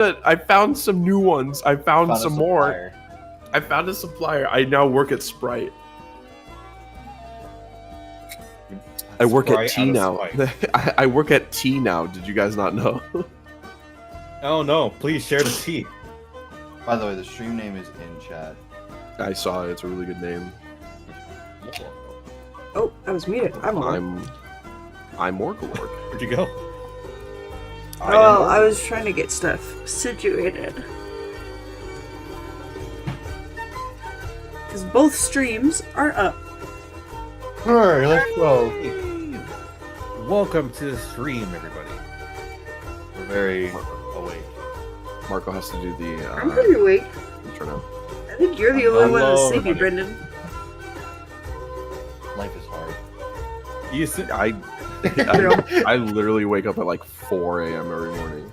I found some new ones. I found some more. Supplier. I found a supplier. I now work at Sprite. I work at T now. I work at T now. Did you guys not know? Oh no! Please share the tea. By the way, the stream name is in chat. I saw it. It's a really good name. Oh, I was muted. I'm more Galore. Where'd you go? Well, I was trying to get stuff situated. Because both streams are up. Alright, let's go. Welcome to the stream, everybody. We're very awake. Marco has to do the. I'm pretty awake. Intro now. I think you're the only one that's sleepy, Brendan. Life is hard. You sit. I literally wake up at like 4 a.m. every morning.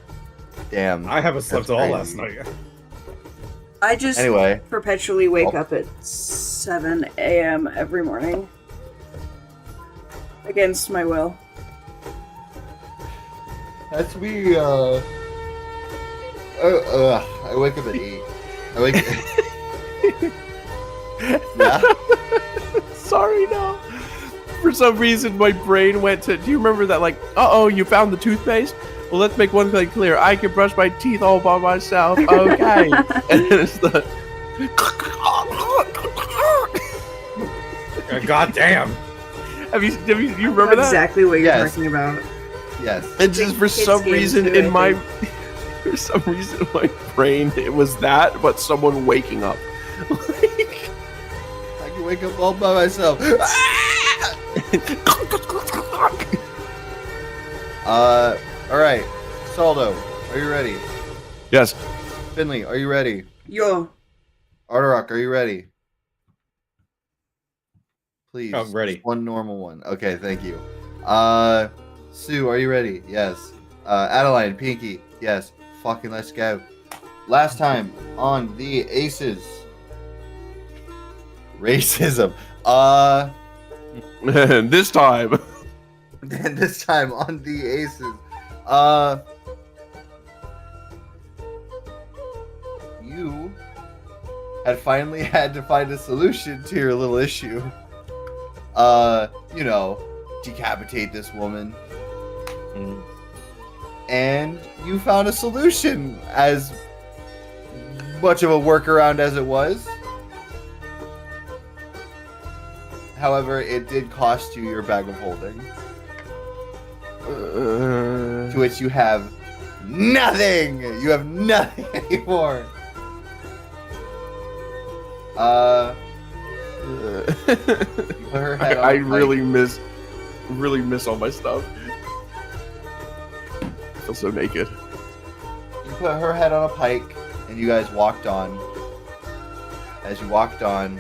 Damn. I haven't slept That's all crazy. last night. I just Anyway. perpetually wake up at 7 a.m. every morning. Against my will. That's me, I wake up at 8. I wake Yeah? Sorry, no. For some reason, my brain went to. Do you remember that? Like, uh-oh, you found the toothpaste? Well, let's make one thing clear. I can brush my teeth all by myself. Okay. And then it's the. God damn! You remember that? Exactly what you're Yes. talking about. Yes. And just for Kids some games reason too, in I my. think. For some reason, in my brain, it was that, but someone waking up. I can wake up all by myself. Alright. Saldo, are you ready? Yes. Finley, are you ready? Yo. Arterock, are you ready? Please. I'm ready. Just one normal one. Okay, thank you. Sue, are you ready? Yes. Adeline, Pinky, yes. Fucking let's go. Last time on the Aces. Racism. This time. And this time on the Aces. You had finally had to find a solution to your little issue. You know, decapitate this woman. And you found a solution, as much of a workaround as it was. However, it did cost you your bag of holding. To which you have nothing! You have nothing anymore! You put her head on I a really pike. miss all my stuff. I feel so naked. You put her head on a pike, and you guys walked on. As you walked on,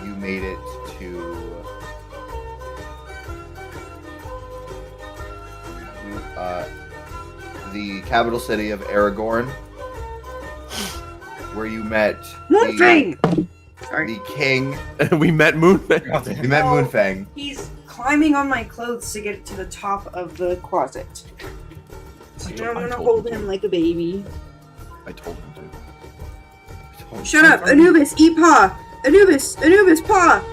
you made it to the capital city of Aragorn, where you met Moonfang! Sorry. the king. We met Moonfang. God damn. You met No. Moonfang. He's climbing on my clothes to get to the top of the closet. So now I'm gonna hold him like a baby. I told him to. Shut up! Anubis, eat paw! Anubis! Anubis, paw!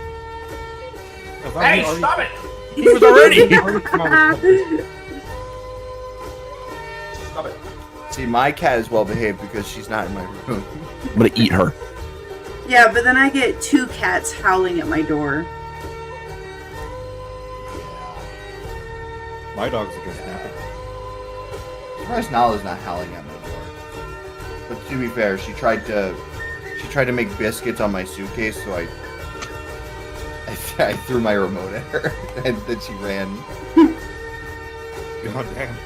Hey, stop it! He was already. Stop it! See, my cat is well behaved because she's not in my room. I'm gonna eat her. Yeah, but then I get 2 cats howling at my door. My dog's a good snapping. Surprised Nala's not howling at my door. But to be fair, she tried to make biscuits on my suitcase, so I threw my remote at her, and then she ran. God damn.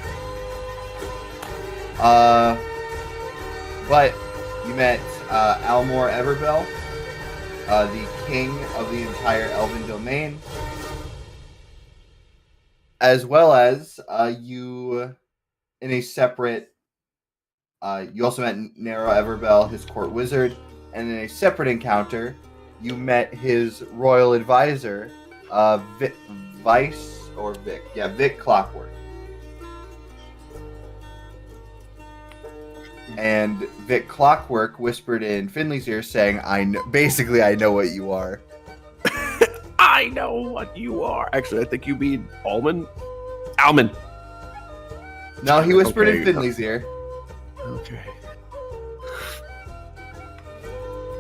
But you met Almor Everbell, the king of the entire Elven domain, as well as you, in a separate, you also met Nero Everbell, his court wizard, and in a separate encounter, you met his royal advisor, Vic Clockwork. And Vic Clockwork whispered in Finley's ear, saying, basically, I know what you are. I know what you are. Actually, I think you mean Almond. Almond. No, he whispered in Okay. Finley's ear. Okay.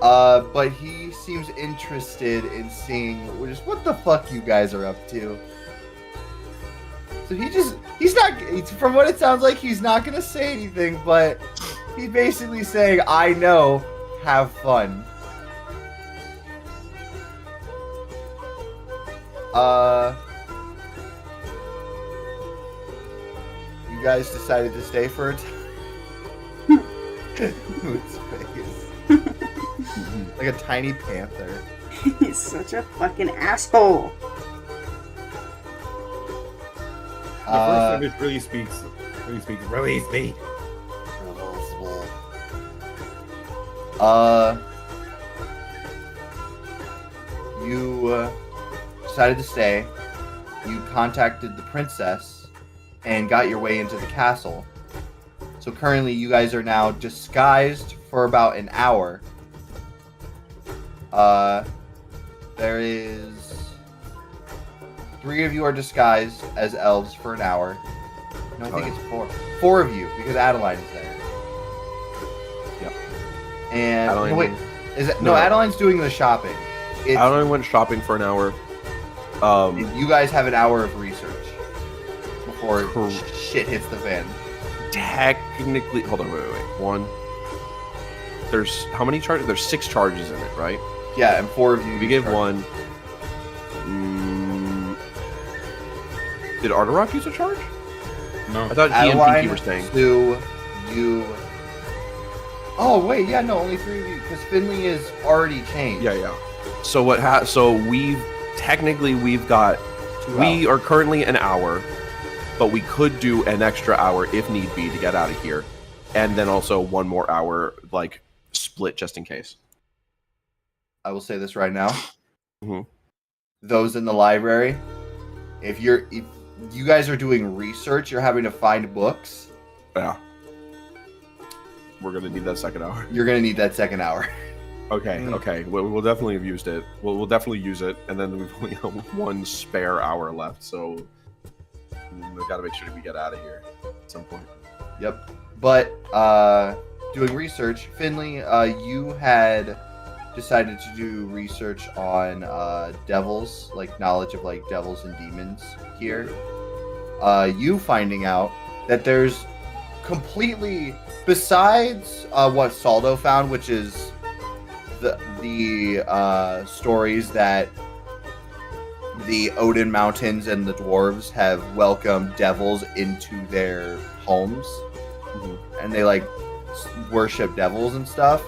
But he seems interested in seeing just what the fuck you guys are up to. So from what it sounds like, he's not gonna say anything, but he's basically saying, I know, have fun. You guys decided to stay for a time? His face. Like a tiny panther. He's such a fucking asshole. The first time it really speaks, release me. You decided to stay. You contacted the princess and got your way into the castle. So currently you guys are now disguised for about an hour. There is 3 of you are disguised as elves for an hour. No, I think it's 4. 4 of you, because Adeline is there. Yep. And Adeline, no, wait, no, Adeline's doing the shopping. Adeline went shopping for an hour. You guys have an hour of research before shit hits the fan. Technically, hold on, wait. One. There's how many charges? There's 6 charges in it, right? Yeah, and 4 of you. We gave one. Did Arterock use a charge? No. I thought he and Adeline, Pinky were staying. Sue, you. Oh wait, yeah, no, only 3 of you because Finley is already changed. Yeah. So what? So we've got. 2 We hours. are currently an hour, but we could do an extra hour if need be to get out of here, and then also 1 more hour, like split just in case. I will say this right now. Mhm. Those in the library, if you guys are doing research, you're having to find books. Yeah. We're gonna need that second hour. You're gonna need that second hour. Okay. We'll definitely have used it. We'll definitely use it, and then we've only got 1 spare hour left, so we've got to make sure we get out of here at some point. Yep. But doing research, Finley, you had decided to do research on devils, like knowledge of like devils and demons here. You finding out that there's completely, besides what Saldo found, which is the stories that the Odin Mountains and the dwarves have welcomed devils into their homes, and they like worship devils and stuff.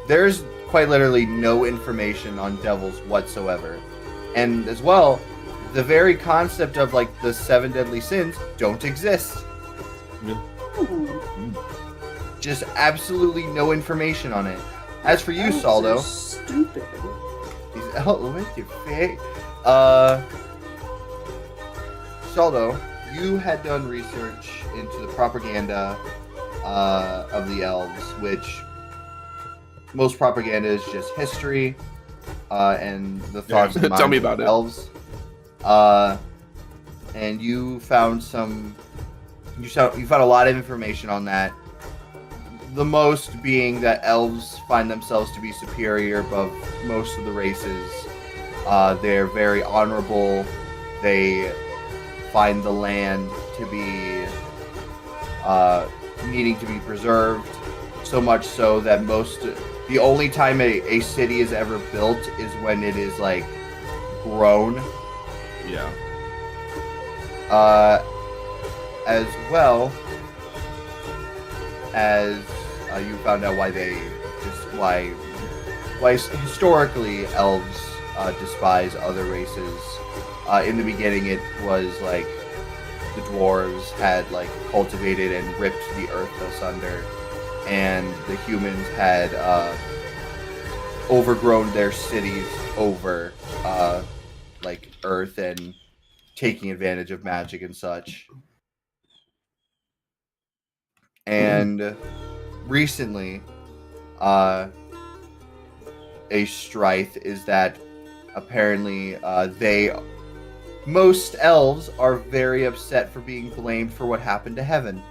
There's quite literally no information on devils whatsoever, and as well, the very concept of like the 7 deadly sins don't exist. Just absolutely no information on it. As for you, Elves Saldo, are stupid. with your face. Saldo, you had done research into the propaganda of the elves, which most propaganda is just history and the thoughts and minds Tell me of about it. elves. And you found you found a lot of information on that. The most being that elves find themselves to be superior above most of the races. They're very honorable. They find the land to be needing to be preserved, so much so that the only time a city is ever built is when it is like grown. Yeah. As well as you found out why historically elves despise other races. In the beginning, it was like the dwarves had like cultivated and ripped the earth asunder, and the humans had overgrown their cities over like earth and taking advantage of magic and such. And recently, a strife is that apparently most elves are very upset for being blamed for what happened to heaven.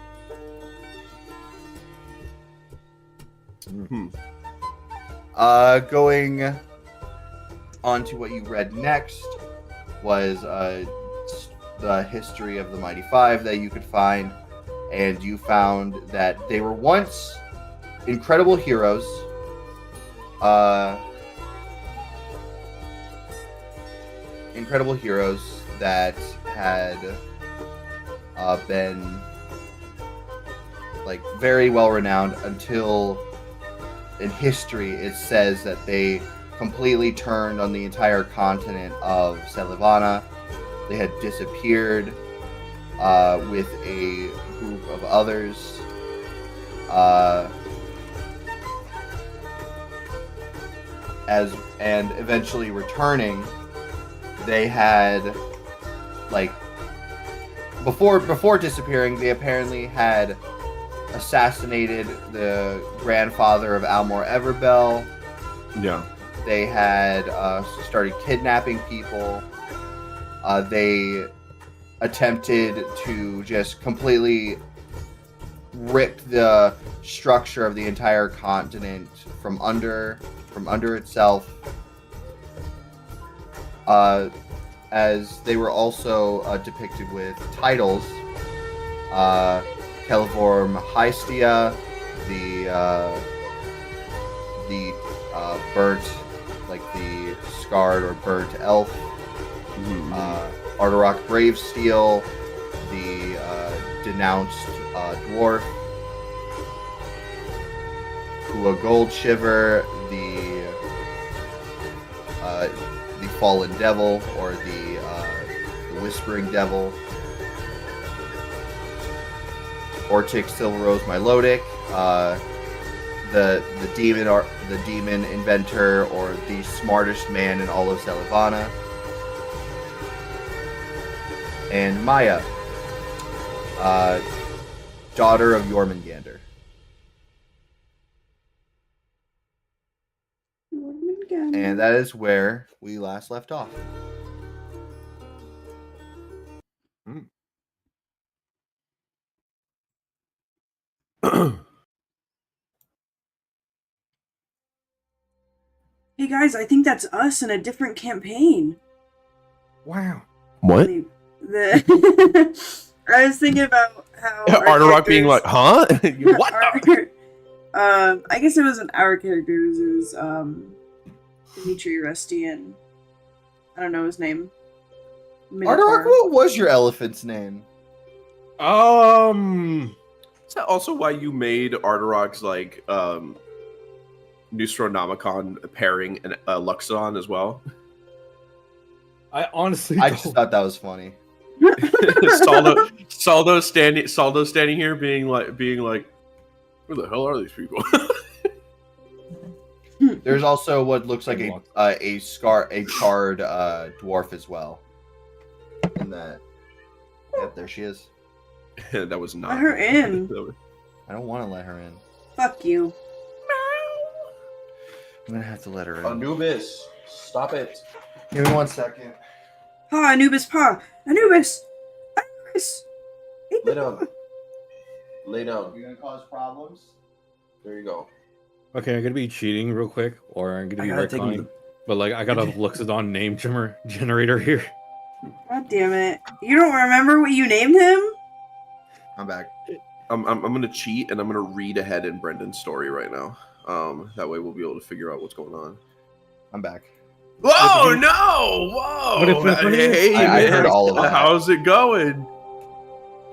Going on to what you read next was the history of the Mighty Five that you could find, and you found that they were once incredible heroes. Incredible heroes that had been like very well renowned until in history it says that they completely turned on the entire continent of Selivana. They had disappeared with a group of others. And eventually returning, they had before disappearing, they apparently had assassinated the grandfather of Almor Everbell. Yeah. They had started kidnapping people. They attempted to just completely rip the structure of the entire continent from under itself. As they were also depicted with titles. Celevorm Hystia, the burnt, like the scarred or burnt elf, Arterock Bravesteel, the denounced dwarf, Kua Goldshiver, the fallen devil, or the whispering devil, Ortic Silverrose Milotic, the demon inventor, or the smartest man in all of Selivana, and Maya, daughter of Jormungandr. And that is where we last left off. Hey guys, I think that's us in a different campaign. Wow. What? I was thinking about how Arterock being like, huh? What? I guess it wasn't our characters. It was Dimitri, Rusty, and I don't know his name. Arterock, what was your elephant's name? Is that also why you made Arterock's like Nostronomicon pairing and Luxodon as well? I honestly I just thought that was funny. Saldo standing here being like, where the hell are these people? There's also what looks like a charred dwarf as well. In that, yep, there she is. That was not. Let her in. I don't want to let her in. Fuck you. I'm gonna have to let her in. Anubis, stop it. Give me 1 second. Pa, Anubis, Pa! Anubis! Anubis! Lay down. Lay down. You gonna cause problems? There you go. Okay, I'm gonna be cheating real quick, or I'm gonna be retconning. But like, I got a Luxodon name generator here. God damn it! You don't remember what you named him? I'm back. I'm gonna cheat and I'm gonna read ahead in Brendan's story right now. That way we'll be able to figure out what's going on. I'm back. Whoa! No! Whoa! Hey, I man, heard all of that. How's it going?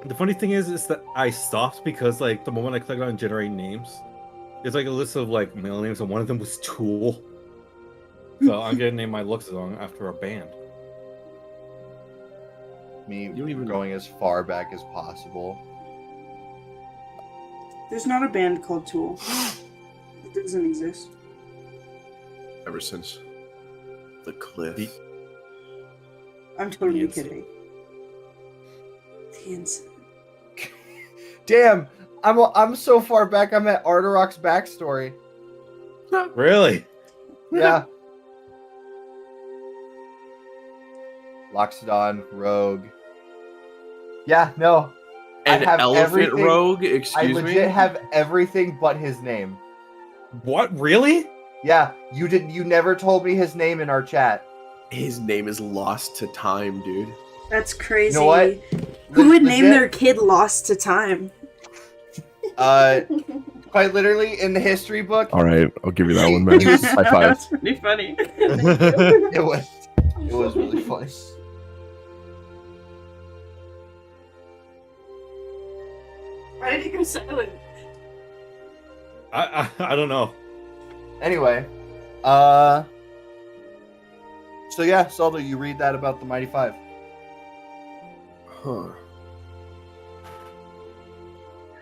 The funny thing is that I stopped because like the moment I clicked on generate names, it's like a list of like male names, and one of them was Tool. So I'm gonna name my Luxodon after a band. Me going as far back as possible. There's not a band called Tool. It doesn't exist. Ever since the cliff. I'm totally The incident. kidding. The incident. Damn! I'm so far back. I'm at Arterok's backstory. Really? Yeah. Loxodon, Rogue. Yeah, no. An I have elephant everything. rogue? I Excuse legit me? have everything but his name. What? Really? Yeah, you never told me his name in our chat. His name is lost to time, dude. That's crazy. You know what? Who would name Legit, their kid Lost to Time? quite literally in the history book, All right, I'll give you that one, man. High five. That's pretty funny. it was really funny. Why did he go silent? I don't know. Anyway, so yeah, Saldo, you read that about the Mighty Five. Huh.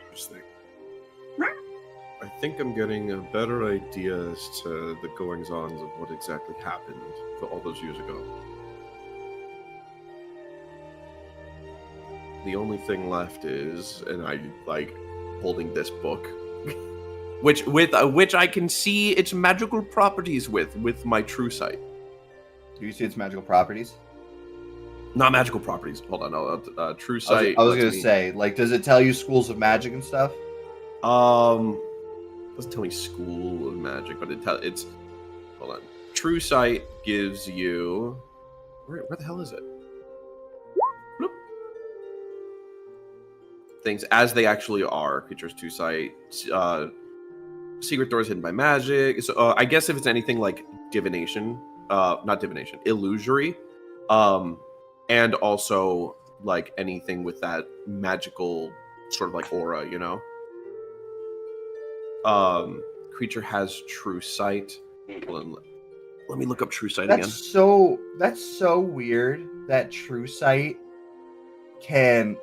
Interesting. I think I'm getting a better idea as to the goings-ons of what exactly happened all those years ago. The only thing left is, and I like holding this book, which I can see its magical properties with my true sight. Do you see its magical properties? Not magical properties. Hold on, no, true I was, sight. I was lets gonna me- say, like, does it tell you schools of magic and stuff? Doesn't tell me school of magic, but it's. Hold on. True sight gives you. Where the hell is it? Bloop. Things as they actually are. Creatures true sight. Secret doors hidden by magic. So I guess if it's anything like divination, not divination, illusory, and also like anything with that magical sort of like aura, you know. Creature has true sight. Hold on, let me look up true sight again. That's so weird that true sight can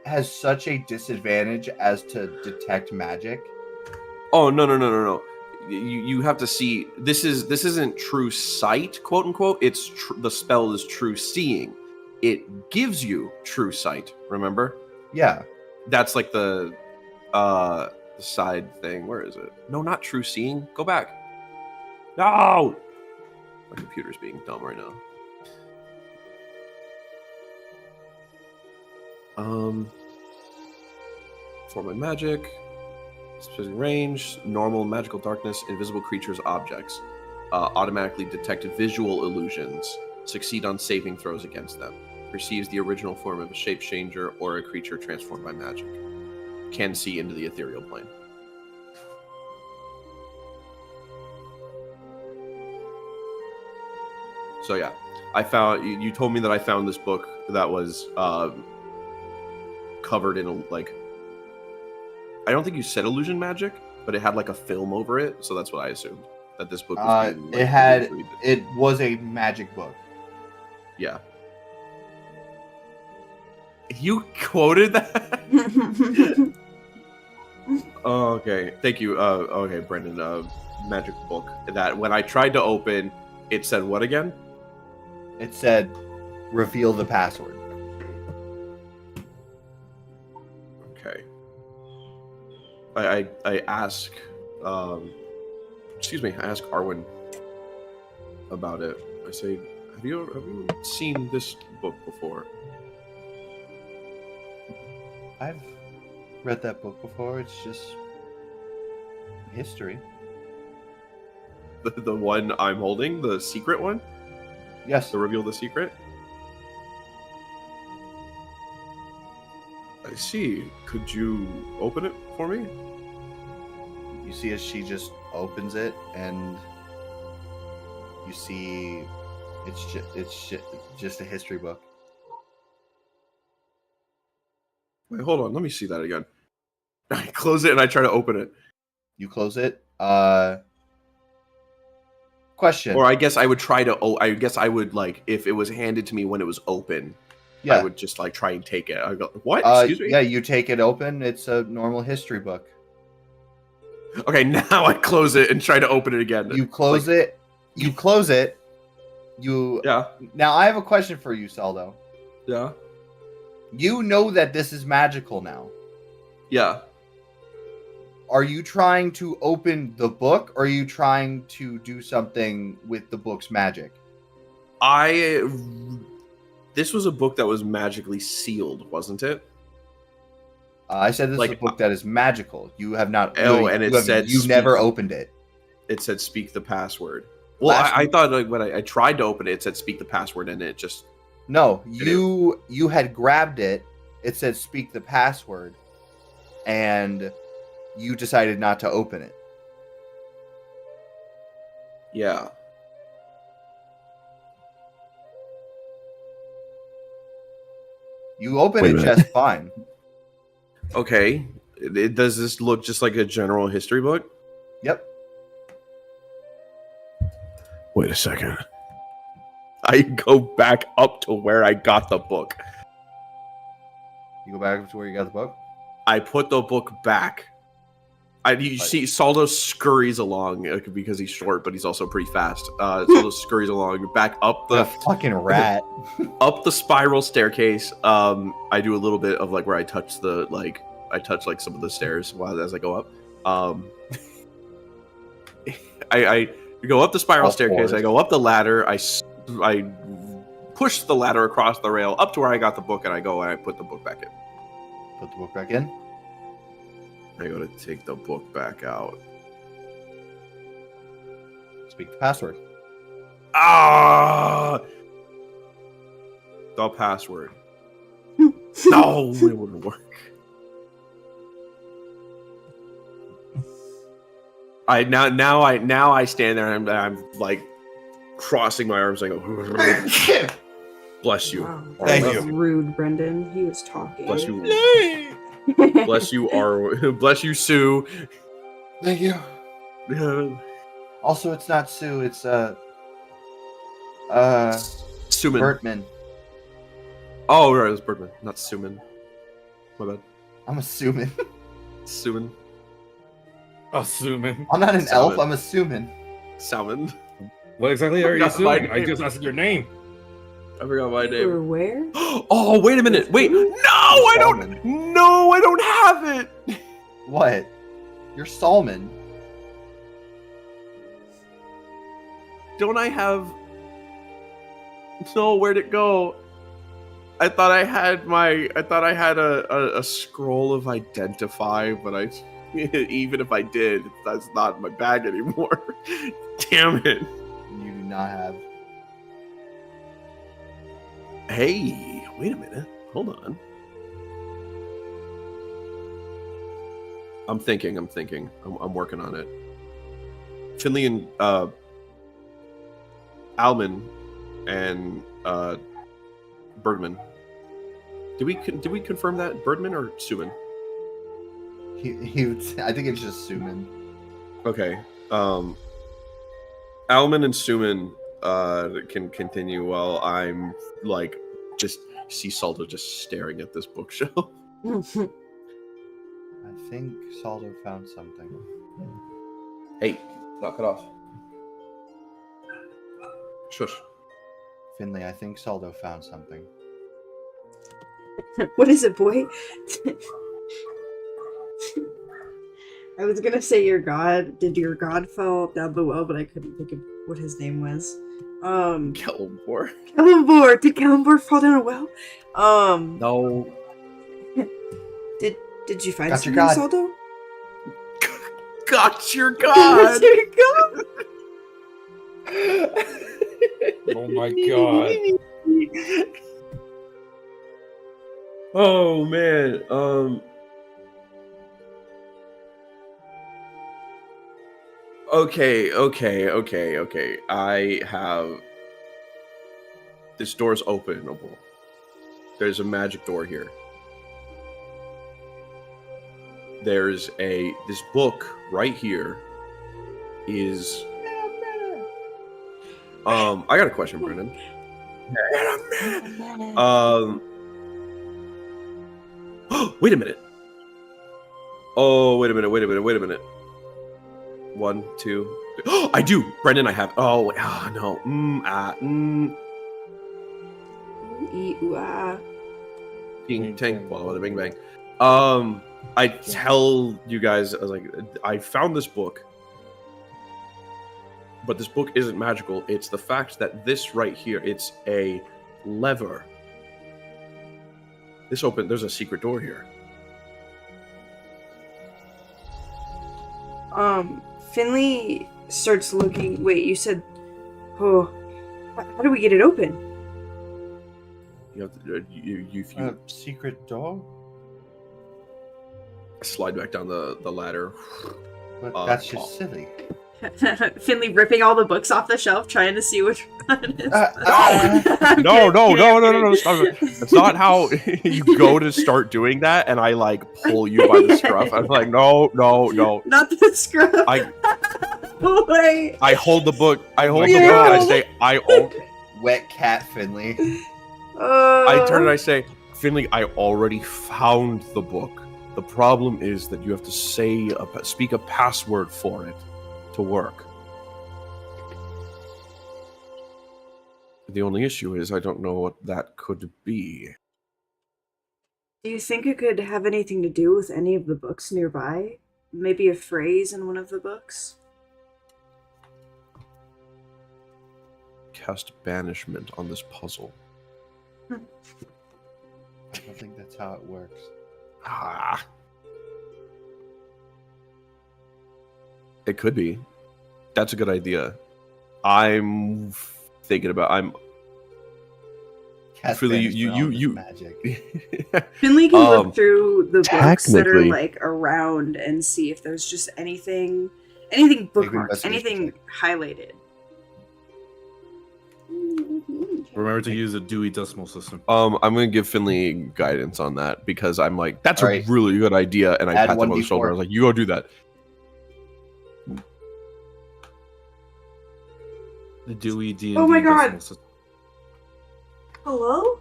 has such a disadvantage as to detect magic. Oh no. You have to see. This isn't true sight, quote unquote. It's the spell is true seeing. It gives you true sight. Remember? Yeah. That's like the side thing. Where is it? No, not true seeing. Go back. No, my computer's being dumb right now. For my magic, specific range, normal, magical darkness, invisible creatures, objects, automatically detect visual illusions, succeed on saving throws against them, perceives the original form of a shape changer or a creature transformed by magic, can see into the ethereal plane. So yeah, I found. You told me that I found this book that was covered in like. I don't think you said illusion magic, but it had like a film over it, so that's what I assumed that this book was. Being, like, it was a magic book. Yeah. You quoted that? Oh, okay. Thank you. Okay, Brendan. Magic book. That when I tried to open, it said what again? It said, "Reveal the password." Okay. I ask. Excuse me. I ask Arwen about it. I say, have you seen this book before? I've read that book before. It's just history. The one I'm holding, the secret one? Yes. To reveal the secret? I see. Could you open it for me? You see as she just opens it, and you see it's just a history book. Wait, hold on. Let me see that again. I close it and I try to open it. You close it. Question. Or I guess I would try to. I guess I would like if it was handed to me when it was open. Yeah. I would just like try and take it. I go, what? Excuse me. Yeah, you take it open. It's a normal history book. Okay, now I close it and try to open it again. You close it. You close it. You. Yeah. Now I have a question for you, Saldo. Yeah. You know that this is magical now. Yeah. are you trying to open the book, or are you trying to do something with the book's magic? This was a book that was magically sealed, wasn't it? I said this is a book that is magical. You have not. And it said you've never opened it. It said speak the password. Well, I thought like when I tried to open it, it said speak the password, and it just no. You had grabbed it. It said speak the password, and you decided not to open it. Yeah. You open it just fine. Okay. Does this look just like a general history book? Yep. Wait a second. I go back up to where I got the book. You go back to where you got the book? I put the book back. You see Saldo scurries along because he's short, but he's also pretty fast. Saldo scurries along back up the fucking rat. Up the spiral staircase. I do a little bit of like where I touch some of the stairs as I go up. I go up the spiral staircase. I go up the ladder. I push the ladder across the rail up to where I got the book, and I put the book back in. Put the book back in. I gotta take the book back out. Speak the password. Ah! The password. No, it wouldn't work. Now I stand there and I'm like crossing my arms. I go, bless you. Wow. Thank That you. was rude, Brendan. He was talking. Bless you. Bless you, bless you, Sue. Thank you. Also, it's not Sue. It's Suman. Bertman. Oh, right, it was Bertman, not Suman. My bad. I'm assuming. Suman. Assuming. I'm not an Salmon. elf. I'm assuming. Salmon. What exactly are you Forgot my assuming? I name. just asked your name. I forgot my You were name. where? Oh, wait a minute. Wait. No, I don't. No, I don't have it. What? You're Salmon. Don't I have? No, where'd it go? I thought I had a scroll of identify, but even if I did, that's not in my bag anymore. Damn it. You do not have. Hey, wait a minute. Hold on. I'm thinking. I'm working on it. Finley and Alman and Birdman. Did we confirm that Birdman or Suman? I think it's just Suman. Okay. Alman and Suman can continue while I'm like just see Saldo just staring at this bookshelf. I think Saldo found something. Hey, knock it off. Shush. Finley, I think Saldo found something. What is it, boy? I was gonna say your god. Did your god fall down the well, but I couldn't think of what his name was. Galore. Galore. Did Galore fall down a well? No. Did you find Got your something, god. Saldo? Got your Got god. your god. Oh my god. Oh man. Okay. I have this door's openable. There's a magic door here. There's this book right here is I got a question, Brendan. Wait a minute. Oh, wait a minute. 1, 2. I do, Brendan. I have. Oh, no. Ooh, ah. Bing, tang, blah, blah, bing, bang. I tell you guys, I was like, I found this book, but this book isn't magical. It's the fact that this right here, it's a lever. There's a secret door here. Finley starts looking. Wait, you said, oh, how do we get it open? You have to, if you Secret door? slide back down the ladder. But that's just silly. Finley ripping all the books off the shelf, trying to see which one it is. No. Stop it. That's not how you go to start doing that, and I like pull you by the scruff. I'm like, no. Not the scrub. Wait. I hold the book. I hold No. the book, and I say, I own. Wet cat Finley. I turn and I say, Finley, I already found the book. The problem is that you have to speak a password for it to work. The only issue is I don't know what that could be. Do you think it could have anything to do with any of the books nearby? Maybe a phrase in one of the books? Cast banishment on this puzzle. I don't think that's how it works. Ah. It could be. That's a good idea. I'm thinking about. Cast Finley, banishment you on this magic. Finley can look through the books that are technically- like around and see if there's just anything bookmarked, investigation anything highlighted. Remember to use a Dewey Decimal System. I'm gonna give Finley guidance on that because I'm like, that's All a right. really good idea, and I Add pat them on the 1d4. shoulder. I was like, you go do that. The Dewey D&D Oh my God. Decimal System. Hello?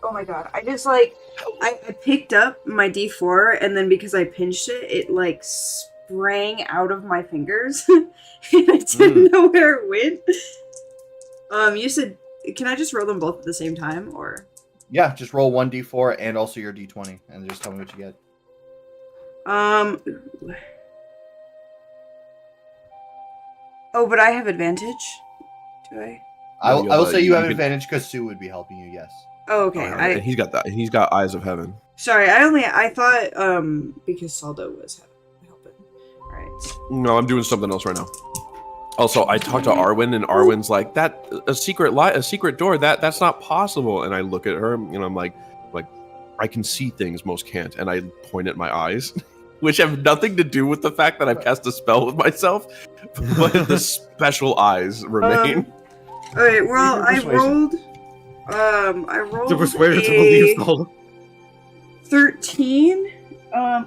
Oh my god. I just I picked up my D4 and then because I pinched it, it like sprang out of my fingers and I didn't know where it went. You said, can I just roll them both at the same time or? Yeah, just roll 1d4 and also your d20 and just tell me what you get. Oh, but I have advantage. Do I? I you will have say a- you you have could- advantage because Sue would be helping you, yes. Oh, okay. And he's got that. He's got eyes of heaven. Sorry, I thought because Saldo was helping. Alright. No, I'm doing something else right now. Also, I talked to Arwen, and Arwen's like, "That a secret door. That's not possible." And I look at her, and I'm like, I can see things most can't, and I point at my eyes, which have nothing to do with the fact that I've cast a spell with myself, but the special eyes remain. Alright, well I Persuasion. rolled To persuade her to a believe Saldo. 13.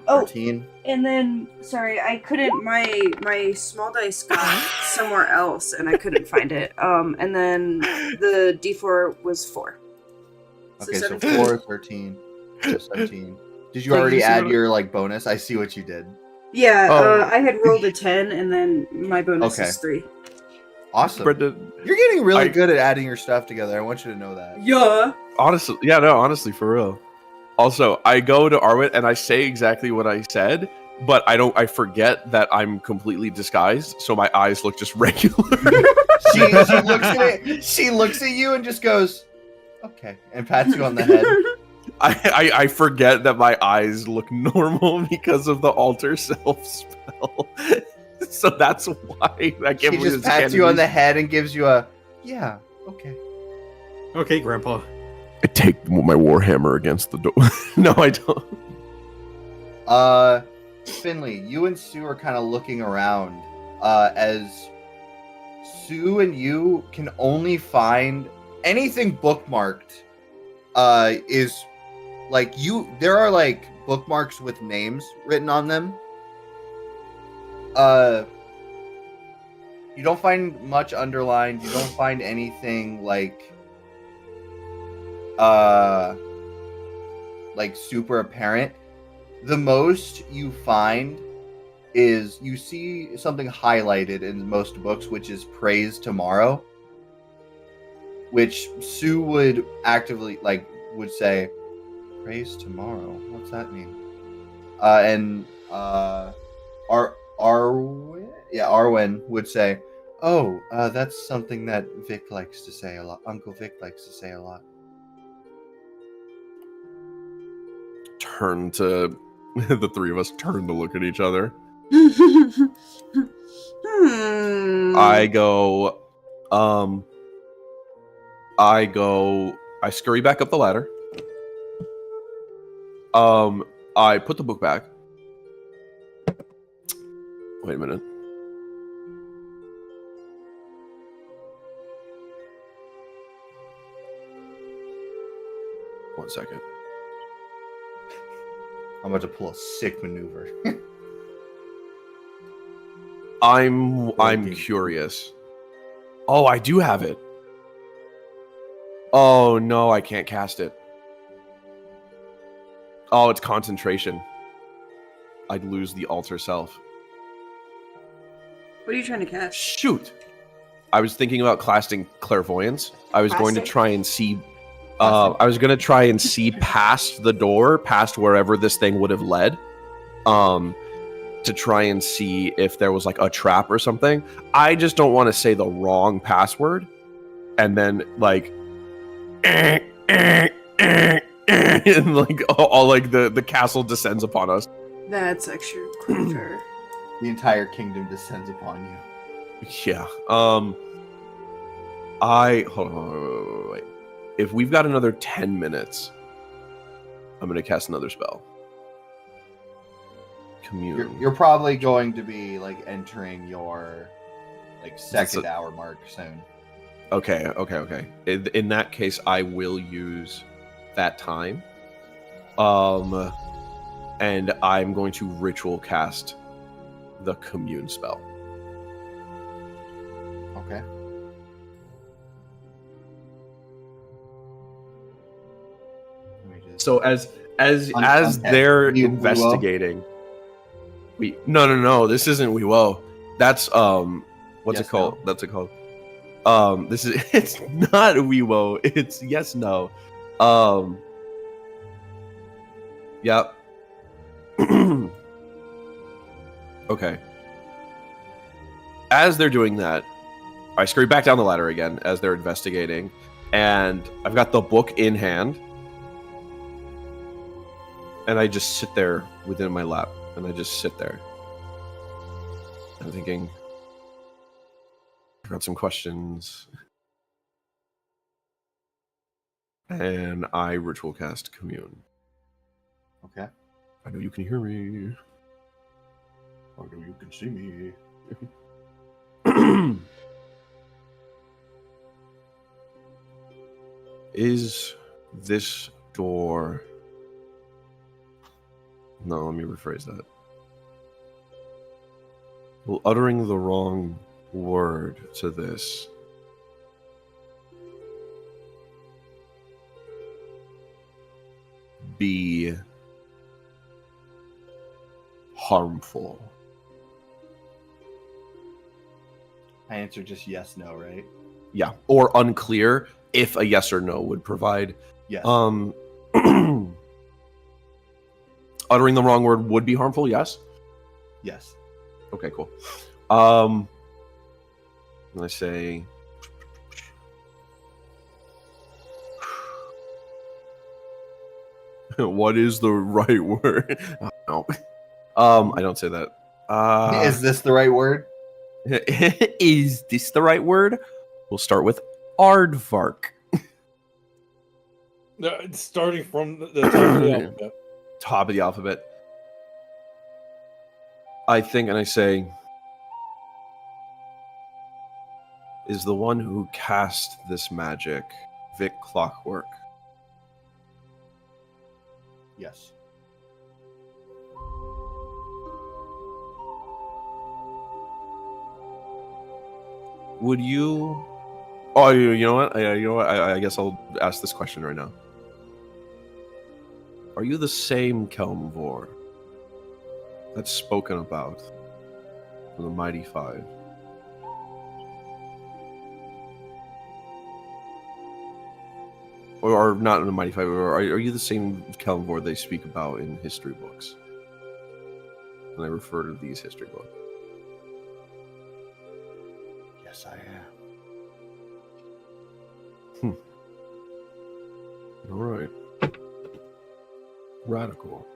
13. And then, sorry, I couldn't. My small dice got somewhere else, and I couldn't find it. And then the D4 was 4. Okay, so 17. 4, 13, so 17. Did you So already you see add what- your bonus? I see what you did. Yeah, Oh. I had rolled a 10, and then my bonus Okay. is 3. Awesome. Brendan, You're getting really I- good at adding your stuff together. I want you to know that. Yeah. honestly, for real. Also, I go to Arwen and I say exactly what I said, but I forget that I'm completely disguised, so my eyes look just regular. She looks at it. She looks at you and just goes, "Okay," and pats you on the head. I forget that my eyes look normal because of the alter self spell. So that's why I can't She believe just it's pats you on the canon. head and gives you a, "Yeah, okay." Okay, Grandpa. I take my warhammer against the door. No, I don't. Finley, you and Sue are kind of looking around as Sue and you can only find anything bookmarked. Is like there are like bookmarks with names written on them. You don't find much underlined. You don't find anything like super apparent. The most you find is you see something highlighted in most books, which is praise tomorrow, which Sue would actively would say, praise tomorrow. What's that mean? And Arwen would say, "Oh, that's something that Vic likes to say a lot. Uncle Vic likes to say a lot." Turn to the three of us turn to look at each other. I go, I scurry back up the ladder. I put the book back. Wait a minute. One second. I'm about to pull a sick maneuver. I'm curious. Oh, I do have it. Oh no, I can't cast it. Oh, it's concentration. I'd lose the alter self. What are you trying to cast? Shoot. I was thinking about casting clairvoyance. I was going to Classic. try and see past the door, past wherever this thing would have led. To try and see if there was like a trap or something. I just don't want to say the wrong password and then like and like all like the castle descends upon us. That's actually clever. The entire kingdom descends upon you. Yeah. Hold on, wait. If we've got another 10 minutes, I'm gonna cast another spell. Commune. You're probably going to be like entering your like second hour mark soon. Okay. In that case, I will use that time. And I'm going to ritual cast the commune spell. Okay. So as they're investigating, no, this isn't Weewo. That's what's it called? That's it called. This is it's not Weewo. It's yes no. Yep. Okay. As they're doing that, I scurry back down the ladder again as they're investigating, and I've got the book in hand, and I just sit there within my lap, and I just sit there. I'm thinking, I've got some questions, and I ritual cast commune. Okay. I know you can hear me. I know you can see me. Is this door... No, let me rephrase that. Will uttering the wrong word to this be harmful? I answer just yes, no, right? Yeah, or unclear if a yes or no would provide. Yes. Uttering the wrong word would be harmful, yes? Yes. Okay, cool. And I say... What is the right word? No. I don't say that. Is this the right word? Is this the right word? We'll start with aardvark. It's starting from the top of the alphabet. Top of the alphabet. I think, and I say, is the one who cast this magic Vic Clockwork? Yes. Would you... Oh, you know what? I guess I'll ask this question right now. Are you the same Kelmvor that's spoken about from the Mighty Five? or not in the Mighty Five? Or are you the same Kelvor they speak about in history books? When they refer to these history books. Yes, I am. All right. Radical.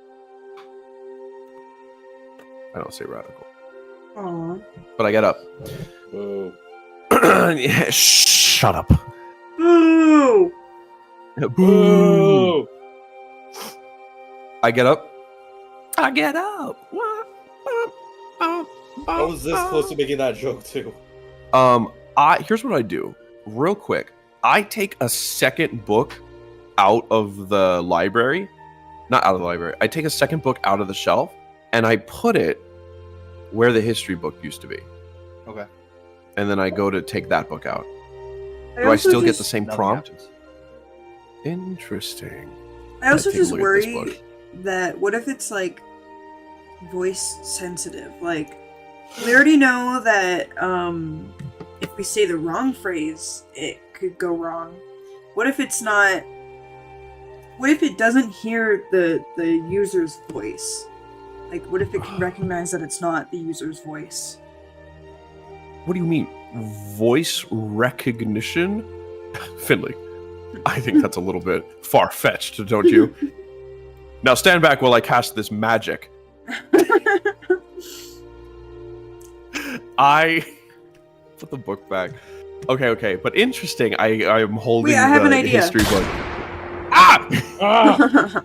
I don't say radical. Aw. But I get up. Whoa. Yeah, shut up. Boo! Boo! I get up. I get up. I was this close to making that joke too. Here's what I do, real quick. I take a second book out of the library, not out of the library. I take a second book out of the shelf, and I put it where the history book used to be. Okay. And then I go to take that book out. I Do I also still get just- the same Nothing prompt? happens. Interesting. I also Take a just look at this worry book. that what if it's like voice sensitive? Like we already know that if we say the wrong phrase, it could go wrong. What if it's not? What if it doesn't hear the user's voice? Like what if it can recognize that it's not the user's voice? What do you mean? Voice recognition? Finley, I think that's a little bit far-fetched, don't you? Now stand back while I cast this magic. I put the book back. Okay, but interesting. I'm holding Wait, I have the an idea. history book. Ah! Ah!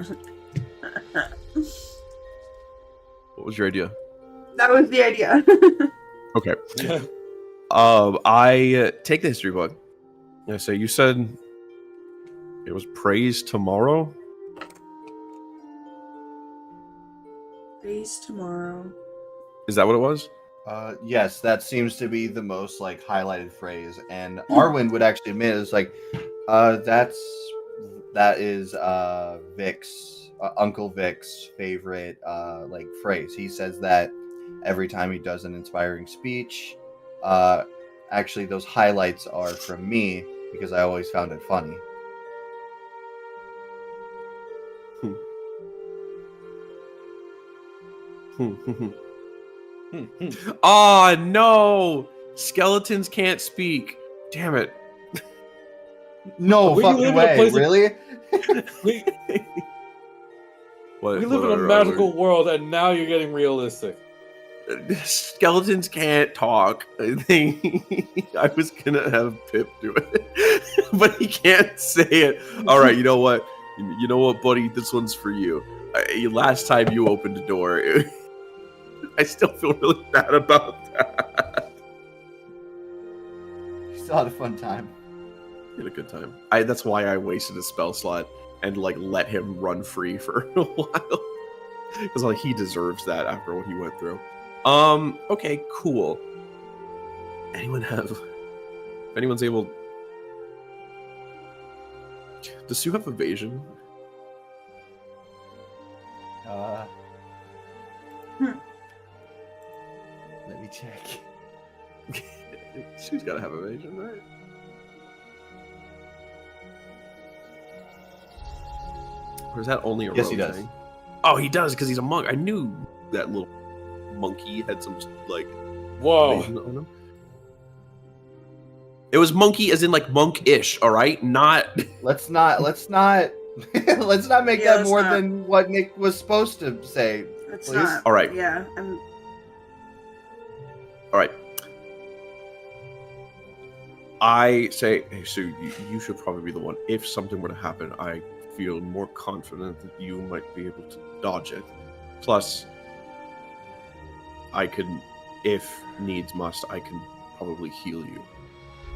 What was your idea? That was the idea. Okay. I take the history book. And I say, you said it was praise tomorrow? Praise tomorrow. Is that what it was? Yes, that seems to be the most like highlighted phrase, and Arwen would actually admit it's like, that is Vic's Uncle Vic's favorite like phrase. He says that every time he does an inspiring speech. Actually, those highlights are from me because I always found it funny. Oh no! Skeletons can't speak. Damn it. No We fucking live in a way, place of- really? we, What, we live in what- a what- magical world, and now you're getting realistic. Skeletons can't talk. I think I was gonna have Pip do it, but he can't say it. All right, you know what? You know what, buddy? This one's for you. Last time you opened the door, I still feel really bad about that. Still had a fun time. Had a good time. That's why I wasted a spell slot and like let him run free for a while, because like he deserves that after what he went through. Okay, cool. If anyone's able, does Sue have evasion? Let me check. Sue's gotta have evasion, right? Or is that only a Yes, rogue he does. thing? Oh, he does, because he's a monk. I knew that little monkey had some, like, Whoa. evasion on him. It was monkey as in, like, monk-ish, alright? Not... Let's not let's not make Yeah, that let's more not. than what Nick was supposed to say. That's Please? not. All right. Yeah, I'm. Alright. I say, hey, Sue, you should probably be the one. If something were to happen, I feel more confident that you might be able to dodge it. Plus, I can, if needs must, I can probably heal you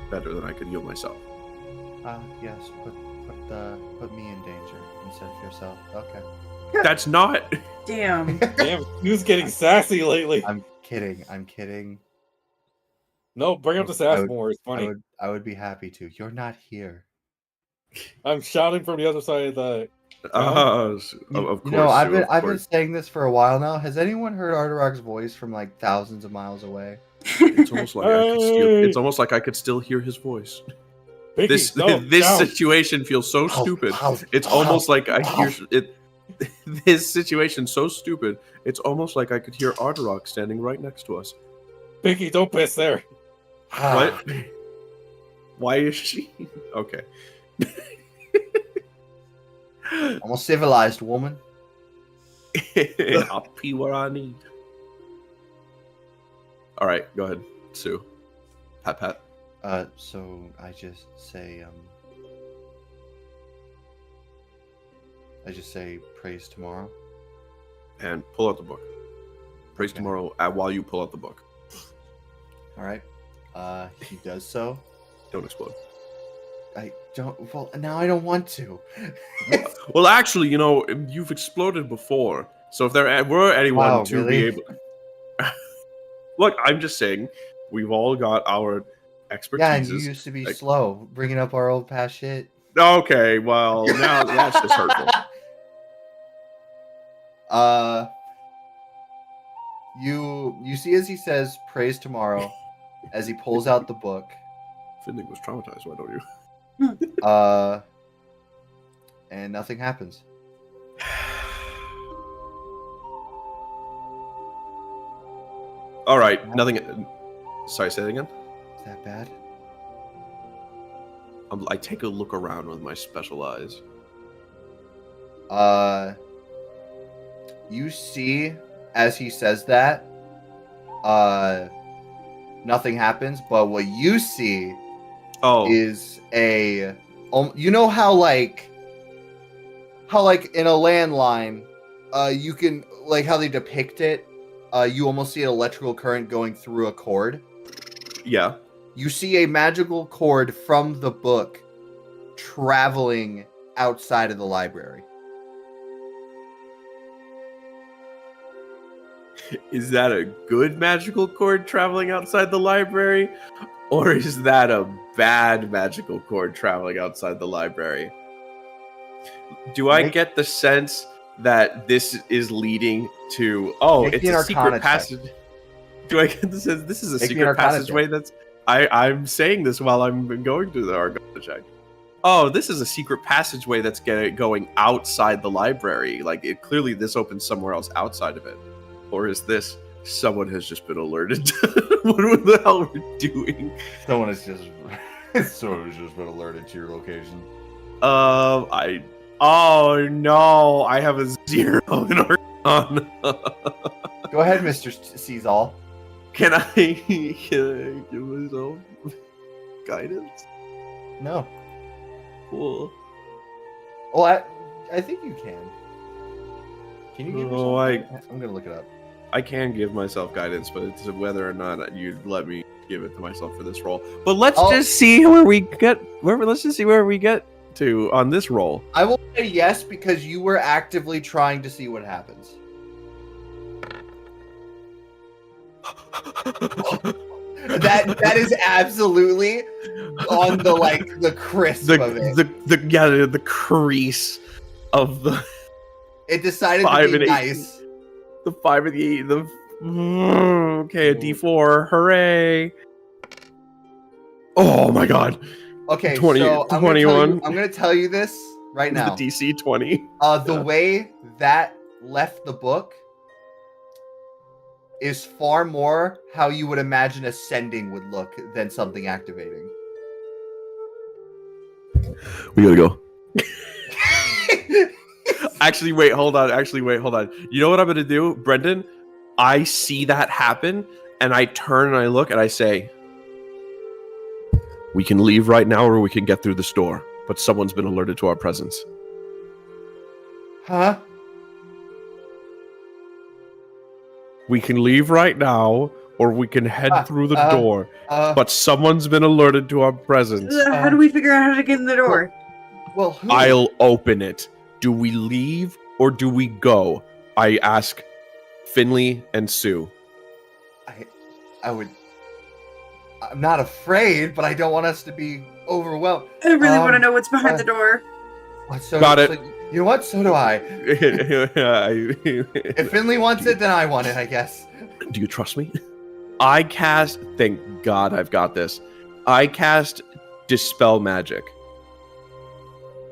better than I could heal myself. Yes, put me in danger instead of yourself. Okay. That's not... Damn. Damn, who's getting sassy lately? I'm kidding. No, bring up the I sass would- more. It's funny. I would be happy to. You're not here. I'm shouting from the other side of the. of course. You know, I've Sue, been of I've been course. saying this for a while now. Has anyone heard Arterok's voice from like thousands of miles away? It's almost like I could still, Hey! it's almost like I could still hear his voice. Vicky, This no, this no. situation feels so stupid. It's almost like I hear it. This situation's so stupid. It's almost like I could hear Ardarok standing right next to us. Vicky, don't piss there. What? Why is she? Okay. I'm a civilized woman. I'll pee where I need. All right, go ahead, Sue. Pat, pat. So I just say, praise tomorrow. And pull out the book. Praise tomorrow while you pull out the book. All right. He does so. Don't explode. I don't. Well, now I don't want to. Well, actually, you've exploded before. So if there were anyone to be able... Look, I'm just saying, we've all got our expertise. Yeah, and you used to be slow, bringing up our old past shit. Okay, well, now that's just hurtful. You see as he says, praise tomorrow, as he pulls out the book. Finley was traumatized, why don't you? And nothing happens. All right, nothing. Sorry, say it again. Is that bad? I take a look around with my special eyes. You see as he says that, nothing happens, but what you see is a, you know how like in a landline, you can, like how they depict it, you almost see an electrical current going through a cord. Yeah. You see a magical cord from the book traveling outside of the library. Is that a good magical cord traveling outside the library? Or is that a bad magical cord traveling outside the library? Do I get the sense that this is leading to... Oh, it's a secret passage. Do I get the sense this is a secret passageway that's... I'm saying this while I'm going through the Arcana check. Oh, this is a secret passageway that's going outside the library. Like, clearly this opens somewhere else outside of it. Or is this someone has just been alerted to what the hell we're doing? Someone has just been alerted to your location. Oh no, I have a 0 in Arcana. Go ahead, Mr. Caesar. Can I give myself guidance? No. Cool. Well, I think you can. Can you give Oh, yourself I'm gonna look it up. I can give myself guidance, but it's whether or not you'd let me give it to myself for this roll. But let's just see where we get. Let's just see where we get to on this roll. I will say yes because you were actively trying to see what happens. That is absolutely on the crisp of it. The crease of the. It decided to be nice. The 5 and the 8. Okay, a D4. Hooray! Oh my god. Okay, 20, so 21. I'm gonna tell you this right now. The DC 20. The way that left the book is far more how you would imagine ascending would look than something activating. We gotta go. Actually, wait, hold on. You know what I'm gonna do, Brendan? I see that happen, and I turn and I look and I say, we can leave right now or we can get through this door, but someone's been alerted to our presence. Huh? We can leave right now or we can head through the door, but someone's been alerted to our presence. How do we figure out how to get in the door? Well, who? I'll open it. Do we leave or do we go? I ask Finley and Sue. I'm not afraid, but I don't want us to be overwhelmed. I really want to know what's behind the door. Got it. You know what? So do I. If Finley wants it, then I want it, I guess. Do you trust me? I cast... Thank God I've got this. I cast Dispel Magic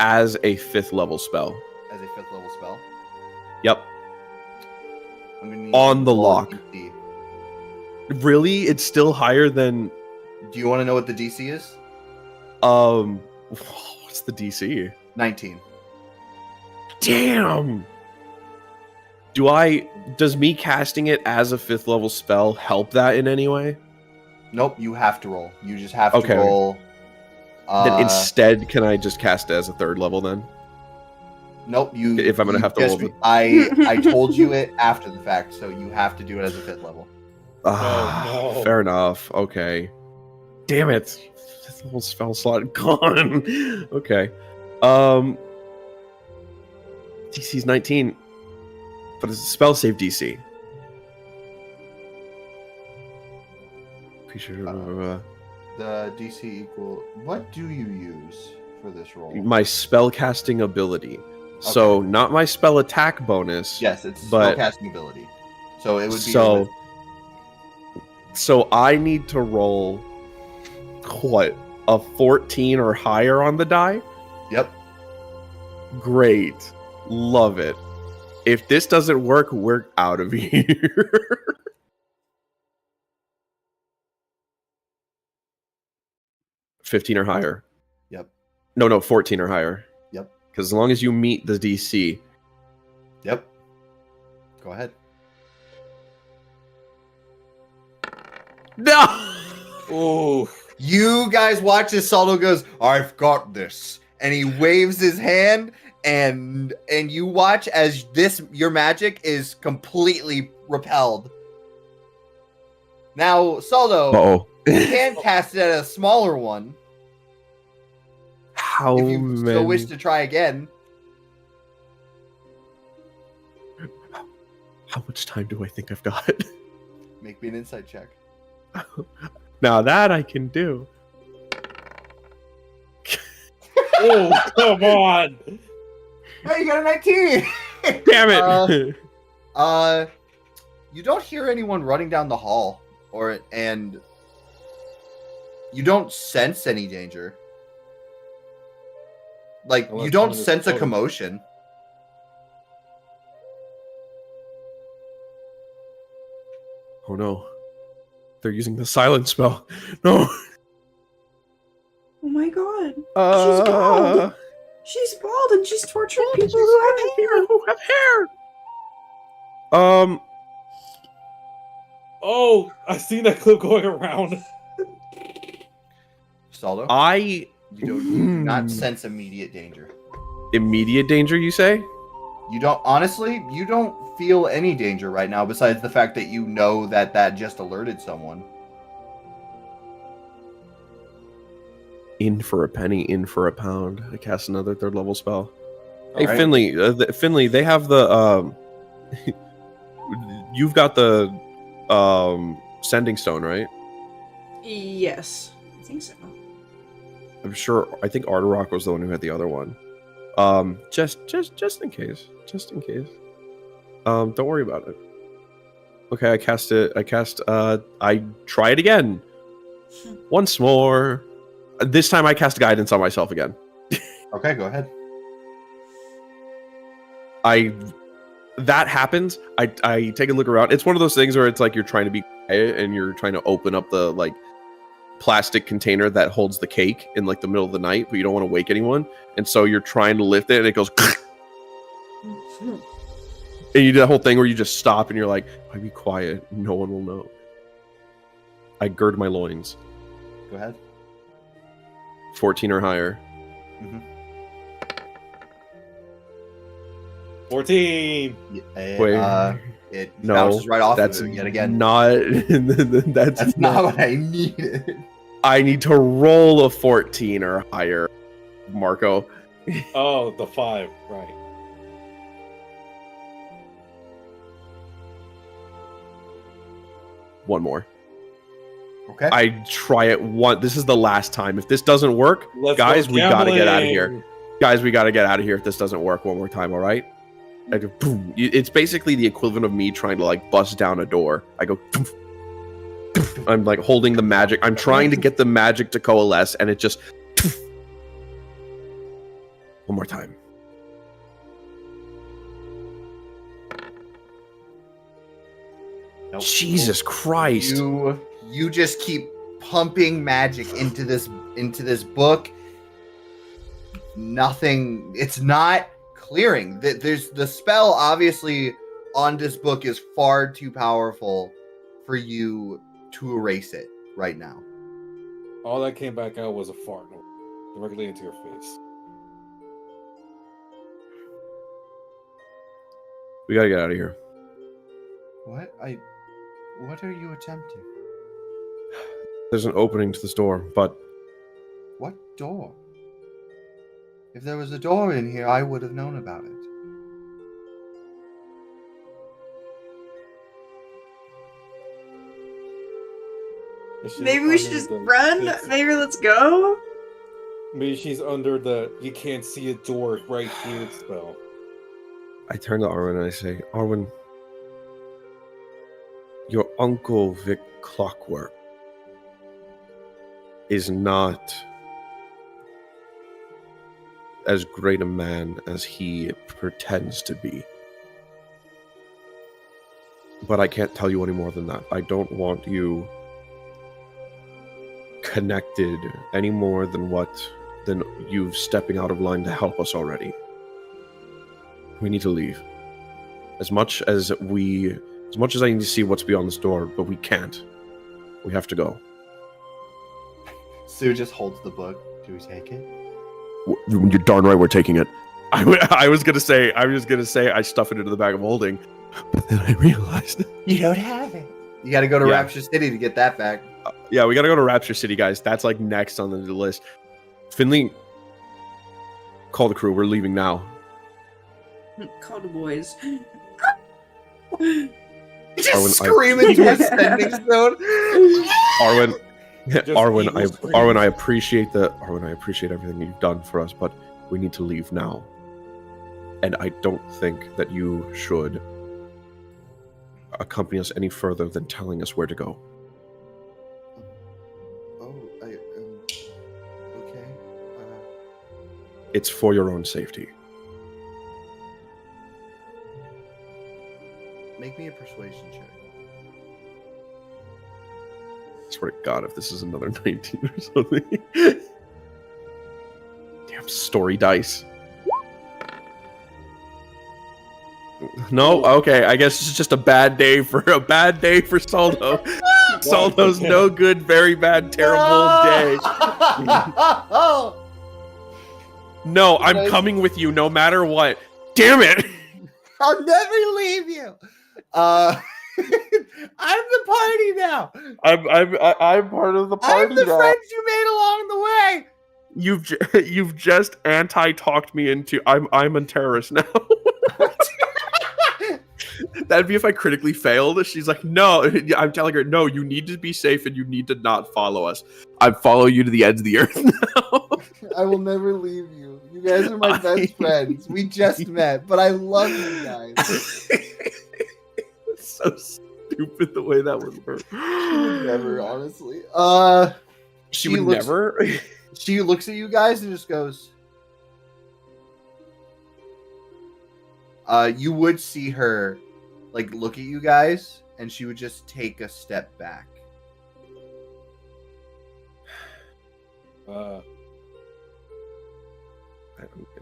as a 5th level spell. As a 5th level spell. Yep. I'm gonna need On you the to roll a lock. DC. Really? It's still higher than Do you want to know what the DC is? what's the DC? 19. Damn. Does me casting it as a 5th level spell help that in any way? Nope, you have to roll. You just have Okay. to roll. Then instead, can I just cast it as a 3rd level then? Nope, you. If I'm gonna you have to just- roll I told you it after the fact, so you have to do it as a 5th level. no. Fair enough. Okay. Damn it. 5th level spell slot gone. Okay. DC's 19, but it's a spell save DC. The DC equal. What do you use for this roll? My spell casting ability. So Okay. not my spell attack bonus. Yes, it's but- spellcasting ability. So it would be. So I need to roll what? A 14 or higher on the die? Yep. Great. Love it. If this doesn't work, we're out of here. $15 or higher. Yep. No, 14 or higher. Yep. Because as long as you meet the DC. Yep. Go ahead. No! Ooh. You guys watch as Saldo goes, "I've got this," and he waves his hand, and you watch as your magic is completely repelled. Now, Saldo, Uh-oh. you can cast it at a smaller one How if you many? still wish to try again. How much time do I think I've got? Make me an insight check. Now that I can do. Oh, come on. Hey, you got a 19. Damn it! You don't hear anyone running down the hall, and you don't sense any danger. Like, Unless you don't someone is sense a floating. commotion. Oh no. They're using the silent spell. No. Oh my god. Uh, bald. She's bald and she's torturing people who have hair. who have hair. Oh, I seen that clip going around. Saldo, I you do not sense immediate danger. immediate danger, you say? You don't feel any danger right now besides the fact that you know that just alerted someone. In for a penny, in for a pound. I cast another 3rd level spell. Hey, Alright. Finley, Finley, they have the you've got the sending stone, right? Yes. I think so. I'm sure. I think Arterock was the one who had the other one. Just in case. Just in case. Don't worry about it. Okay, I cast it. I try it again. Once more. This time I cast guidance on myself again. Okay, go ahead. That happens. I take a look around. It's one of those things where it's like you're trying to be quiet and you're trying to open up the like plastic container that holds the cake in like the middle of the night, but you don't want to wake anyone. And so you're trying to lift it and it goes and you do that whole thing where you just stop and you're like, "I be quiet, no one will know." I gird my loins. Go ahead. 14 or higher. 14. It No, bounces right off that's of it yet again. not that's That's not what I needed. I need to roll a 14 or higher, Marco. Oh, the 5. Right. One more. Okay. I try it one. This is the last time. If this doesn't work, Let's guys, go we gotta get out of gambling. here. Guys, we gotta get out of here if this doesn't work one more time, all right? I go boom. It's basically the equivalent of me trying to like bust down a door. I go I'm like holding the magic. I'm trying to get the magic to coalesce and it just One more time. Nope. Jesus Christ. You just keep pumping magic into this book. Nothing. It's not clearing. There's the spell obviously on this book is far too powerful for you to erase it right now. All that came back out was a fart directly into your face. We gotta get out of here. What are you attempting? There's an opening to this door, but What door? If there was a door in here, I would have known about it. Maybe we should just run? Maybe let's go? Maybe she's under the you can't see a door right here spell. I turn to Arwen and I say, Arwen, your uncle Vic Clockwork is not as great a man as he pretends to be. But I can't tell you any more than that. I don't want you connected any more than you stepping out of line to help us already. We need to leave. As much as I need to see what's beyond this door, but we can't. We have to go. Sue just holds the book. Do we take it? You're darn right we're taking it. I was gonna say I stuff it into the bag of holding, but then I realized You don't have it. You got to go to Yeah. Rapture City to get that back. yeah, we gotta go to Rapture City, guys. That's like next on the list. Finley, call the crew. We're leaving now. Call the boys. Just Arwen, screaming to a sending stone. Arwen, evil screams. Arwen, I appreciate everything you've done for us, but we need to leave now. And I don't think that you should accompany us any further than telling us where to go. Okay. It's for your own safety. Make me a persuasion check. I swear to God, if this is another 19 or something. Damn story dice. No, okay. I guess it's just a bad day for Saldo. Saldo's no good, very bad, terrible day. No, I'm coming with you no matter what. Damn it! I'll never leave you. I'm the party now. I'm part of the party I'm the now. friends you made along the way. You've just anti-talked me into I'm a terrorist now. That'd be if I critically failed. She's like, no. I'm telling her, no, you need to be safe and you need to not follow us. I follow you to the ends of the earth now. I will never leave you. You guys are my best friends. We just met, but I love you guys. So stupid the way that would work. She would never, honestly. She would looks- never. She looks at you guys and just goes. You would see her, like, look at you guys, and she would just take a step back. I'm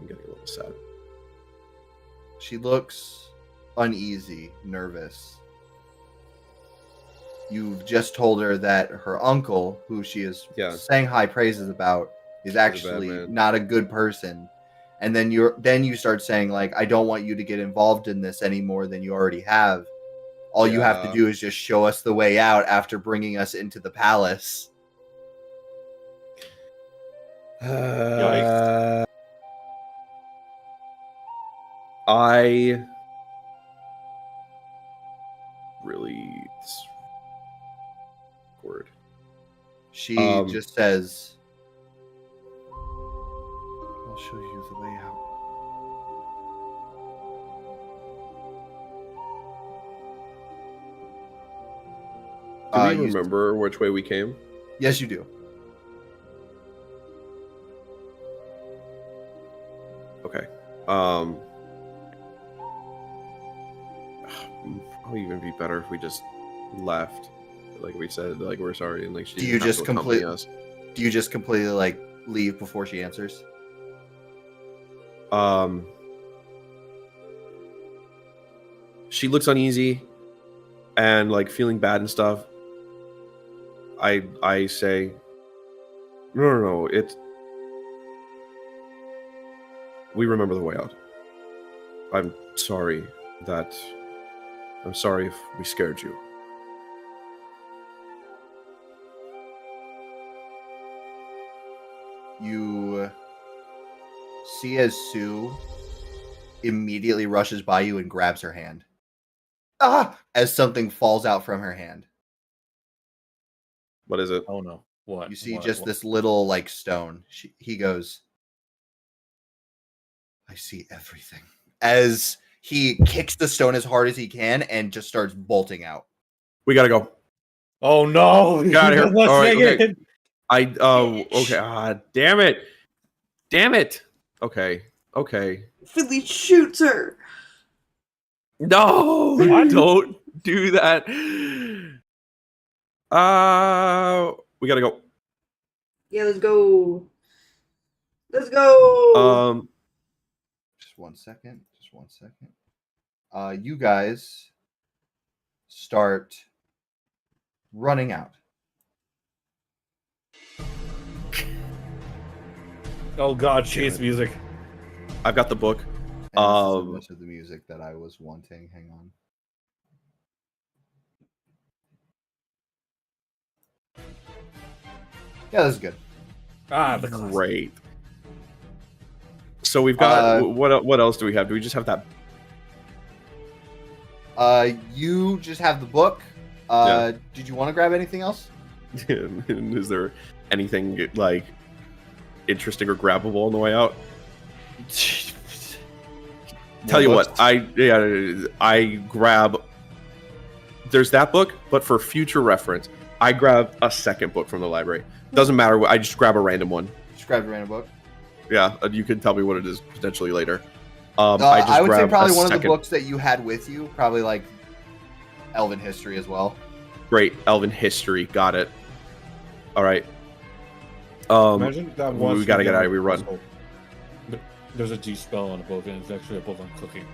getting a little sad. She looks uneasy, nervous. You've just told her that her uncle, who she is saying high praises about, is actually not a good person. And then you start saying, like, I don't want you to get involved in this any more than you already have. All you have to do is just show us the way out after bringing us into the palace. I really word. She just says, I'll show you the way out. Do we remember which way we came? Yes, you do. Probably even be better if we just left. Like we said, like we're sorry, and like she Do you didn't have just to accompany complete- us. Do you just completely like leave before she answers? She looks uneasy and like feeling bad and stuff. I say, no, it's. We remember the way out. I'm sorry if we scared you. You see as Sue immediately rushes by you and grabs her hand. Ah! As something falls out from her hand. What is it? Oh no! What? You see What? just this little like stone. He goes, I see everything. As he kicks the stone as hard as he can and just starts bolting out. We gotta go. Oh no! Get out of here. Let's All right, make okay. it. Okay. Ah, damn it. Okay. Philly shoots her. No, What? don't do that. We gotta go. Yeah, let's go. Let's go. Just one second. You guys start running out. Oh god! Chase music. I've got the book. And this isn't much of the music that I was wanting. Hang on. Yeah, this is good. Ah, the classic. Great. So we've got what else do we have? Do we just have that? You just have the book. Yeah. Did you want to grab anything else? Is there anything like interesting or grabbable on the way out? Tell you what, I grab. There's that book, but for future reference, I grab a second book from the library. Doesn't matter. I just grab a random one. Just grab a random book. Yeah, you can tell me what it is potentially later. I would say grab probably a one of the second- books that you had with you, probably like Elven history as well. Great, Elven history. Got it. All right. Imagine that we gotta get out of here. We run. There's a G spell on a book, and it's actually a book on cooking.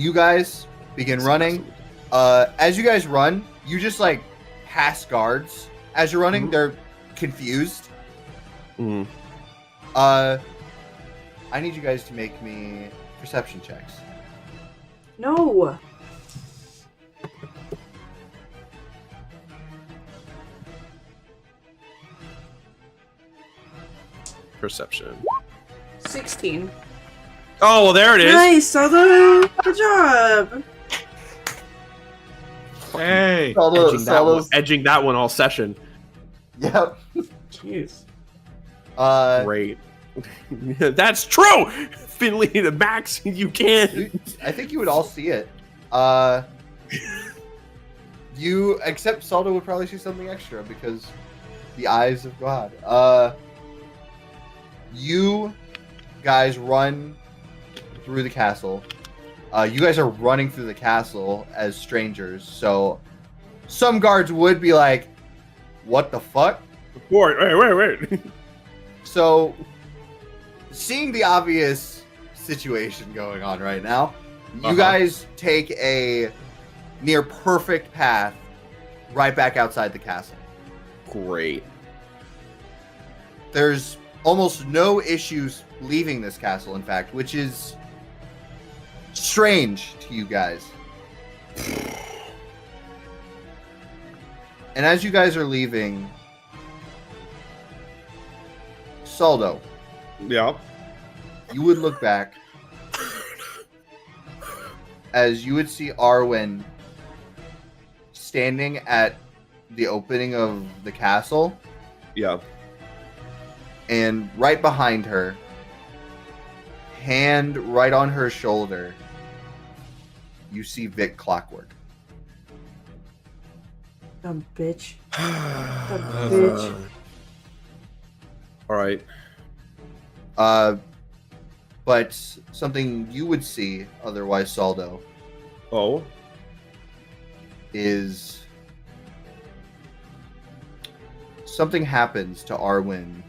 You guys begin running. As you guys run, you just like pass guards. As you're running, they're confused. Mhm. I need you guys to make me perception checks. No. Perception. 16. Oh, well, there it is. Nice, Saldo. Good job. Hey! Edging that one all session. Yep. Jeez. Great. That's true. Finley to Max, you can. I think you would all see it. You, except Saldo would probably see something extra because the eyes of God. You guys run through the castle. You guys are running through the castle as strangers, so some guards would be like, "What the fuck?" Wait. So, seeing the obvious situation going on right now, you guys take a near perfect path right back outside the castle. Great. There's almost no issues leaving this castle, in fact, which is strange to you guys. And as you guys are leaving, Saldo, Yeah. you would look back as you would see Arwen standing at the opening of the castle, Yeah. and right behind her, hand right on her shoulder, you see Vic Clockwork. Dumb bitch. Dumb bitch. All right. but something you would see otherwise, Saldo, Oh. is something happens to Arwen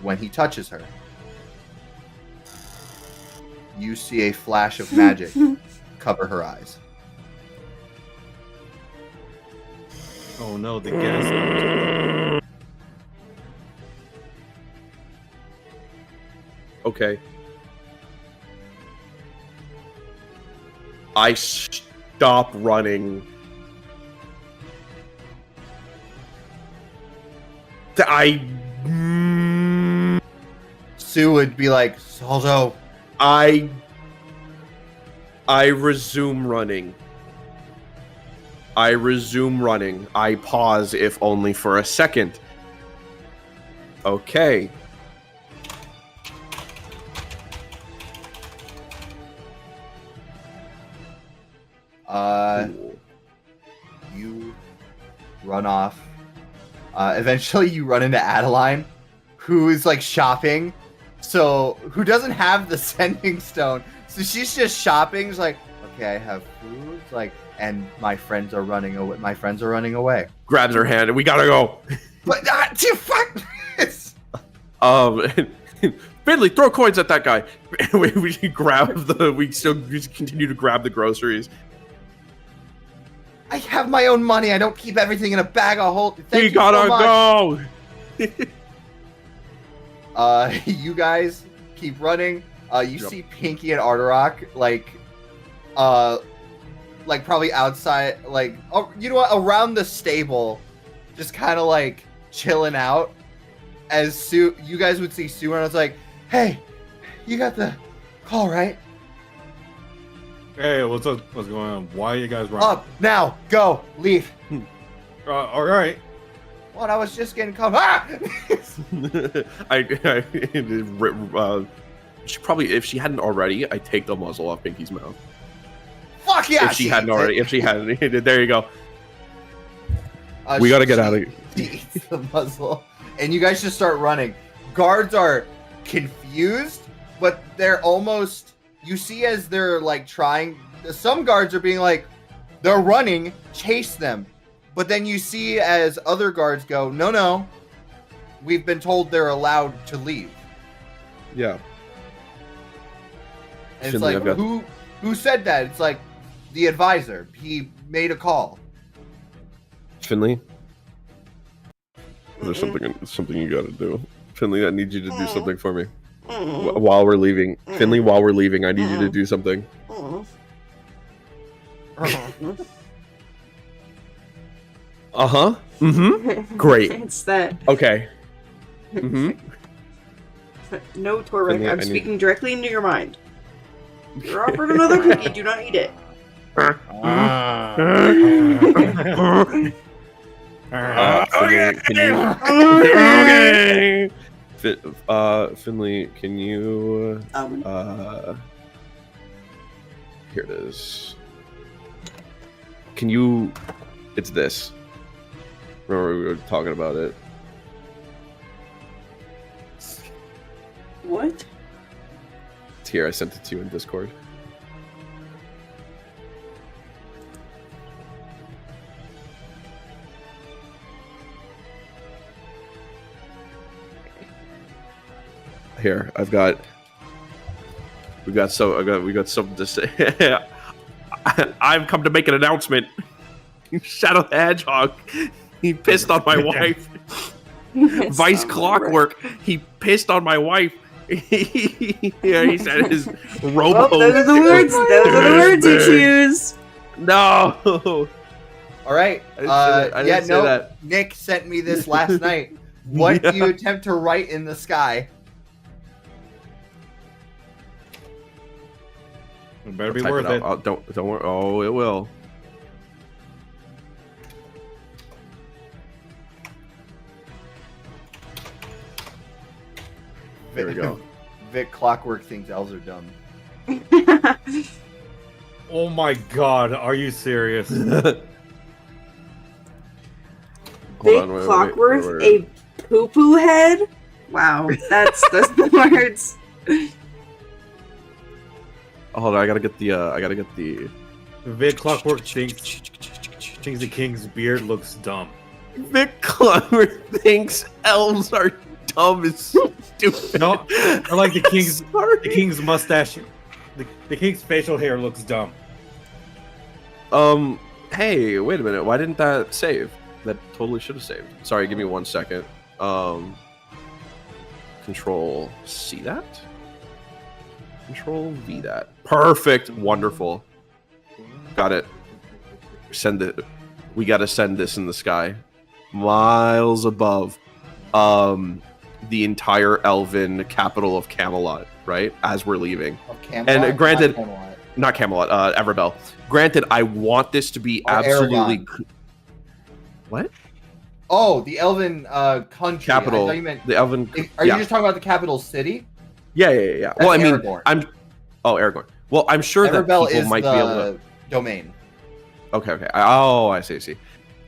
when he touches her. You see a flash of magic cover her eyes. Oh no, the gas. Okay. I stop running. Sue would be like, Saldo. I resume running. I pause, if only for a second. Okay. You run off. Eventually, you run into Adeline, who is like shopping. So, who doesn't have the sending stone? So she's just shopping. She's like, okay, I have food. Like, and my friends are running away. Grabs her hand and we gotta go. But fuck this. Finley, throw coins at that guy. we continue to grab the groceries. I have my own money. I don't keep everything in a bag of hold. We gotta go. You guys keep running. You see Pinky and Arterock like probably outside, like, oh, you know what, around the stable, just kind of like chilling out. As Sue, you guys would see Sue, and I was like, "Hey, you got the call, right? Hey, what's up? What's going on? Why are you guys running? Up now, go, leave." All right. What? I was just getting called. Ah! She probably, if she hadn't already, I take the muzzle off Pinky's mouth. Fuck yeah! If she hadn't already, there you go. We gotta get out of here. She eats the muzzle, and you guys just start running. Guards are confused, but they're almost. You see, as they're like trying. Some guards are being like, they're running, chase them. But then you see as other guards go, no, we've been told they're allowed to leave. Yeah. And it's like, who said that? It's like, the advisor. He made a call. Finley, there's something you gotta do. Finley, I need you to do something for me. While we're leaving. Finley, while we're leaving, I need you to do something. Uh-huh. Mm-hmm. Great. It's that. Okay. Mm-hmm. No, Torek, I'm speaking directly into your mind. You're offered another cookie, do not eat it. Finley, can you here it is. Can you, it's this. Remember we were talking about it. What? It's here, I sent it to you in Discord. Here, we got something to say. I've come to make an announcement. Shadow the Hedgehog, he pissed on my wife. Vice Clockwork, he pissed on my wife. Yeah, he said his robo. Oh, those are the words. Those are the words you choose. No. All right. I didn't say that. Nick sent me this last night. What do you attempt to write in the sky? It better be worth it. Don't worry. Oh, it will. There we go. Vic Clockwork thinks elves are dumb. Oh my god, are you serious? Vic Clockwork, a poo-poo head? Wow, that's the words. Hold on, I gotta get the. Vic Clockwork thinks the king's beard looks dumb. Vic Clockwork thinks elves are dumb as stupid. No, I like the Sorry. king's mustache. The king's facial hair looks dumb. Hey, wait a minute. Why didn't that save? That totally should have saved. Sorry, give me 1 second. Control C that. Control V that. Perfect. Wonderful. Got it. Send it. We gotta send this in the sky. Miles above the entire elven capital of Camelot, right? As we're leaving. Of Camelot? And granted, Not Camelot. not Camelot, Everbell. Granted, I want this to be Or absolutely. Aragon. What? Oh, the elven country. I Capital. thought you meant. The elven. Are yeah. you just talking about the capital city? Yeah. Well, I mean, Aragorn. Aragorn. Well, I'm sure that Everbell people is might the be able to. domain. Okay. Oh, I see.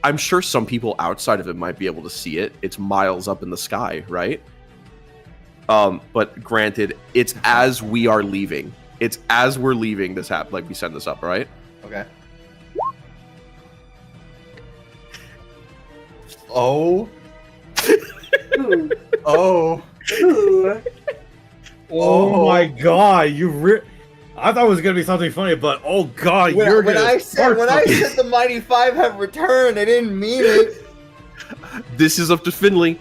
I'm sure some people outside of it might be able to see it. It's miles up in the sky, right? But granted, it's as we are leaving. It's as we're leaving this like we send this up, right? Okay. Oh. Ooh. Oh. Ooh. Oh my god, I thought it was gonna be something funny, but oh god, you're When gonna I said the Mighty Five have returned, I didn't mean it. This is up to Finley.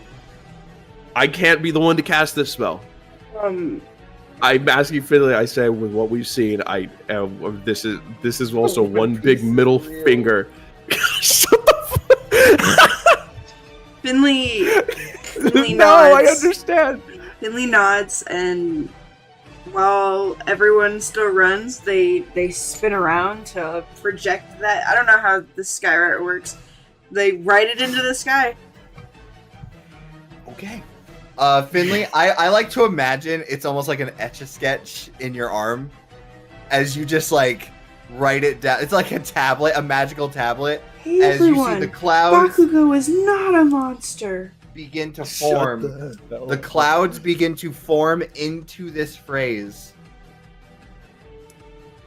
I can't be the one to cast this spell. I'm asking Finley. I say, with what we've seen, this is also one big middle finger. Shut the fuck. Finley No, nods. I understand. Finley nods, and while everyone still runs, they spin around to project that. I don't know how the skywriter works. They write it into the sky. Okay. Finley, I like to imagine it's almost like an etch-a-sketch in your arm as you just like write it down. It's like a tablet, a magical tablet. Hey As everyone, you see the clouds Bakugo is not a monster. begin to form. The clouds begin to form into this phrase.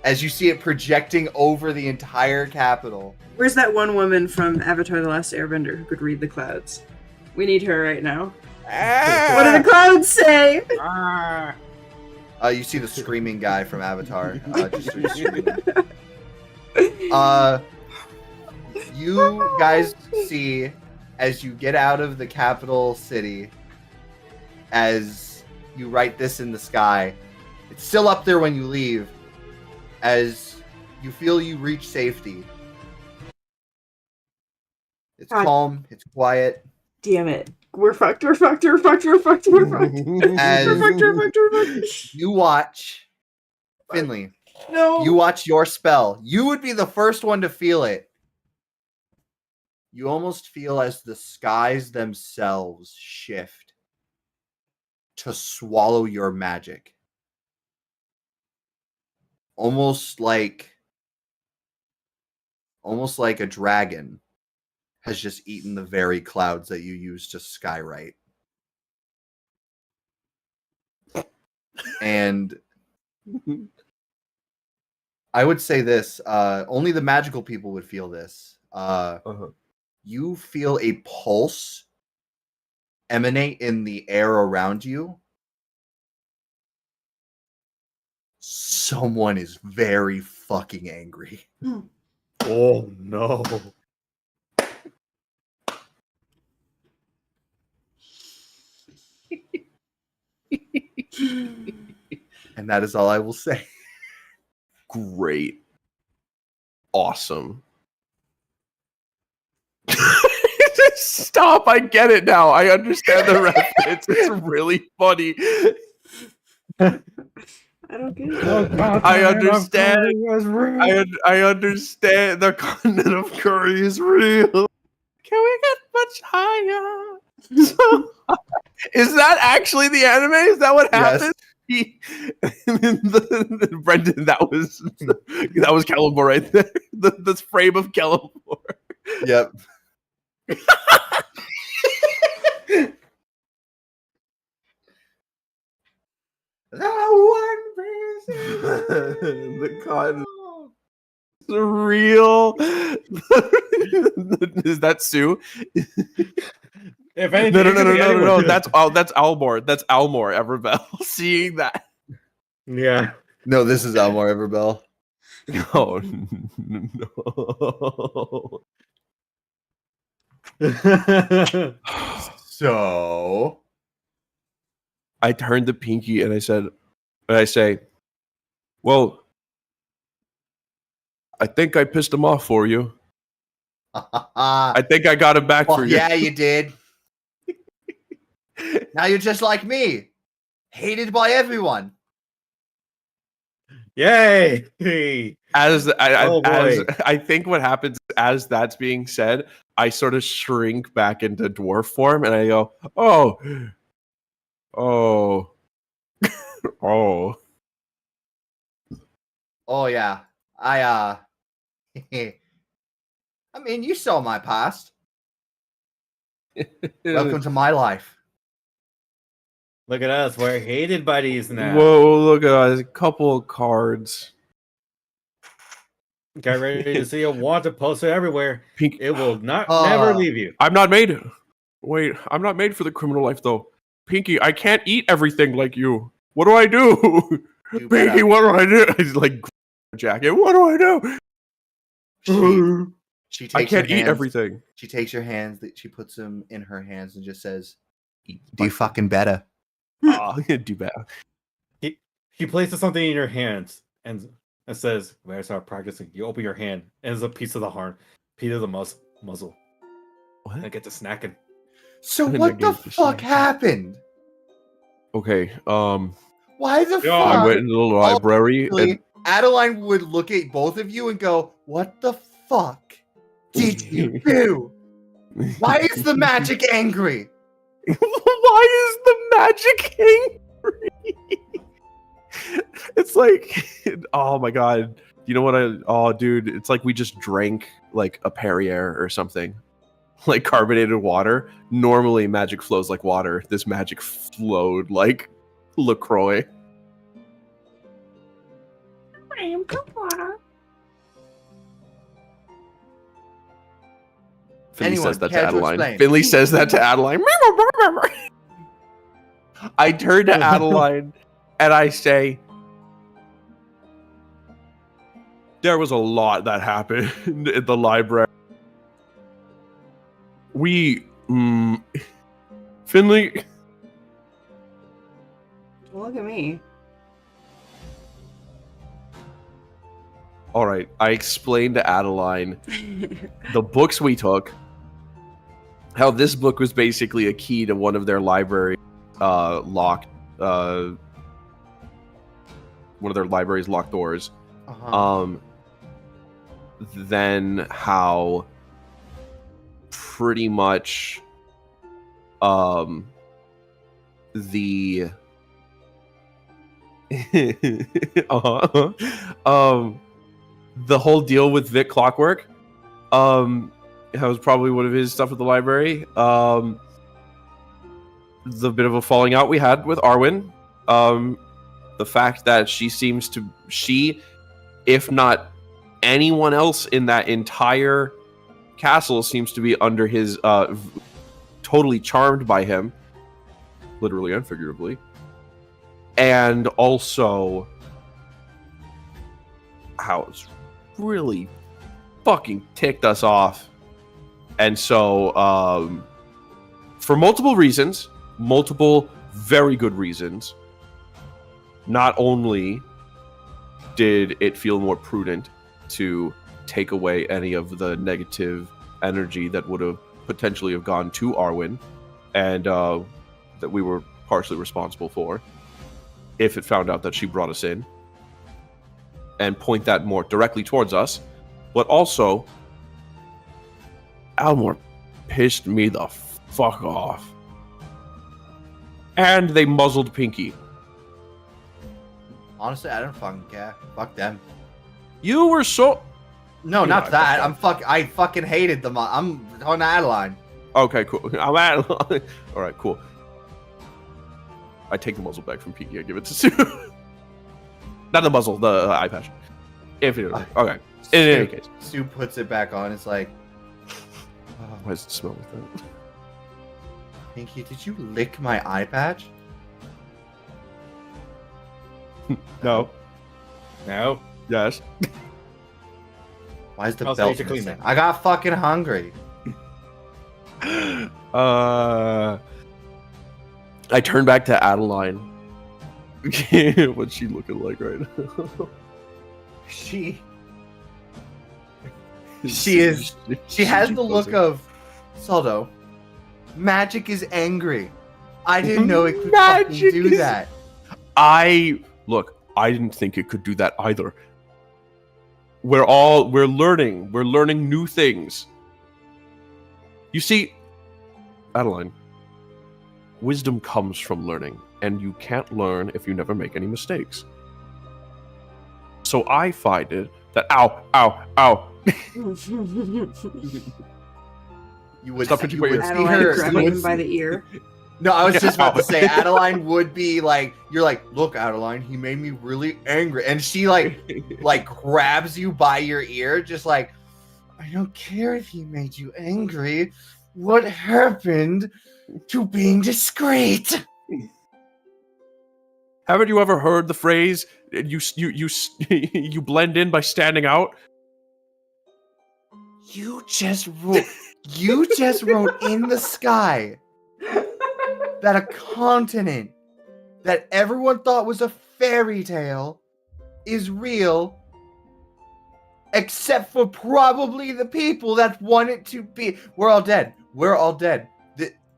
As you see it projecting over the entire capital. Where's that one woman from Avatar: The Last Airbender who could read the clouds? We need her right now. What do the clouds say? You see the screaming guy from Avatar. Just screaming. You guys see, as you get out of the capital city, as you write this in the sky, it's still up there when you leave, as you feel you reach safety. It's God. calm, it's quiet. Damn it. We're fucked, we're fucked, we're fucked, we're fucked, we're fucked. As We're fucked, we're fucked, we're fucked. you watch, Finley, No. you watch your spell. You would be the first one to feel it. You almost feel as the skies themselves shift to swallow your magic. Almost like a dragon has just eaten the very clouds that you use to skywrite. And I would say this, only the magical people would feel this. You feel a pulse emanate in the air around you. Someone is very fucking angry. Oh no. And that is all I will say. Great. Awesome. Stop, I get it now. I understand the reference. It's really funny. I don't get it. I understand. I understand the continent of curry is real. Can we get much higher? So, is that actually the anime? Is that what happened? Brendan, that was Galore right there. The frame of Galore. Yep. No one The cotton is real. Is that Sue? If anything, No, it could be anyone. That's Almore. That's Almore Everbell. Seeing that. Yeah. No, this is Elmore Everbell. Oh no. So I turned to Pinky and I say, well, I think I pissed him off for you. I think I got him back for you. Yeah, you did. Now you're just like me. Hated by everyone. Yay! As Oh, boy. I think what happens as that's being said, I sort of shrink back into dwarf form and I go, oh, oh, oh. Oh yeah. I mean, you saw my past. Welcome to my life. Look at us. We're hated buddies now. Whoa, look at us. A couple of cards. Get ready to see a wanted poster everywhere. Pink. It will never leave you. I'm not made. Wait, I'm not made for the criminal life though. Pinky, I can't eat everything like you. What do I do? Pinky, what do I do? He's like jacket. What do I do? She takes I can't your eat hands, everything. She takes your hands, she puts them in her hands and just says, "Do fucking better." Do better. He places something in your hands and says, "Where's start practicing?" You open your hand and it's a piece of the horn, piece of the muzzle. What? I get to snacking. So And what then the get the fuck snack. happened? Okay. Why the Yeah, I fuck? went into the library and Adeline would look at both of you and go, "What the fuck did you do? Why is the magic angry?" why is the magic angry? It's like, oh my god. You know what oh dude, it's like we just drank like a Perrier or something. Like carbonated water. Normally magic flows like water. This magic flowed like LaCroix. Finley Anyone says that to care to Adeline. explain? Finley says that to Adeline. I turn to Adeline and I say, there was a lot that happened in the library. Finley. Look at me. All right, I explained to Adeline the books we took, how this book was basically a key to one of their library locked, one of their library's locked doors. Then how pretty much the the whole deal with Vic Clockwork that was probably one of his stuff at the library. The bit of a falling out we had with Arwen, the fact that she, if not anyone else in that entire castle, seems to be under his totally charmed by him, literally and figuratively. And also how it's really fucking ticked us off. And so for multiple reasons, multiple very good reasons, not only did it feel more prudent to take away any of the negative energy that would have potentially have gone to Arwen, and that we were partially responsible for, if it found out that she brought us in, and point that more directly towards us. But also, Almore pissed me the fuck off. And they muzzled Pinky. Honestly, I don't fucking care. Fuck them. You were so... No, You're not not, that. okay. I fucking hated them. I'm on Adeline. Okay, cool. I'm at... Alright, cool. I take the muzzle back from Pinky. I give it to Sue. Not the muzzle, the eye patch. If you okay. In any case, Stu puts it back on. It's like, why does it smell like that? Pinky, did you lick my eye patch? No. No. Yes. Why is the I'll belt say to clean missing? that. I got fucking hungry. I turn back to Adeline. What's she looking like right now? She is. She has the look of Saldo. Magic is angry. I didn't know it could fucking Magic do is- that. I didn't think it could do that either. We're learning. We're learning new things. You see, Adeline, wisdom comes from learning, and you can't learn if you never make any mistakes. So I find it that ow. You would, Stop pinching you my would ear. see Adeline her. grabbing you him would by see- the ear. No, I was just about to say Adeline would be like, you're like, look, Adeline, he made me really angry, and she like grabs you by your ear, just like, I don't care if he made you angry. What happened to being discreet? Haven't you ever heard the phrase you blend in by standing out? You just wrote in the sky that a continent that everyone thought was a fairy tale is real, except for probably the people that want it to be. We're all dead. We're all dead.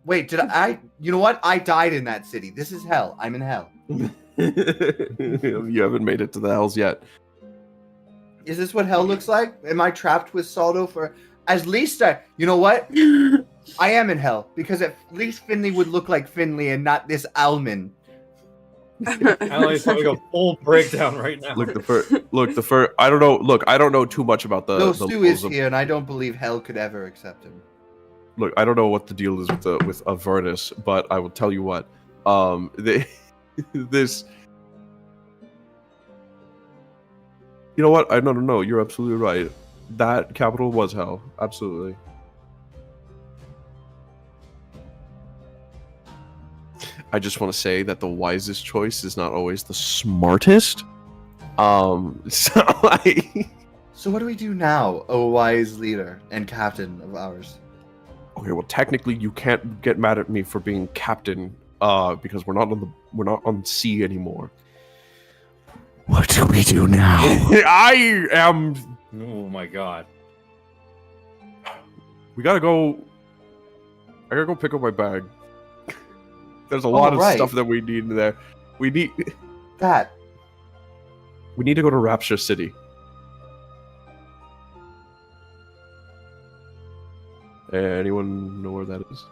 Wait, did I? You know what? I died in that city. This is hell. I'm in hell. You haven't made it to the hells yet. Is this what hell looks like? Am I trapped with Saldo for? At least you know what? I am in hell because at least Finley would look like Finley and not this Alman. Adeline's having a full breakdown right now. Look, the fur. I don't know. Look, I don't know too much about the. No, the Stu is laws of- here, and I don't believe hell could ever accept him. Look, I don't know what the deal is with Avernus, but I will tell you what. This. You know what? No. You're absolutely right. That capital was hell. Absolutely. I just want to say that the wisest choice is not always the smartest. So So what do we do now, O wise leader and captain of ours? okay, well, technically, you can't get mad at me for being captain, because we're not on sea anymore. What do we do now? I am. Oh my god. We gotta go. I gotta go pick up my bag. There's a lot of right. stuff that we need in there. We need That. we need to go to Rapture City. Anyone know where that is?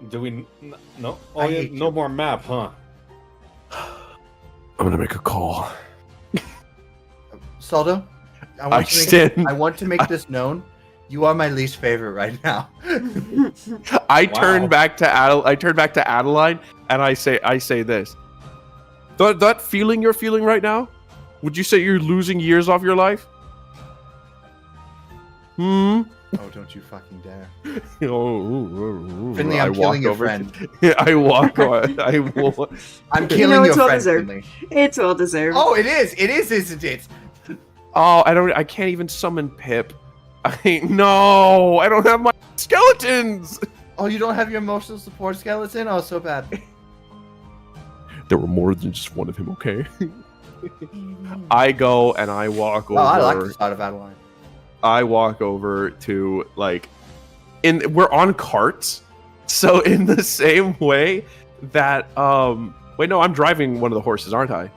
Do we? No. Oh, I yeah, hate no you. more map, huh? I'm gonna make a call. Saldo, I want to make this known. You are my least favorite right now. I Wow. turn back to Adeline, and I say this. That feeling you're feeling right now, would you say you're losing years off your life? Oh, don't you fucking dare. Finley, I I'm killing your walk over friend. I walk. I walk. I'm You killing know, your it's well friend, deserved. Finley. It's well deserved. Oh, it is, isn't it? Oh, I can't even summon Pip. No, I don't have my skeletons. Oh, you don't have your emotional support skeleton? Oh, so bad. There were more than just one of him. Okay. I go and I walk over. Oh, I like the thought of Adeline. I walk over to we're on carts, so in the same way that wait, no, I'm driving one of the horses, aren't I?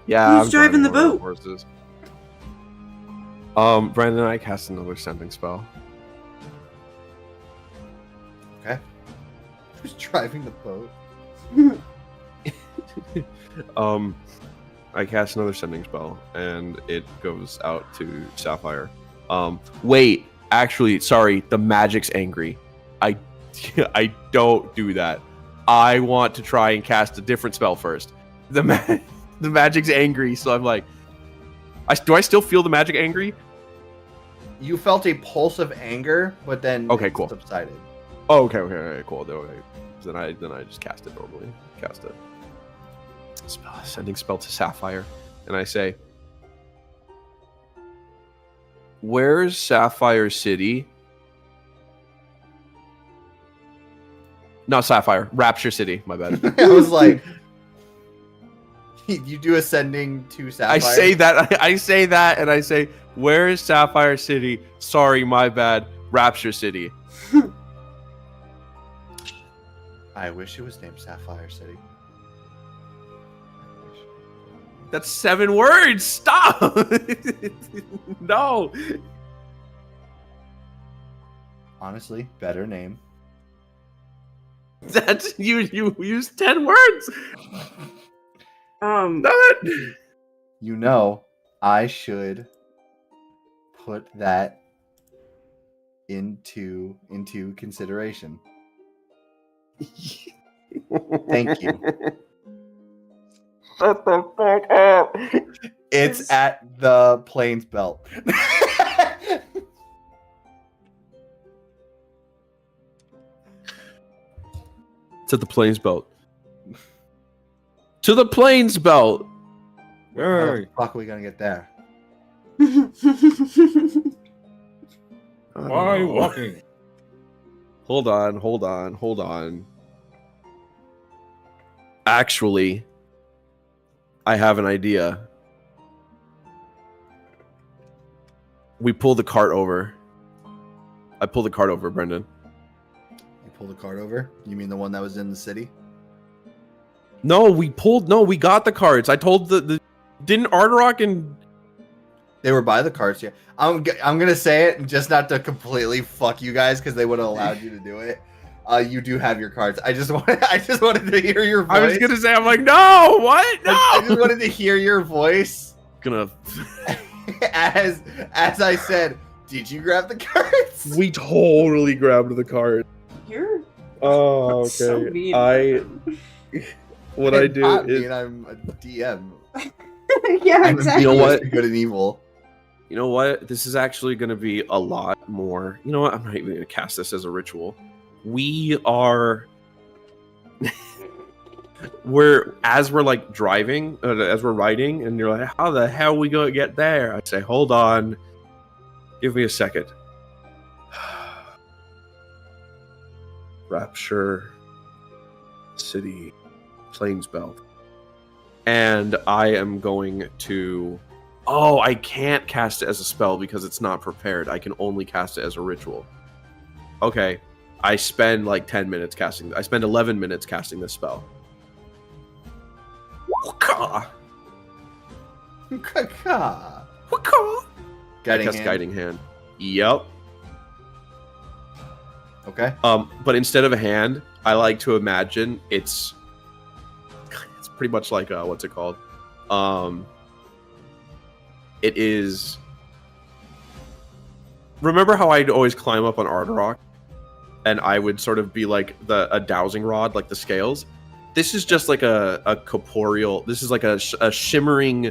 Yeah, Who's I'm driving the one of boat? horses. Brandon, I cast another sending spell. Okay. Who's driving the boat? I cast another sending spell, and it goes out to Sapphire. Wait, actually, sorry, the magic's angry. I don't do that. I want to try and cast a different spell first. the magic's angry, so I'm like, do I still feel the magic angry? You felt a pulse of anger, but then it cool. subsided. Oh, okay, cool. Then I just cast it normally. Cast it. Sending spell to Sapphire, and I say, "Where's Sapphire City?" Not Sapphire, Rapture City. My bad. I was like, you do ascending to Sapphire. I say that, and I say, "Where is Sapphire City?" Sorry, my bad. Rapture City. I wish it was named Sapphire City. That's 7 words. Stop. No. Honestly, better name. That's you used 10 words. You know, I should put that into consideration. Thank you. Shut the fuck up. It's at the Plains Belt. To the Plains Belt. To the Plains Belt. How the fuck are we gonna get there? Why walking? Hold on. Actually, I have an idea. We pull the cart over. I pull the cart over, Brendan. You pull the cart over? You mean the one that was in the city? No, we got the carts. I told didn't Arderock and They were by the carts, yeah. I'm gonna say it just not to completely fuck you guys because they would have allowed you to do it. You do have your cards. I just wanted to hear your voice. I was gonna say, I'm like, no, what? No. I just wanted to hear your voice. Gonna. as I said, did you grab the cards? We totally grabbed the cart. You're Oh, okay. so mean. What I do Not is, mean, I'm a DM. Yeah, I'm exactly. You know what? Good and evil. you know what? This is actually gonna be a lot more. You know what? I'm not even gonna cast this as a ritual. We're like driving, as we're riding, and you're like, how the hell are we gonna get there? I say, hold on, give me a second. Rapture City, Plains Belt, and I am going to. Oh, I can't cast it as a spell because it's not prepared. I can only cast it as a ritual. Okay, I spend like 10 minutes casting. I spend 11 minutes casting this spell. Waka! Caca. Waka! Guiding I cast hand. Guiding Hand. Yep. Okay. But instead of a hand, I like to imagine it's pretty much like what's it called? It is. Remember how I'd always climb up on Arderock, and I would sort of be like a dowsing rod, like the scales. This is just like a corporeal. This is like a shimmering,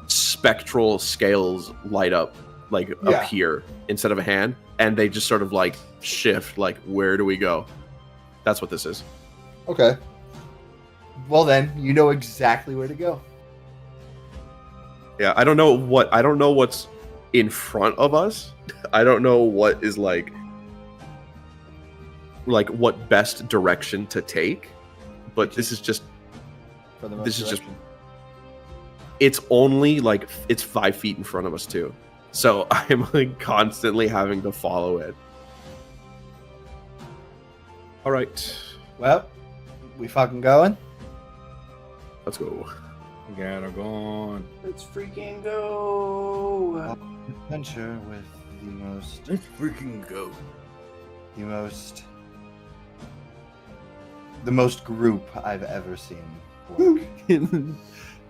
spectral scales light up like up here instead of a hand, and they just sort of like shift. Like, where do we go? That's what this is. Okay. Well then, you know exactly where to go. Yeah, I don't know what's in front of us. I don't know what is like what best direction to take. But this is just For the most this is just direction. it's only like it's 5 feet in front of us too. So I'm like constantly having to follow it. All right, Well, we fucking going? let's go. Gotta go on. Let's freaking go. Adventure with Let's freaking go. the most group I've ever seen work.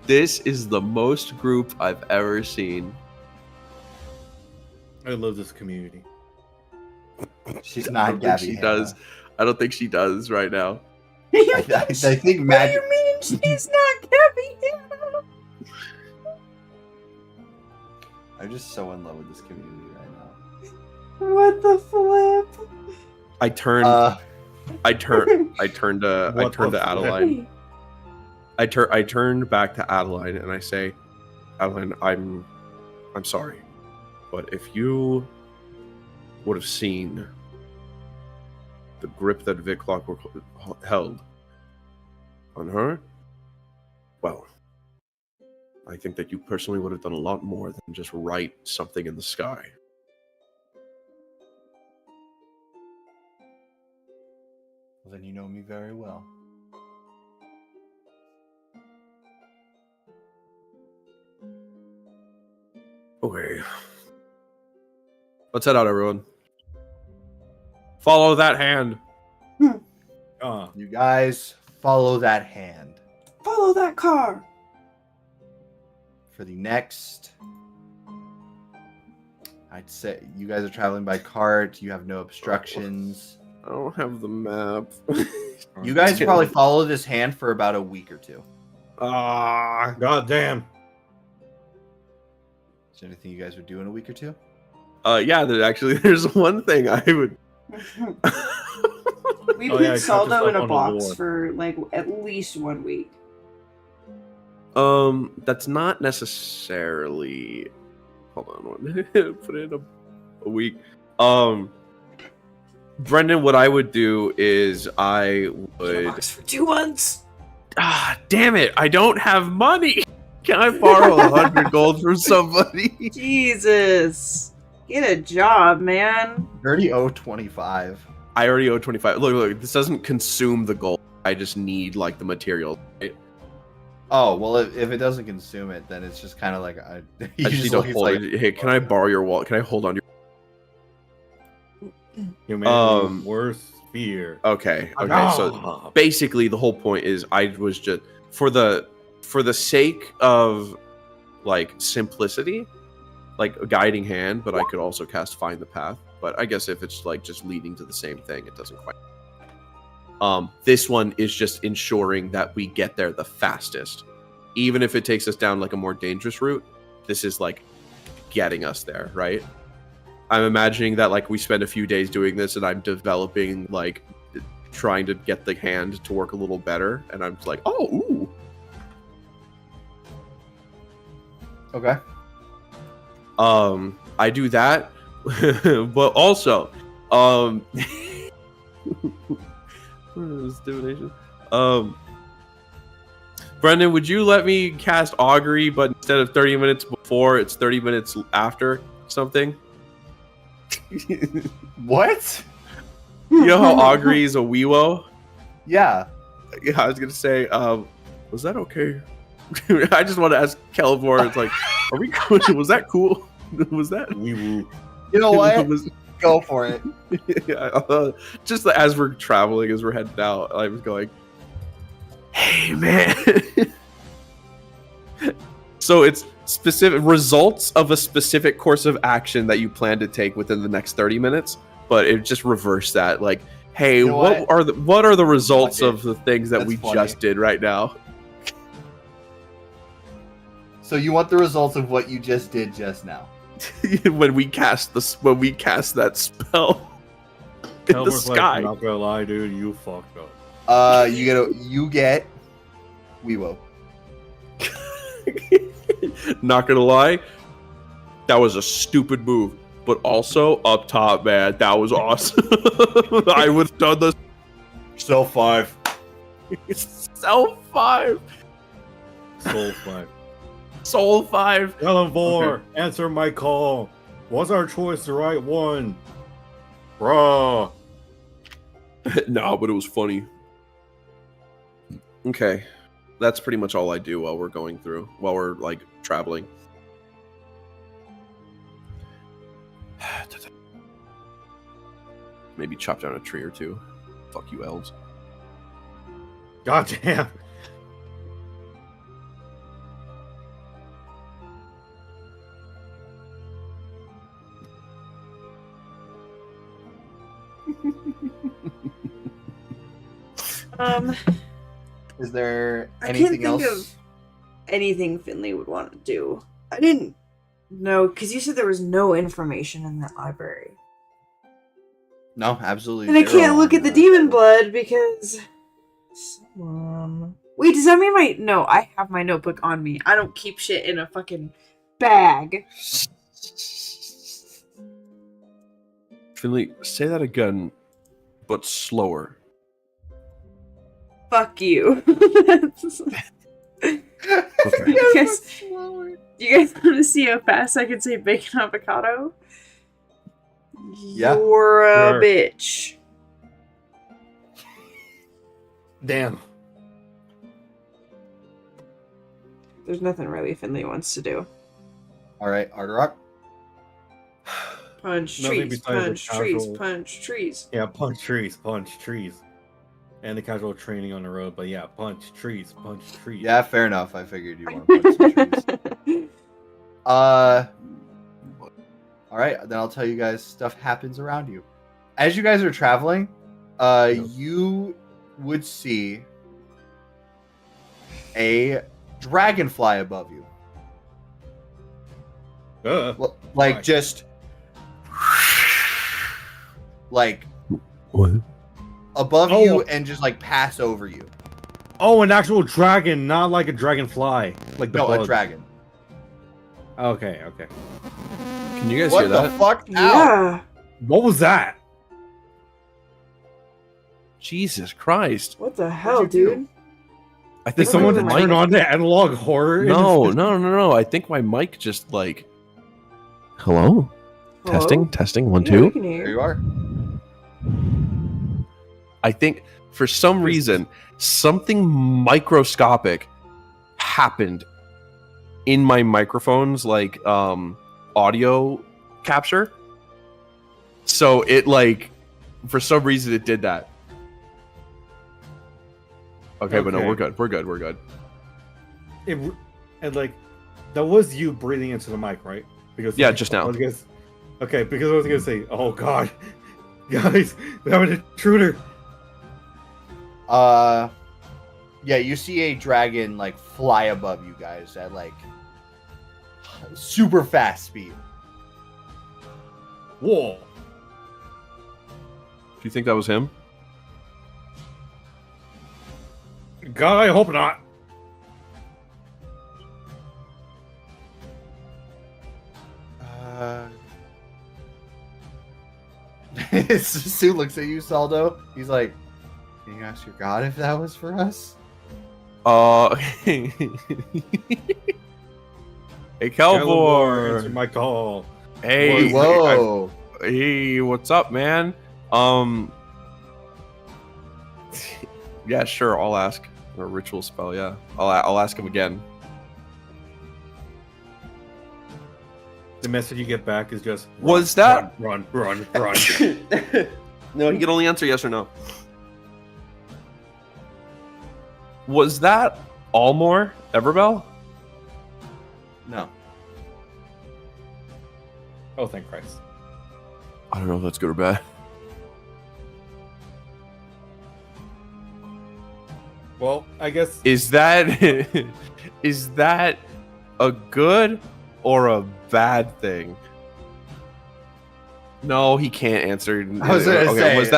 This is the most group I've ever seen. I love this community. She's I not don't think Gabby. she Hanna. does. I don't think she does right now. I think What do magic. you mean she's not Gabby Hanna? I'm just so in love with this community right now. What the flip? I turned to What the Adeline. I turned back to Adeline and I say, Adeline, I'm sorry, but if you would have seen the grip that Vic Clockwork held on her, well, I think that you personally would have done a lot more than just write something in the sky. Well, then you know me very well. Okay. Let's head out, everyone. Follow that hand. You guys follow that hand. Follow that car. For the next, I'd say you guys are traveling by cart. You have no obstructions. I don't have the map. You guys probably follow this hand for about a week or two. Ah, God damn. Is there anything you guys would do in a week or two? yeah. There's one thing I would. We Oh, put yeah, I Saldo caught in a yourself on the box board. for like at least 1 week. That's not necessarily. Hold on, one minute. Put it in a week. Brendan, what I would do is I In a would. box for 2 months. Ah, damn it! I don't have money. Can I borrow 100 gold from somebody? Jesus. Get a job, man. Dirty 025. I already owe 25. Look, this doesn't consume the gold. I just need like the material. Right? Oh, well, if it doesn't consume it, then it's just kind of like I just need to hold it. Hey, can I borrow your wallet? Can I hold on to Humanity's worst fear. Okay. So Ah. basically the whole point is I was just for the sake of like simplicity, like a guiding hand, but I could also cast Find the Path. But I guess if it's like just leading to the same thing, it doesn't quite. This one is just ensuring that we get there the fastest. Even if it takes us down like a more dangerous route, this is like getting us there, right? I'm imagining that like we spend a few days doing this and I'm developing like trying to get the hand to work a little better, and I'm just like, oh, ooh. Okay. I do that, but also, divination. Brendan, would you let me cast augury, but instead of 30 minutes before, it's 30 minutes after something? What? You know how augury is a weewo? Yeah. Yeah, I was gonna say, was that okay? I just want to ask Kelvor. It's like, are we cool? Was that cool? Was that? Wee woo. You know what? Was- Go for it. yeah, just as we're traveling, as we're heading out, I was going, "Hey, man." So it's specific results of a specific course of action that you plan to take within the next 30 minutes, but it just reversed that. Like, hey, You know what are the results Fuck it. of the things that That's we funny. just did right now? So you want the results of what you just did just now? when we cast that spell in the Kelvor's like, sky. I'm not gonna lie, dude, you fucked up. You get Weewo. Not gonna lie, that was a stupid move, but also up top, man, that was awesome. I would have done this. Cell 5. Cell 5, Soul fight. Soul 5. Galore, answer my call. Was our choice the right one? Bruh. No, but it was funny. Okay, that's pretty much all I do while we're like traveling. Maybe chop down a tree or two. Fuck you, elves. God damn. Is there I can't anything think else? of anything Finley would want to do. I didn't No, because you said there was no information in that library. No, absolutely. And I zero can't look on at the that. demon blood because... Wait, does that mean my... No, I have my notebook on me. I don't keep shit in a fucking bag. Finley, say that again, but slower. Fuck you. Okay. You guys want to see how fast I can say bacon avocado? Yeah. You're a Sure. bitch. Damn. There's nothing really Finley wants to do. All right, Arterock. Punch Nothing trees, besides the punch trees, casual- punch trees. Yeah, punch trees, and the casual training on the road. But yeah, punch trees, punch trees. Yeah, fair enough. I figured you want to punch some trees. All right, then I'll tell you guys stuff happens around you. As you guys are traveling, you would see a dragonfly above you. Like Why? just like What? above Oh. you and just like pass over you. Oh, an actual dragon, not like a dragonfly, like the No, bug. a dragon. Okay, okay. Can you guys What hear the that? fuck? Ow. Yeah. What was that? Jesus Christ! What the hell, you do? dude? I Did think someone my turn mic- on the analog horror? No. I think my mic just like. Hello? Hello? Testing. 1, Yeah, we 2. can hear There you. you are. I think for some reason something microscopic happened in my microphone's like audio capture. So it like for some reason it did that. Okay, but no, Okay. we're good. And like, that was you breathing into the mic, right? Because Yeah, just now. I was gonna say, oh god, guys, we have an intruder. Yeah, you see a dragon like fly above you guys at like super fast speed. Whoa. Do you think that was him? God, I hope not. Sue looks at you, Saldo. He's like, "Can you ask your god if that was for us?" Hey, Galore, answer Calvor. my call. Hey, Whoa! hey, what's up, man? Yeah, sure. I'll ask. A ritual spell. Yeah, I'll ask him again. The message you get back is just Was that- run? No, he can only answer yes or no. Was that Almor Everbell? No. Oh, thank Christ. I don't know if that's good or bad. Well, I guess Is that is that a good or a bad thing? No, he can't answer. I was gonna say, was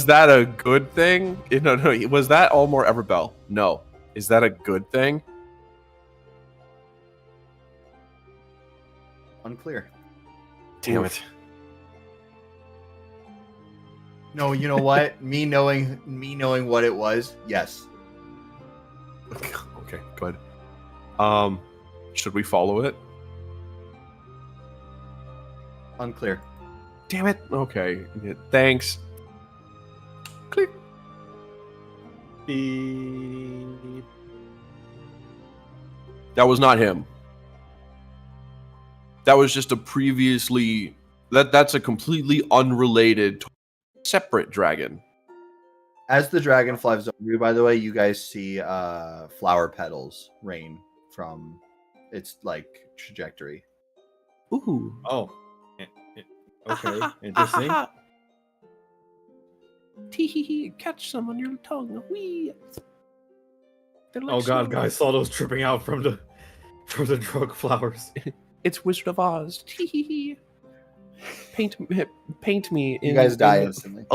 that a good thing? No. Was that Almor Everbell? No. Is that a good thing? Unclear. Damn it. No, you know what? me knowing what it was, yes. Okay, good. Should we follow it? Unclear. Damn it. Okay. Yeah, thanks. Click. Beep. That was not him. That was just a previously that's a completely unrelated separate dragon. As the dragon flies over you, by the way, you guys see flower petals rain from its like trajectory. Ooh. Oh. Okay. Interesting. Tee catch some on your tongue. Wee. Oh god, guys, saw those tripping out from the drug flowers. It's Wizard of Oz. paint me in You guys die instantly.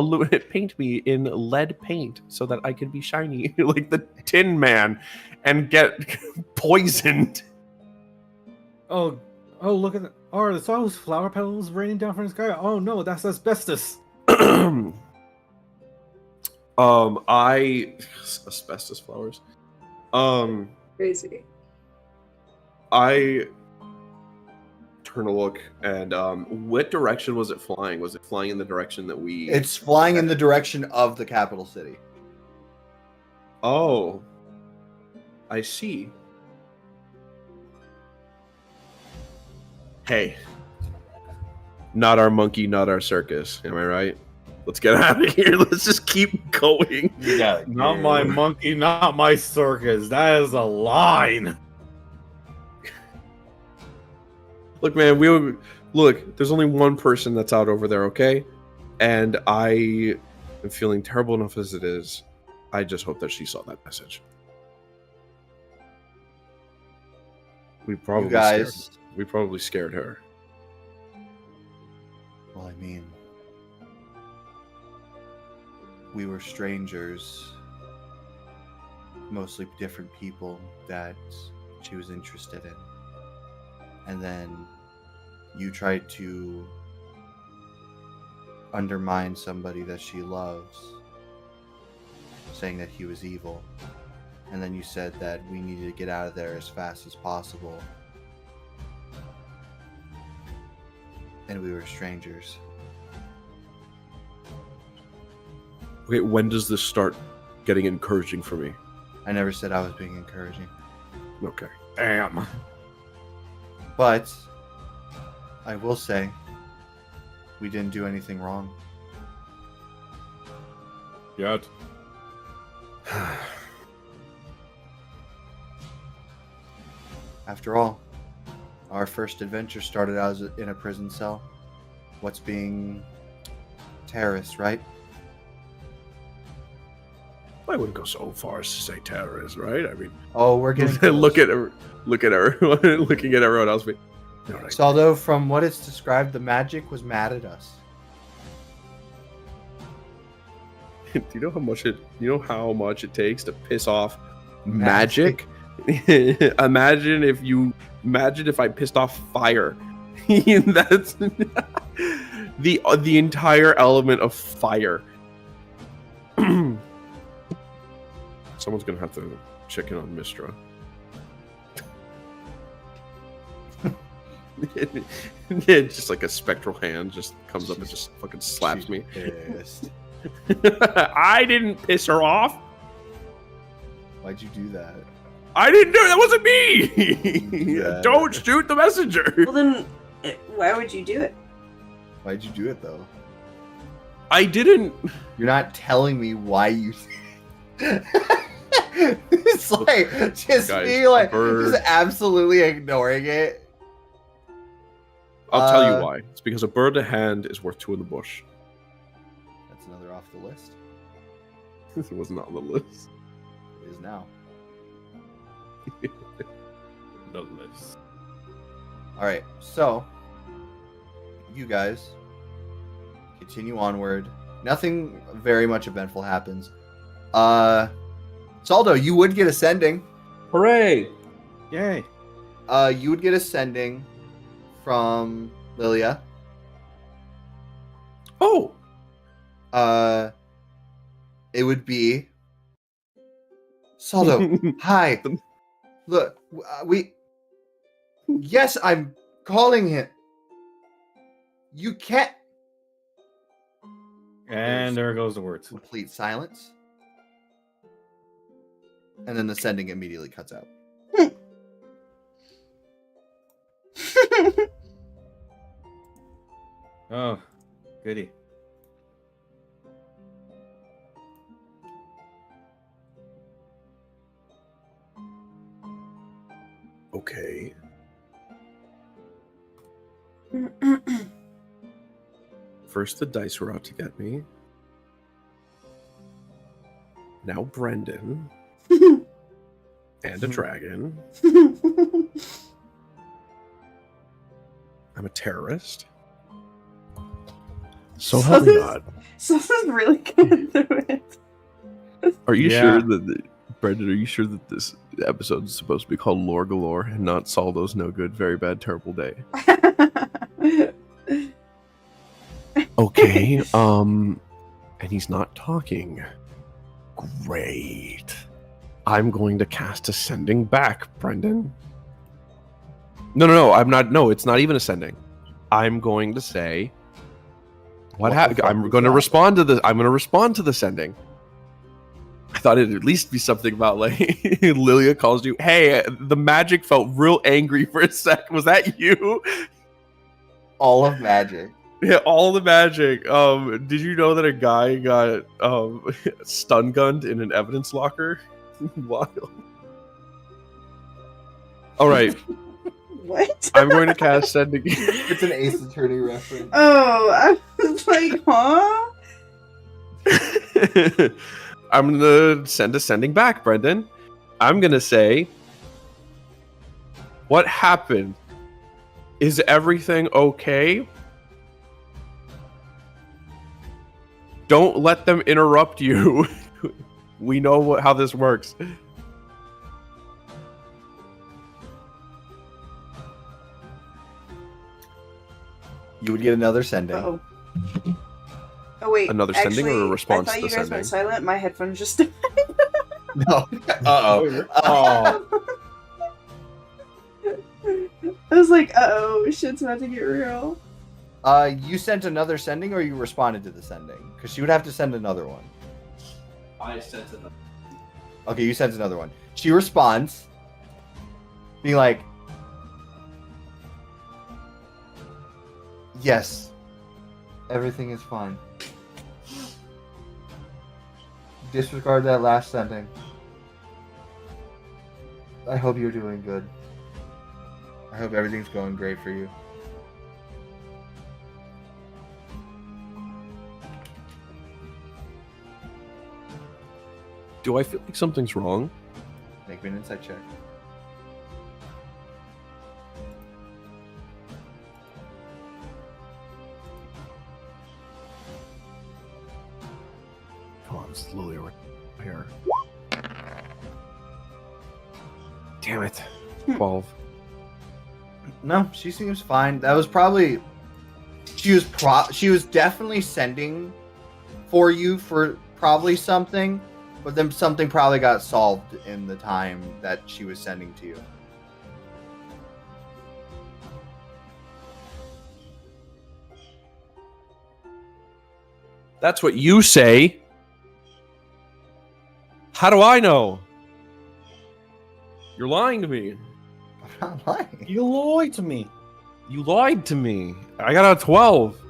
paint me in lead paint so that I can be shiny like the Tin Man and get poisoned. Oh, look at that. Oh, there's all those flower petals raining down from the sky. Oh no, that's asbestos. Asbestos flowers. Crazy. I turn to look, and what direction was it flying? Was it flying in the direction that we... It's flying in the direction of the capital city. Oh. I see. Hey. Not our monkey, not our circus. Am I right? Let's get out of here. Let's just keep going. Yeah. Not my monkey, not my circus. That is a line. Look, man, there's only one person that's out over there, okay? And I am feeling terrible enough as it is. I just hope that she saw that message. We probably scared her. Well, I mean, we were strangers, mostly different people that she was interested in. And then you tried to undermine somebody that she loves, saying that he was evil. And then you said that we needed to get out of there as fast as possible. And we were strangers. Okay, when does this start getting encouraging for me? I never said I was being encouraging. Okay. Damn. But I will say we didn't do anything wrong. Yet. After all, our first adventure started out in a prison cell. What's being terrorists, right? I wouldn't go so far as to say terrorist, right? I mean, Oh, we're getting look at everyone, looking at everyone else. Although from what it's described, the magic was mad at us. Do you know how much it takes to piss off magic? Imagine if I pissed off fire. That's the entire element of fire. Someone's gonna have to check in on Mistra. It's just like a spectral hand just comes up and just fucking slaps me. Pissed. I didn't piss her off. Why'd you do that? I didn't do it. That wasn't me. Yeah. Don't shoot the messenger. Well, then, why would you do it? Why'd you do it though? I didn't. You're not telling me why you. It's like just Guys, me, like bird. just absolutely ignoring it. I'll tell you why. It's because a bird in the hand is worth two in the bush. That's another off the list. It was not on the list. It is now. The list. All right, so you guys continue onward. Nothing very much eventful happens. Saldo, you would get ascending. Hooray! Yay. You would get ascending from Lilia. Oh, It would be Saldo. Hi. Look, we. Yes, I'm calling him. You can't. And there goes the words. Complete silence. And then the sending immediately cuts out. Oh, goody. okay. First, the dice were out to get me. Now, Brendan. And a dragon. I'm a terrorist. So help me God. Someone's really going through it. Are you Yeah. sure that Brendan? Are you sure that this episode is supposed to be called Lore Galore and not Saldo's No Good, Very Bad, Terrible Day? Okay. And he's not talking. Great. I'm going to cast Ascending back, Brendan. No, I'm not. No, it's not even Ascending. I'm going to say. What happened? I'm going to respond to the. I'm going to respond to the Sending. I thought it'd at least be something about like Lilia calls you. Hey, the magic felt real angry for a sec. Was that you? All of magic. Yeah, all the magic. Did you know that a guy got stun gunned in an evidence locker? Wild. All right, What? I'm going to cast Sending. It's an Ace Attorney reference. Oh, I was like, huh? I'm gonna send Ascending back, Brendan. I'm gonna say, what happened? Is everything okay? Don't let them interrupt you. We know how this works. You would get another sending. Uh-oh. Oh wait, Another sending or a response I thought to you the guys sending? went silent. My headphones just. No. Uh-oh. Oh. I was like, uh-oh, shit's about to get real. You sent another sending, or you responded to the sending? Because she would have to send another one. I sent another. Okay, you sent another one. She responds, being like, "Yes, everything is fine. Disregard that last sending. I hope you're doing good. I hope everything's going great for you." Do I feel like something's wrong? Make me an insight check. Come on, it's Lily right here. Damn it. 12. No, she seems fine. That was probably she was definitely sending for you for probably something, but then something probably got solved in the time that she was sending to you. That's what you say. How do I know? You're lying to me. I'm not lying. You lied to me. You lied to me. I got a 12.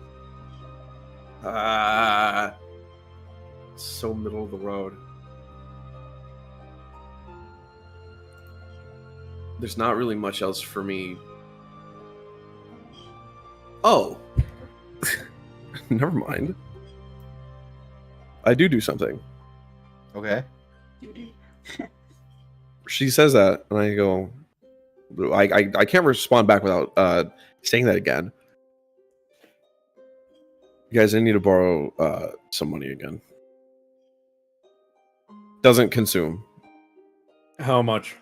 So middle of the road. There's not really much else for me. Oh. Never mind. I do something. Okay. She says that, and I go, I can't respond back without saying that again. You guys, I need to borrow some money again. Doesn't consume. How much?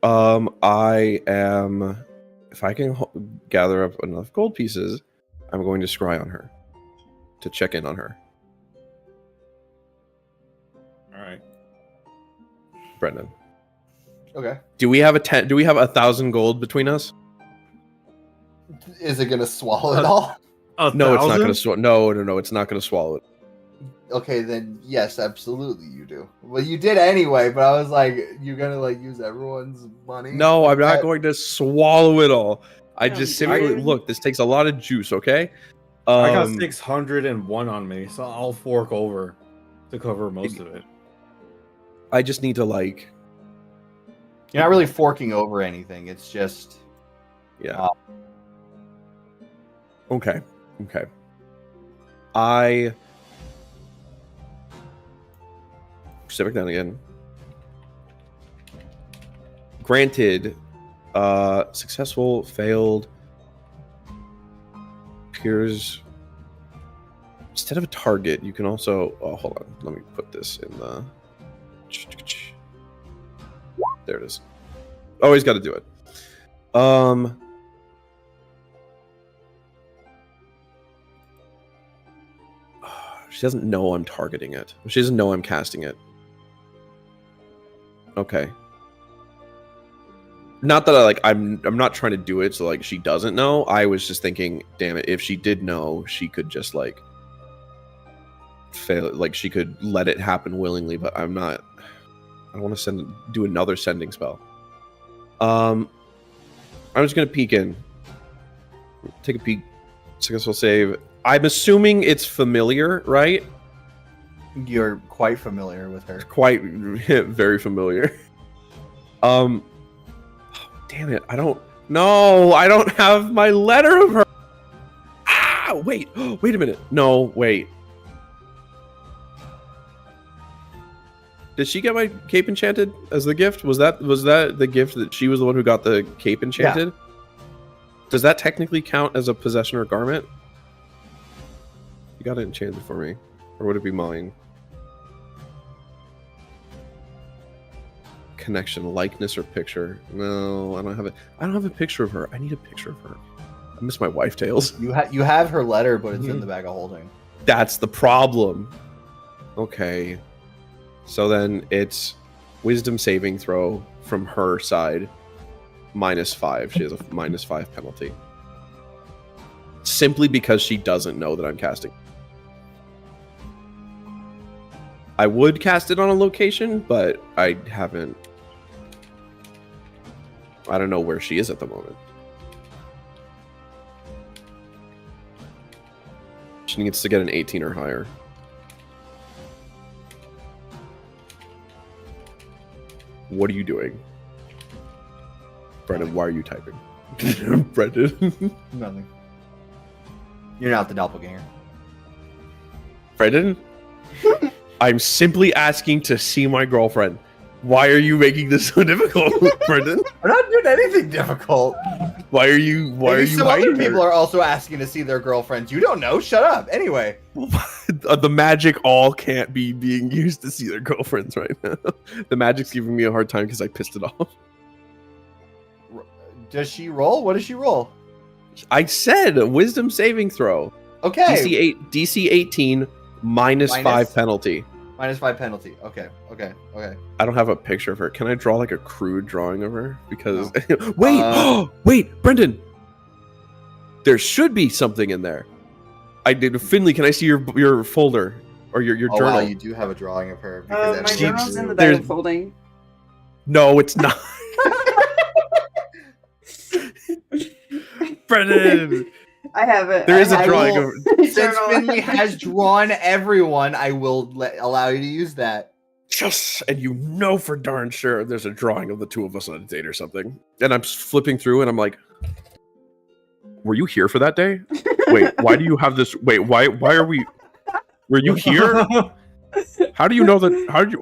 I am. If I can gather up enough gold pieces, I'm going to scry on her to check in on her. All right. Brendan, Okay. do we have 1,000 gold between us? Is it gonna swallow it all? No, it's not going to swallow. No, it's not going to swallow it. Okay, then yes, absolutely you do. Well, you did anyway, but I was like, you're gonna like use everyone's money? No, I'm not That- going to swallow it all. I No, just you simply didn't. look. This takes a lot of juice. Okay. I got 601 on me, so I'll fork over to cover most of it. I just need to like. You're not really forking over anything. It's just Yeah. Okay. I Pacific down again. Granted, Successful, failed. Appears. Instead of a target, you can also. Oh, hold on. Let me put this in the. There it is. Always got to do it. She doesn't know I'm targeting it. She doesn't know I'm casting it. Okay. Not that I'm not trying to do it so like she doesn't know. I was just thinking, damn it, if she did know, she could just like fail, like she could let it happen willingly, but I'm not. I don't want to do another sending spell. I'm just gonna peek in. Take a peek. Successful save. I'm assuming it's familiar, right? You're quite familiar with her. Quite very familiar. Damn it, I don't have my letter of her. Ah, wait a minute. No, wait. Did she get my cape enchanted as the gift? Was that the gift that she was the one who got the cape enchanted? Yeah. Does that technically count as a possession or garment? You got it enchanted for me. Or would it be mine? Connection, likeness, or picture? No, I don't have it. I don't have a picture of her. I need a picture of her. I miss my wife tales. You have her letter, but it's in the bag of holding. That's the problem. Okay. So then it's wisdom saving throw from her side. -5. She has a -5 penalty. Simply because she doesn't know that I'm casting. I would cast it on a location, but I haven't. I don't know where she is at the moment. She needs to get an 18 or higher. What are you doing? Brendan, why are you typing? Brendan? Nothing. You're not the doppelganger. Brendan? I'm simply asking to see my girlfriend. Why are you making this so difficult, Brendan? I'm not doing anything difficult. Why are you some other people are also asking to see their girlfriends. You don't know. Shut up. Anyway. The magic all can't be being used to see their girlfriends right now. The magic's giving me a hard time because I pissed it off. Does she roll? What does she roll? I said a wisdom saving throw. Okay. DC 18 -5 penalty. -5 penalty. Okay. I don't have a picture of her. Can I draw like a crude drawing of her? Because wait, wait, Brendan. There should be something in there. I did. Finley, can I see your folder or your journal? Wow, you do have a drawing of her. My journal's in the bag of folding. No, it's not. Brendan. I have it. There is a drawing of. Since Finley has drawn everyone, I will allow you to use that. Yes, and you know for darn sure there's a drawing of the two of us on a date or something. And I'm flipping through and I'm like, were you here for that day? Wait, why do you have this? Wait, why are we? Were you here? How do you know that? How did you?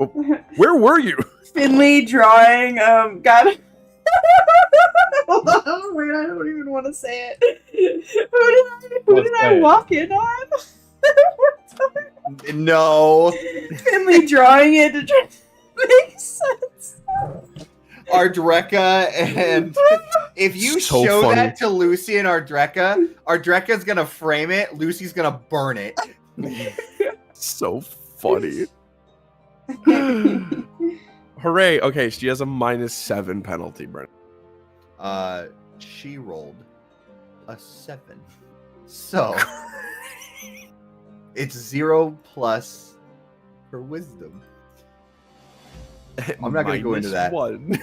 Where were you? Finley drawing. God. Oh, wait, I don't even want to say it. Who did I walk in on? No. Finley drawing it to try to make sense. Ardreka, and if you So show funny. that to Lucy and Ardreka's gonna frame it. Lucy's gonna burn it. So funny. Hooray. Okay, she has a -7 penalty, Brent. She rolled a 7. So it's 0 plus her wisdom. I'm not going to go into that. -1.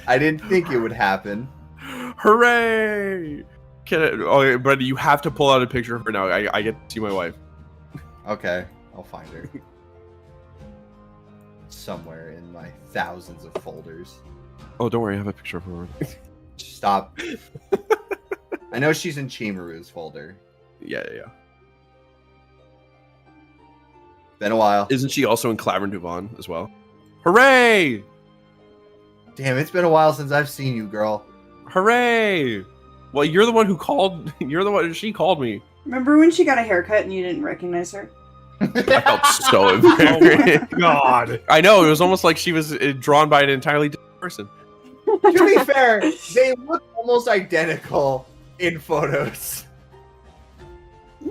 I didn't think it would happen. Hooray! Okay, Brenda, you have to pull out a picture of her now. I get to see my wife. Okay, I'll find her. Somewhere in my thousands of folders. Oh, don't worry, I have a picture of her. Stop. I know she's in Chimaru's folder. Yeah. Been a while. Isn't she also in Clavern Duvon as well? Hooray! Damn, it's been a while since I've seen you, girl. Hooray! Well, you're the one who called. You're the one. She called me. Remember when she got a haircut and you didn't recognize her? I felt so Oh embarrassed. my god. I know, it was almost like she was drawn by an entirely different person. To be fair, they look almost identical in photos.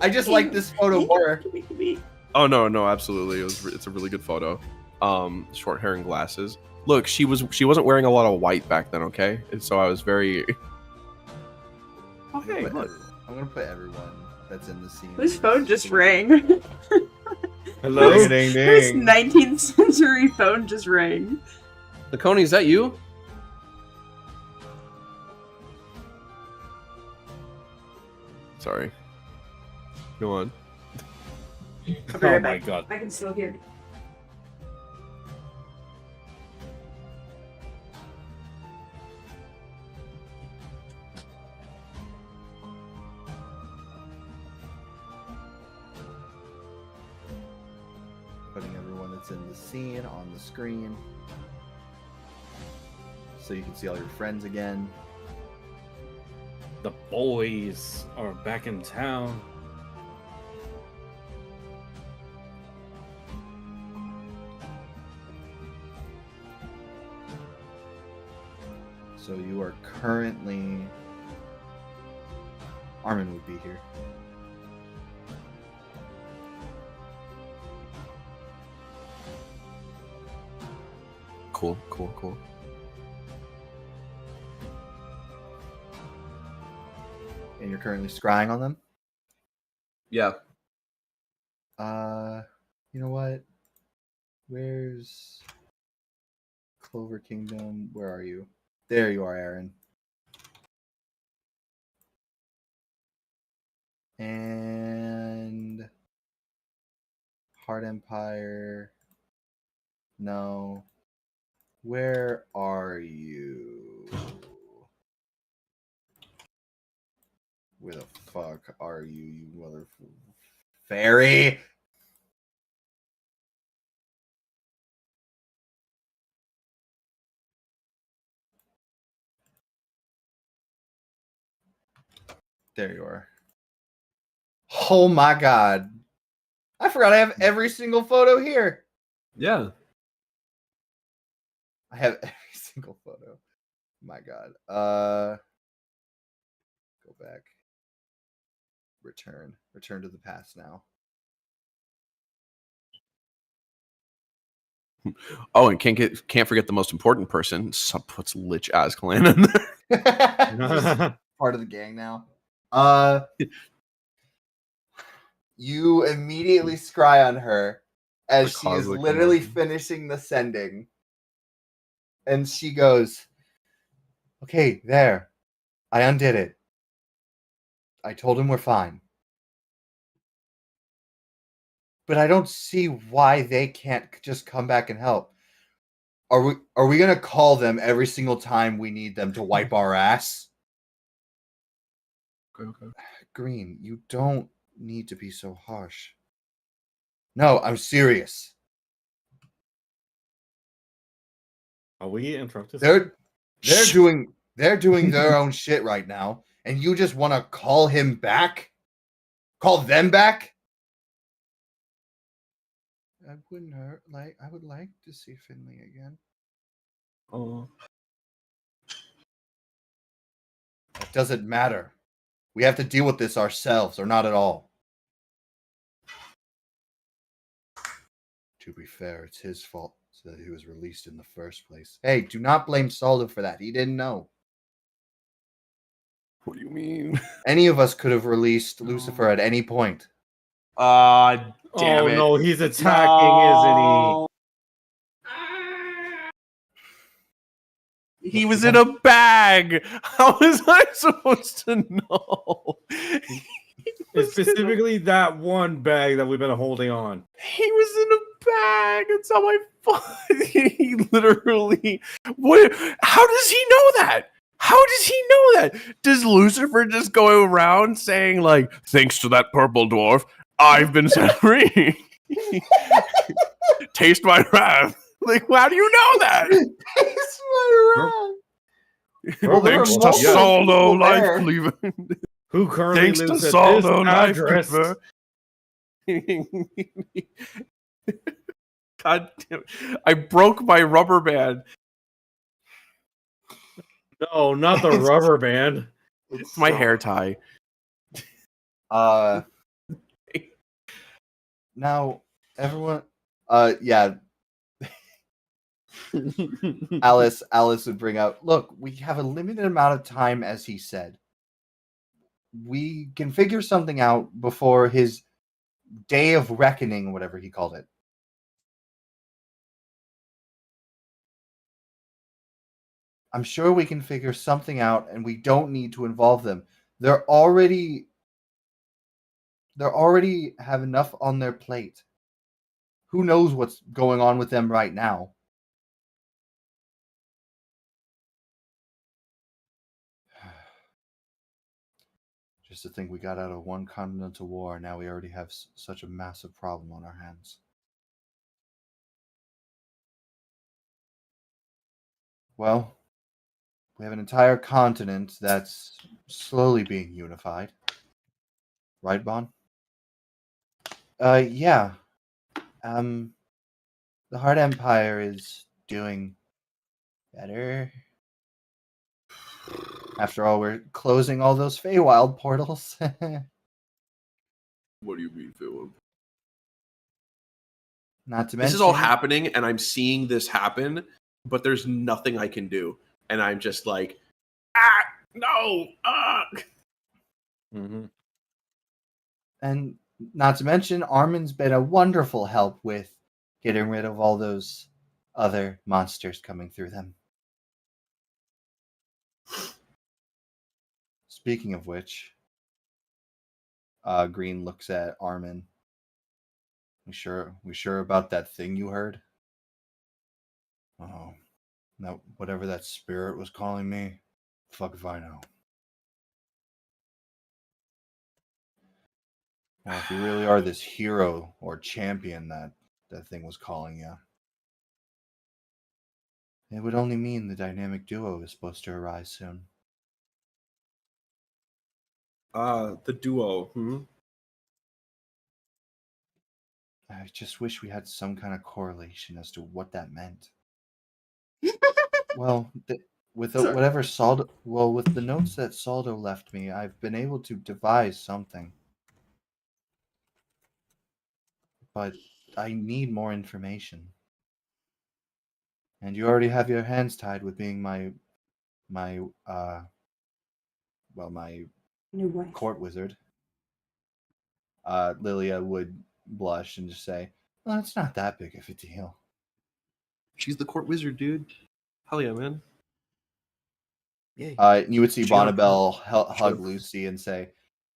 I just like this photo more. Oh no, absolutely. It's a really good photo. Short hair and glasses. Look, she wasn't wearing a lot of white back then, okay? And so I was very. Oh hey, look. I'm gonna put everyone that's in the scene. Whose phone just rang? Hello. Whose Ding, ding. 19th century phone just rang? Nakoni, is that you? Sorry. Go on. I'll be Oh right my back. god. I can still hear. Putting everyone that's in the scene on the screen. So you can see all your friends again. The boys are back in town. So you are currently... Armin would be here. Cool. And you're currently scrying on them? Yeah. You know what? Where's Clover Kingdom? Where are you? There you are, Aaron. And Heart Empire. No. Where are you? Where the fuck are you, you mother fairy? There you are. Oh my god. I forgot I have every single photo here. Yeah. I have every single photo. My god. Go back. Return. Return to the past now. Oh, and can't forget the most important person. Sub puts Lich Azkalan in there. Part of the gang now. You immediately scry on her as The she is cosmic literally emotion. finishing the sending. And she goes, okay, there. I undid it. I told him we're fine. But I don't see why they can't just come back and help. Are we gonna call them every single time we need them to wipe our ass? Okay. Green, you don't need to be so harsh. No, I'm serious. Are we interrupted? They're Shh. doing their own shit right now, and you just want to call him back? Call them back? That wouldn't hurt. I would like to see Finley again. Oh. It doesn't matter. We have to deal with this ourselves, or not at all. To be fair, it's his fault that he was released in the first place. Hey, do not blame Soldo for that. He didn't know. What do you mean? Any of us could have released Lucifer at any point. Damn Oh it. no, he's attacking, He was in a bag. How was I supposed to know? isn't he? It's specifically that one bag that we've been holding on. He was in a bag. It's on my phone. He literally. What? How does he know that? How does he know that? Does Lucifer just go around saying like, "Thanks to that purple dwarf, I've been set free. Taste my wrath." Like, how do you know that? It's my wrong. Well, there Thanks were to multiple Saldo people Life there. Cleaver. Who currently Thanks to lives at Saldo this Life address? Cleaver. God damn it. I broke my rubber band. No, not the rubber band. It's my hair tie. Now everyone. Yeah. Alice would bring out. Look, we have a limited amount of time, as he said. We can figure something out before his day of reckoning, whatever he called it. I'm sure we can figure something out, and we don't need to involve them. They already have enough on their plate. Who knows what's going on with them right now? Just to think we got out of one continental war, now we already have such a massive problem on our hands. Well, we have an entire continent that's slowly being unified. Right, Bon? Yeah. The Heart Empire is doing better. After all, we're closing all those Feywild portals. What do you mean, Philip? Not to mention, This is all happening, and I'm seeing this happen, but there's nothing I can do. And I'm just like, no, Mm-hmm. And not to mention, Armin's been a wonderful help with getting rid of all those other monsters coming through them. Speaking of which, Green looks at Armin. We sure about that thing you heard? Oh, that whatever that spirit was calling me. Fuck if I know. Well, if you really are this hero or champion that thing was calling you, it would only mean the dynamic duo is supposed to arise soon. the duo. I just wish we had some kind of correlation as to what that meant. Well, with the notes that Saldo left me, I've been able to devise something. But I need more information. And you already have your hands tied with being my New wife. court wizard. Lilia would blush and just say, "Well, it's not that big of a deal." She's the court wizard, dude. Hell yeah, man. You would see She got a Bonnabelle hug Lucy and say,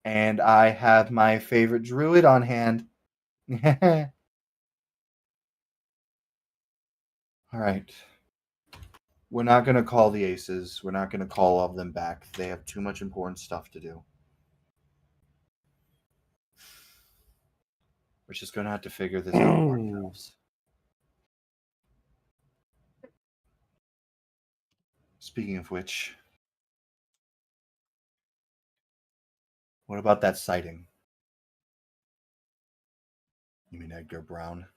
"And I have my favorite druid on hand." All right. We're not going to call the aces. We're not going to call all of them back. They have too much important stuff to do. We're just going to have to figure this out ourselves. Speaking of which, what about that sighting? You mean Edgar Brown?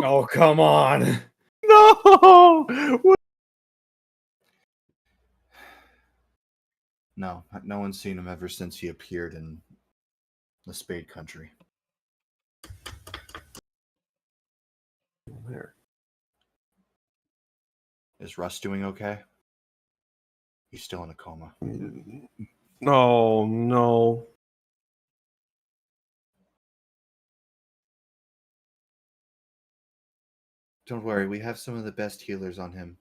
Oh, come on. No! No, no one's seen him ever since he appeared in the Spade Country. Where? Is Russ doing okay? He's still in a coma. Oh, no. Don't worry, we have some of the best healers on him.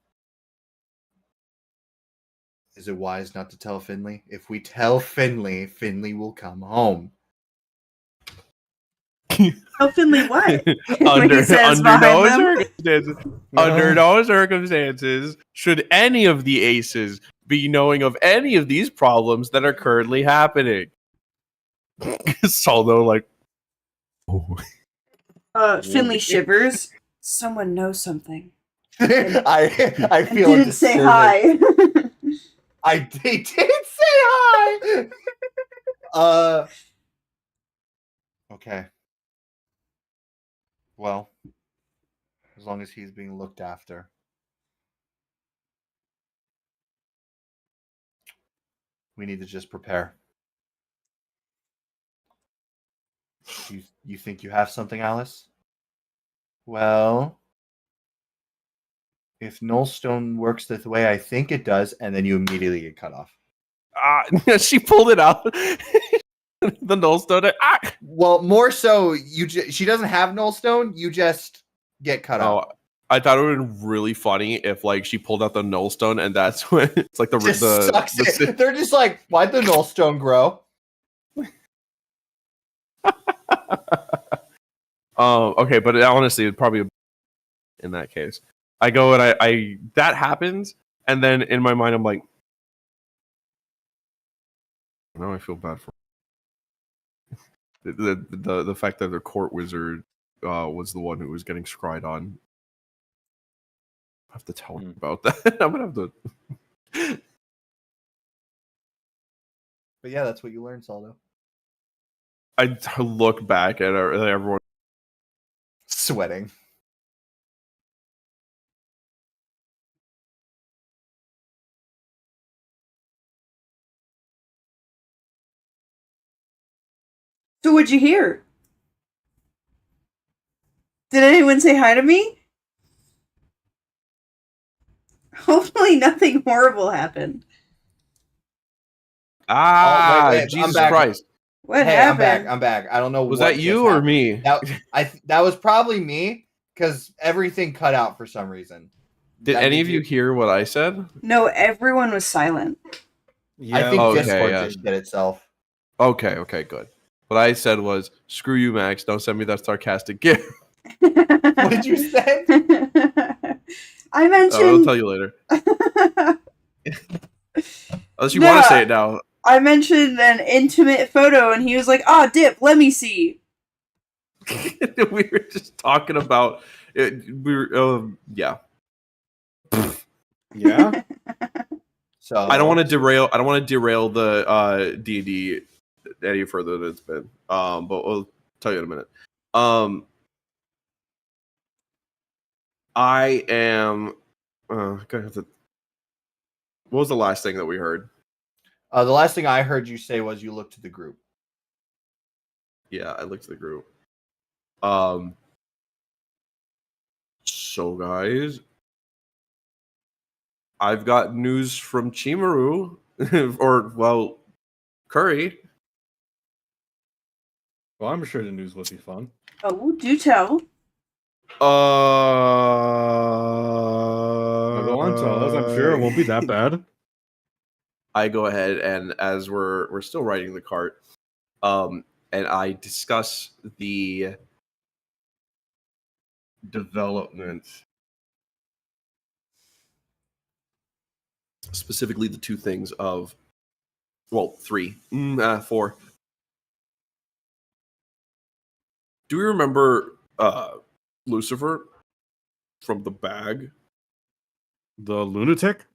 Is it wise not to tell Finley? If we tell Finley, Finley will come home. Tell Finley what? under no behind them. circumstances, under no circumstances should any of the aces be knowing of any of these problems that are currently happening. Saldo, like, Finley shivers. Someone knows something. I And feel a didn't say disturbance. hi. They did say hi. Okay. Well, as long as he's being looked after. We need to just prepare. You think you have something, Alice? Well, if Nullstone works the way I think it does, and then you immediately get cut off. She pulled it out. The nullstone. Well, more so, she doesn't have Nullstone. You just get cut Oh, off. I thought it would have been really funny if like she pulled out the nullstone and that's when it's like Just sucks it. They're just like, why'd the Nullstone grow? Okay, but honestly, it'd probably in that case. I go and I that happens, and then in my mind I'm like, now I feel bad for the fact that the court wizard was the one who was getting scryed on. I have to tell him about that. I'm gonna have to. But yeah, that's what you learned, Saldo. I look back at everyone Sweating. So what'd you hear? Did anyone say hi to me? Hopefully nothing horrible happened. Wait, Jesus Christ. What Hey, happened? I'm back. I don't know. Was what that you just or happened. me? That was probably me because everything cut out for some reason. Did any of you hear what I said? No, everyone was silent. Yeah, I think okay, Discord yeah. just did itself. Okay, good. What I said was, screw you, Max. Don't send me that sarcastic gift. What did you say? I mentioned. I'll tell you later. Unless you want to say it now. I mentioned an intimate photo, and he was like, "Ah, dip, let me see." We were just talking about it. We were, yeah. Yeah. So I don't want to derail. I don't want to derail the D&D any further than it's been. But I'll tell you in a minute. I am gonna have to. What was the last thing that we heard? The last thing I heard you say was you looked to the group. Yeah, I looked at the group. So guys, I've got news from Chimaru, or well, Curry. Well, I'm sure the news would be fun. Oh, do tell. Go on, tell us. I'm sure it won't be that bad. I go ahead and as we're still writing the cart, and I discuss the development, specifically the two things of, well, four. Do we remember Lucifer from the bag? The lunatic?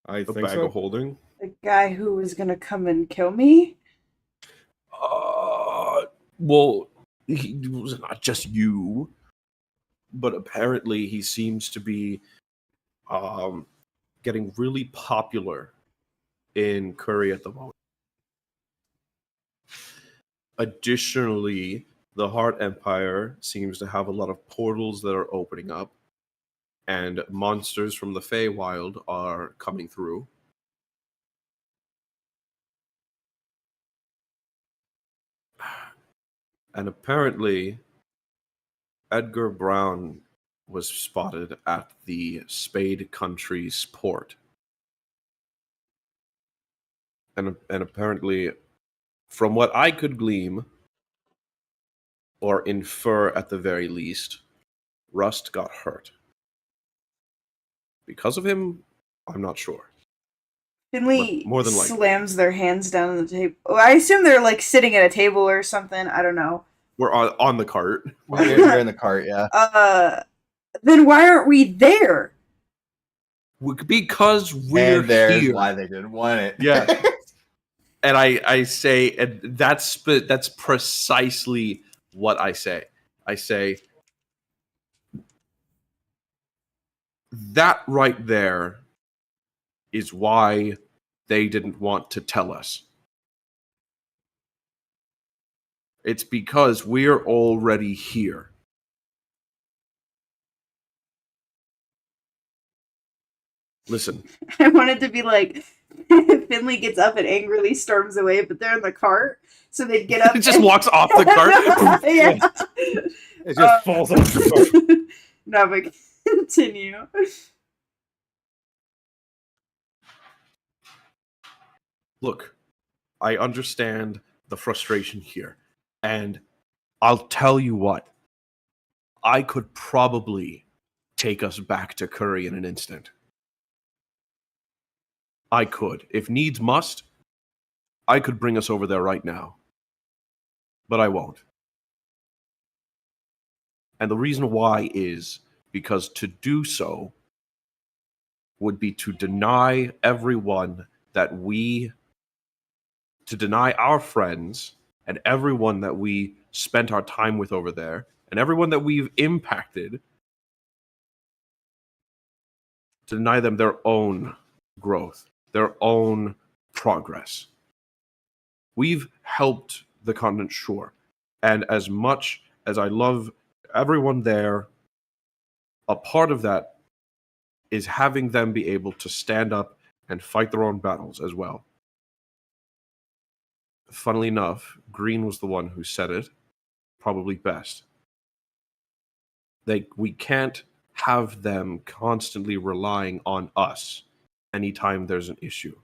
I The think bag so. of holding? The guy who was gonna come and kill me? Well, he was not just you, but apparently he seems to be getting really popular in Curry at the moment. Additionally, the Heart Empire seems to have a lot of portals that are opening up, and monsters from the Feywild are coming through. And apparently, Edgar Brown was spotted at the Spade Country's port. And apparently, from what I could glean, or infer at the very least, Rust got hurt. Because of him, I'm not sure. Finley More than likely. slams their hands down on the table. I assume they're like sitting at a table or something. I don't know. We're on the cart. We're in the cart, yeah. Then why aren't we there? Because we're And there's here. why they didn't want it. Yeah. And I say, and that's precisely what I say. I say that right there is why they didn't want to tell us. It's because we're already here. Listen, I wanted to be like, Finley gets up and angrily storms away, but they're in the cart, so they'd get up. it just walks off the cart. Yeah. It just falls off the cart. No, but continue. Look, I understand the frustration here. And I'll tell you what, I could probably take us back to Curry in an instant. I could. If needs must, I could bring us over there right now. But I won't. And the reason why is because to do so would be to deny everyone to deny our friends and everyone that we spent our time with over there and everyone that we've impacted, to deny them their own growth, their own progress. We've helped the continent, sure. And as much as I love everyone there, a part of that is having them be able to stand up and fight their own battles as well. Funnily enough, Green was the one who said it probably best. We can't have them constantly relying on us anytime there's an issue.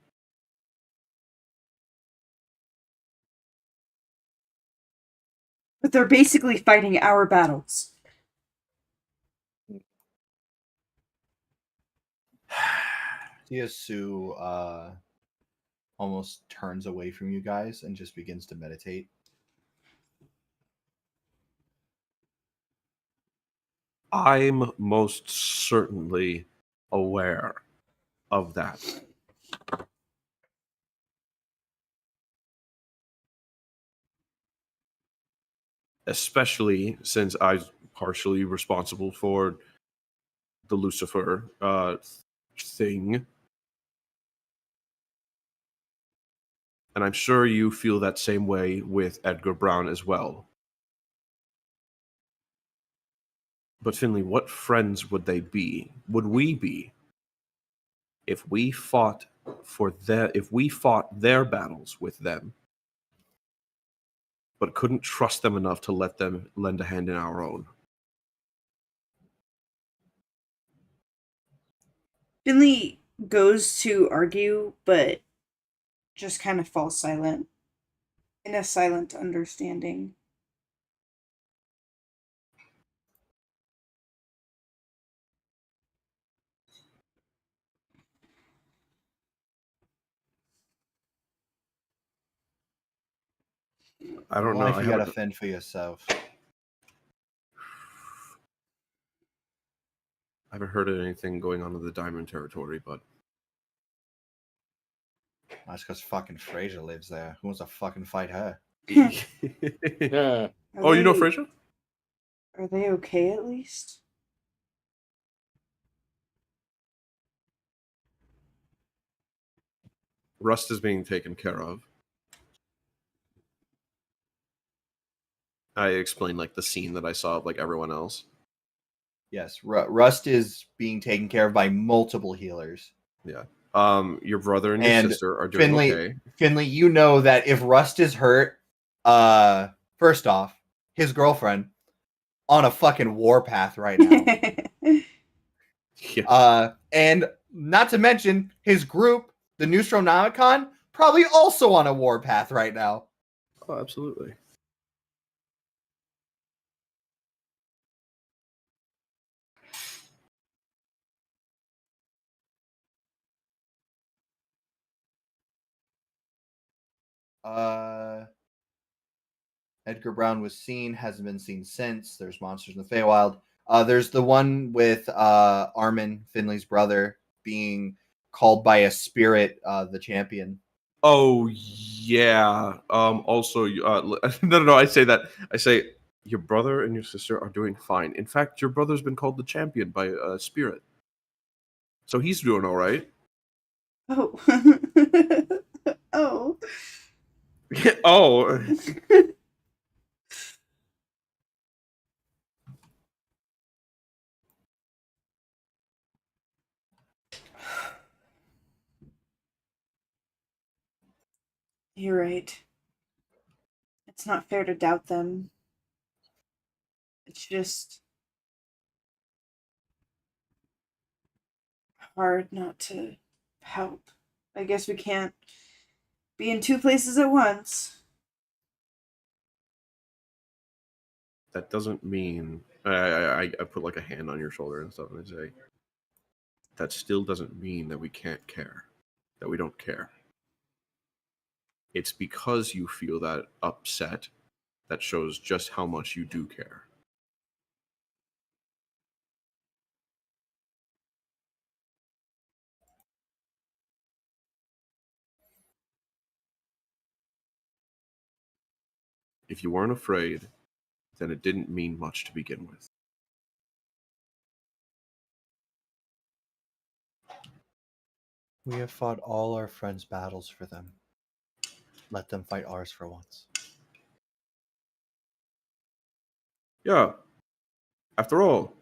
But they're basically fighting our battles. Sue almost turns away from you guys and just begins to meditate. I'm most certainly aware of that. Especially since I'm partially responsible for the Lucifer thing. And I'm sure you feel that same way with Edgar Brown as well. But Finley, what friends would they be? Would we be if we fought their battles with them, but couldn't trust them enough to let them lend a hand in our own? Finley goes to argue, but just kind of falls silent in a silent understanding. I don't know. Life, I you gotta haven't, fend for yourself. I haven't heard of anything going on in the Diamond Territory, but That's because fucking Fraser lives there. Who wants to fucking fight her? Yeah. Oh, you know Fraser? Are they okay at least? Rust is being taken care of. I explained like the scene that I saw of like everyone else. Yes, Rust is being taken care of by multiple healers. Yeah. Your brother and your And sister are doing okay. Finley, you know that if Rust is hurt, first off, his girlfriend on a fucking warpath right now. Yeah. And not to mention his group, the Nostronomicon, probably also on a warpath right now. Oh, absolutely. Edgar Brown was seen, hasn't been seen since. There's monsters in the Feywild. There's the one with Armin, Finley's brother, being called by a spirit the champion. Oh yeah. Also, no. I say that. I say your brother and your sister are doing fine. In fact, your brother's been called the champion by a spirit, so he's doing all right. Oh. Oh. Oh, You're right. It's not fair to doubt them. It's just hard not to help. I guess we can't be in two places at once. that doesn't mean I put like a hand on your shoulder and stuff, and I say that still doesn't mean that we can't care, that we don't care. It's because you feel that upset that shows just how much you do care. If you weren't afraid, then it didn't mean much to begin with. We have fought all our friends' battles for them. Let them fight ours for once. Yeah. After all,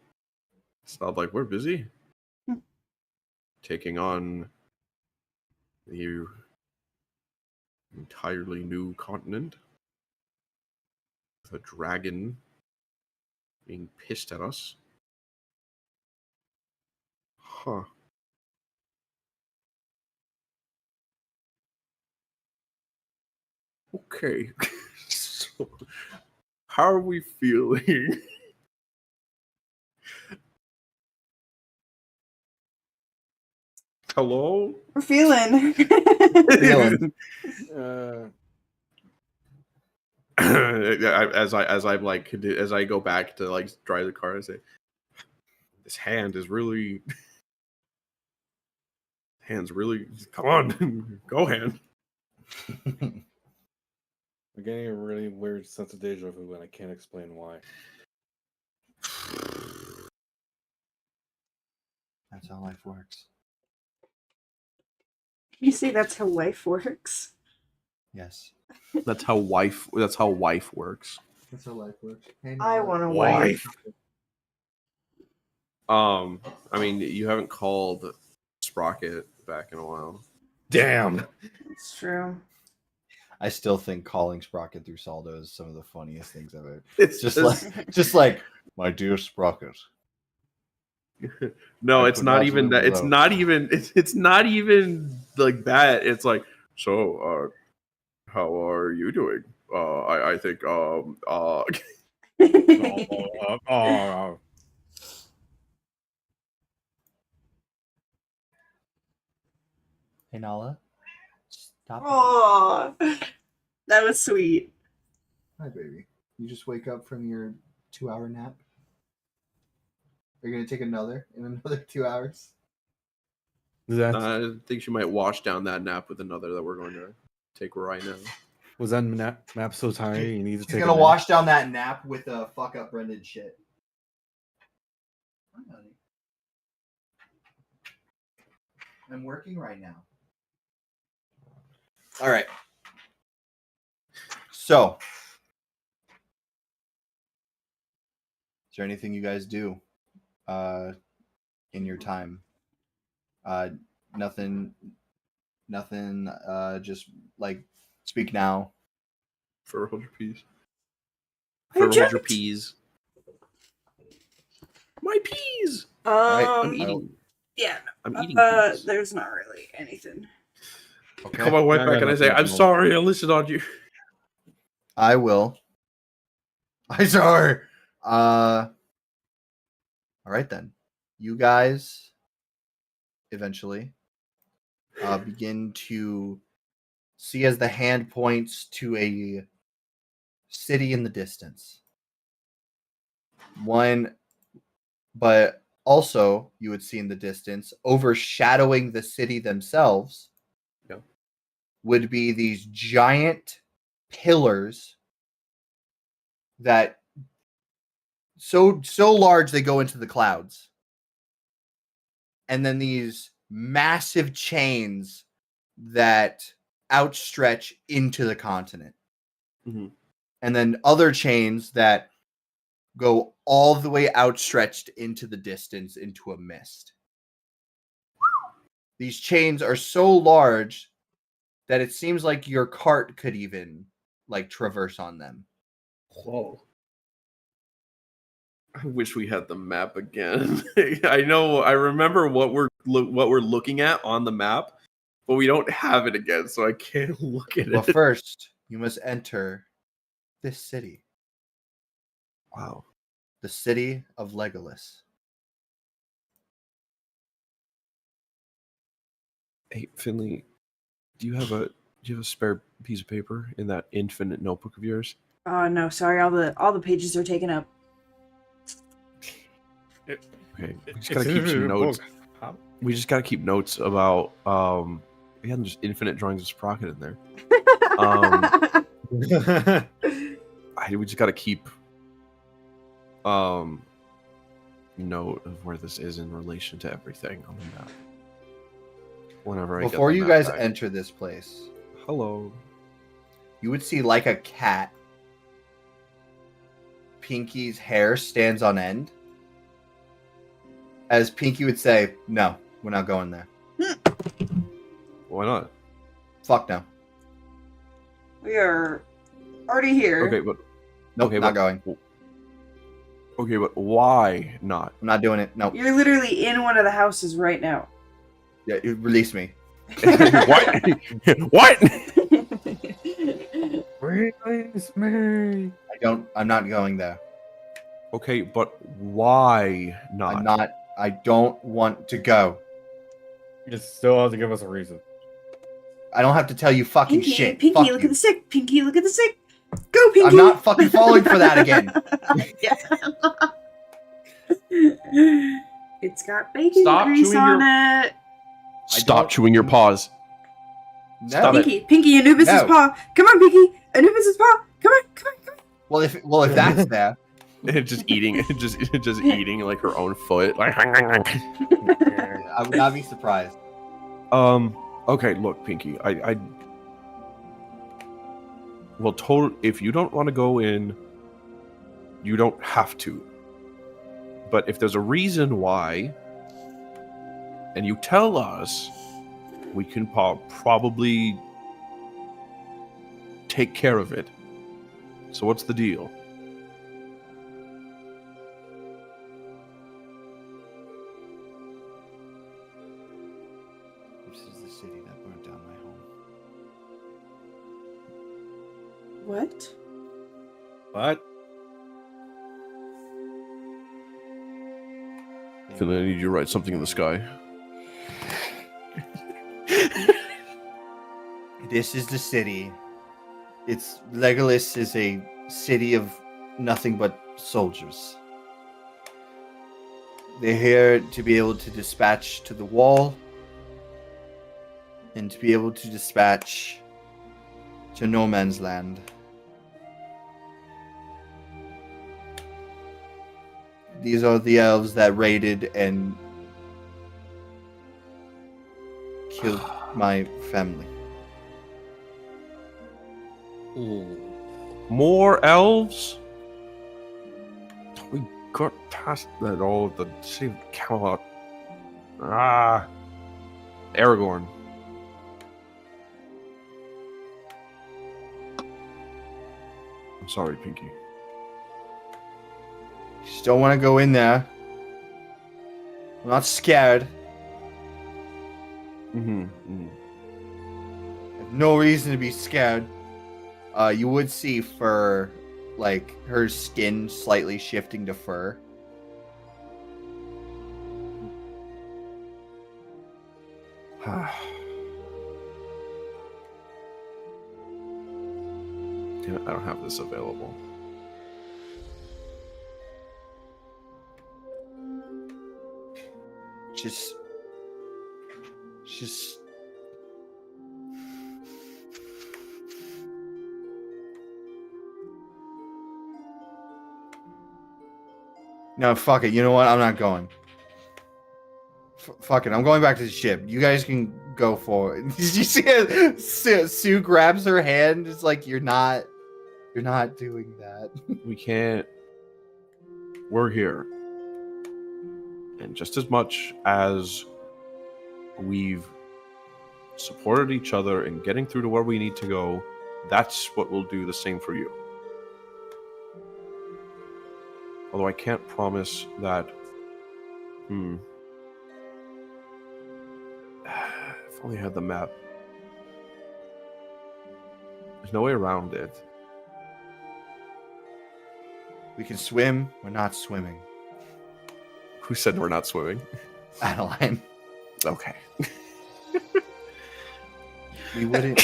it's not like we're busy. Taking on the entirely new continent with a dragon being pissed at us. Huh. Okay. So, how are we feeling? Hello? We're feeling. Feeling. as I go back to like drive the car, I say, this hand's really come on, go hand. I'm getting a really weird sense of deja vu, and I can't explain why. That's how life works. You say that's how life works? Yes. That's how wife works. That's how life works. Hey, I Nala. want a Wife. wife. I mean, you haven't called Sprocket back in a while. Damn. It's true. I still think calling Sprocket through Saldo is some of the funniest things I've ever. It's Just like my dear Sprocket. no, I it's could not not even live that. It's without not you. even. It's not even like that. It's like, so. How are you doing? I think. Oh. Hey, Nala. Stop. Oh, that was sweet. Hi, baby. You just wake up from your 2-hour nap? Are you going to take another in another 2 hours? I think she might wash down that nap with another that we're going to take right now. Was that map so tired you need to She's take going a to nap? wash down that nap with a fuck up Brendan shit. Hi, honey. I'm working right now. All right. So, is there anything you guys do in your time? Nothing. Just like speak now. For 100 peas. I For 100 checked. peas. My peas! right, I'm eating. Yeah. I'm eating peas. There's not really anything. Okay. Call my wife I back got and I say, nothing I'm at the sorry, I listened on you. I will. I saw her. All right then. You guys eventually begin to see as the hand points to a city in the distance. One But also, you would see in the distance, overshadowing the city themselves, Yeah. would be these giant pillars that so large they go into the clouds. And then these massive chains that outstretch into the continent. Mhm. And then other chains that go all the way outstretched into the distance into a mist. These chains are so large that it seems like your cart could even like traverse on them. Whoa. I wish we had the map again. I remember what we're looking at on the map, but we don't have it again, so I can't look at But it. first, you must enter this city, Wow. the city of Legolas. Hey, Finley, do you have a spare piece of paper in that infinite notebook of yours? Oh no, sorry, all the pages are taken up. Okay, we just It's gotta keep some in a notes. book. How? We just gotta keep notes about we had just infinite drawings of Sprocket in there. We just gotta keep note of where this is in relation to everything on the map. Whenever I Before get the you map guys back. enter this place, Hello. you would see like a cat. Pinky's hair stands on end. As Pinky would say, no, we're not going there. Why not? Fuck no. We are already here. Okay, but Nope, okay, not but, going. Okay, but why not? I'm not doing it. Nope. You're literally in one of the houses right now. Yeah, release me. What? What? Release me. I'm not going there. Okay, but why not? I don't want to go. You still have to give us a reason. I don't have to tell you fucking Pinky, shit. Pinky, Fuck look you. at the stick. Pinky, look at the stick. Go, Pinky. I'm not fucking falling for that again. It's got bacon Stop grease chewing on your- it. Stop chewing your paws. No. Stop it. Pinky, Anubis' No. paw. Come on, Pinky. Anubis' paw. Come on. Well, if that's there, just eating, just eating like her own foot. Like, I would not be surprised. Okay, look, Pinky. Well, if you don't want to go in, you don't have to. But if there's a reason why, and you tell us, we can probably take care of it. So what's the deal? This is the city that burnt down my home. What? What? Finley, I need you to write something in the sky. This is the city. Legolas is a city of nothing but soldiers. They're here to be able to dispatch to the wall and to be able to dispatch to no man's land. These are the elves that raided and killed my family. More elves? We got past that all the city of Camelot. Aragorn. I'm sorry, Pinky. Just don't want to go in there. I'm not scared. Mm-hmm. I have no reason to be scared. You would see fur, like her skin slightly shifting to fur. Damn it, I don't have this available. Just no, fuck it. You know what? I'm not going. Fuck it. I'm going back to the ship. You guys can go forward. Did you see it? Sue grabs her hand. It's like you're not doing that. We can't. We're here. And just as much as we've supported each other in getting through to where we need to go, that's what we'll do the same for you. Although I can't promise that. If only I had the map. There's no way around it. We can swim. We're not swimming. Who said we're not swimming? Adeline. Okay. We wouldn't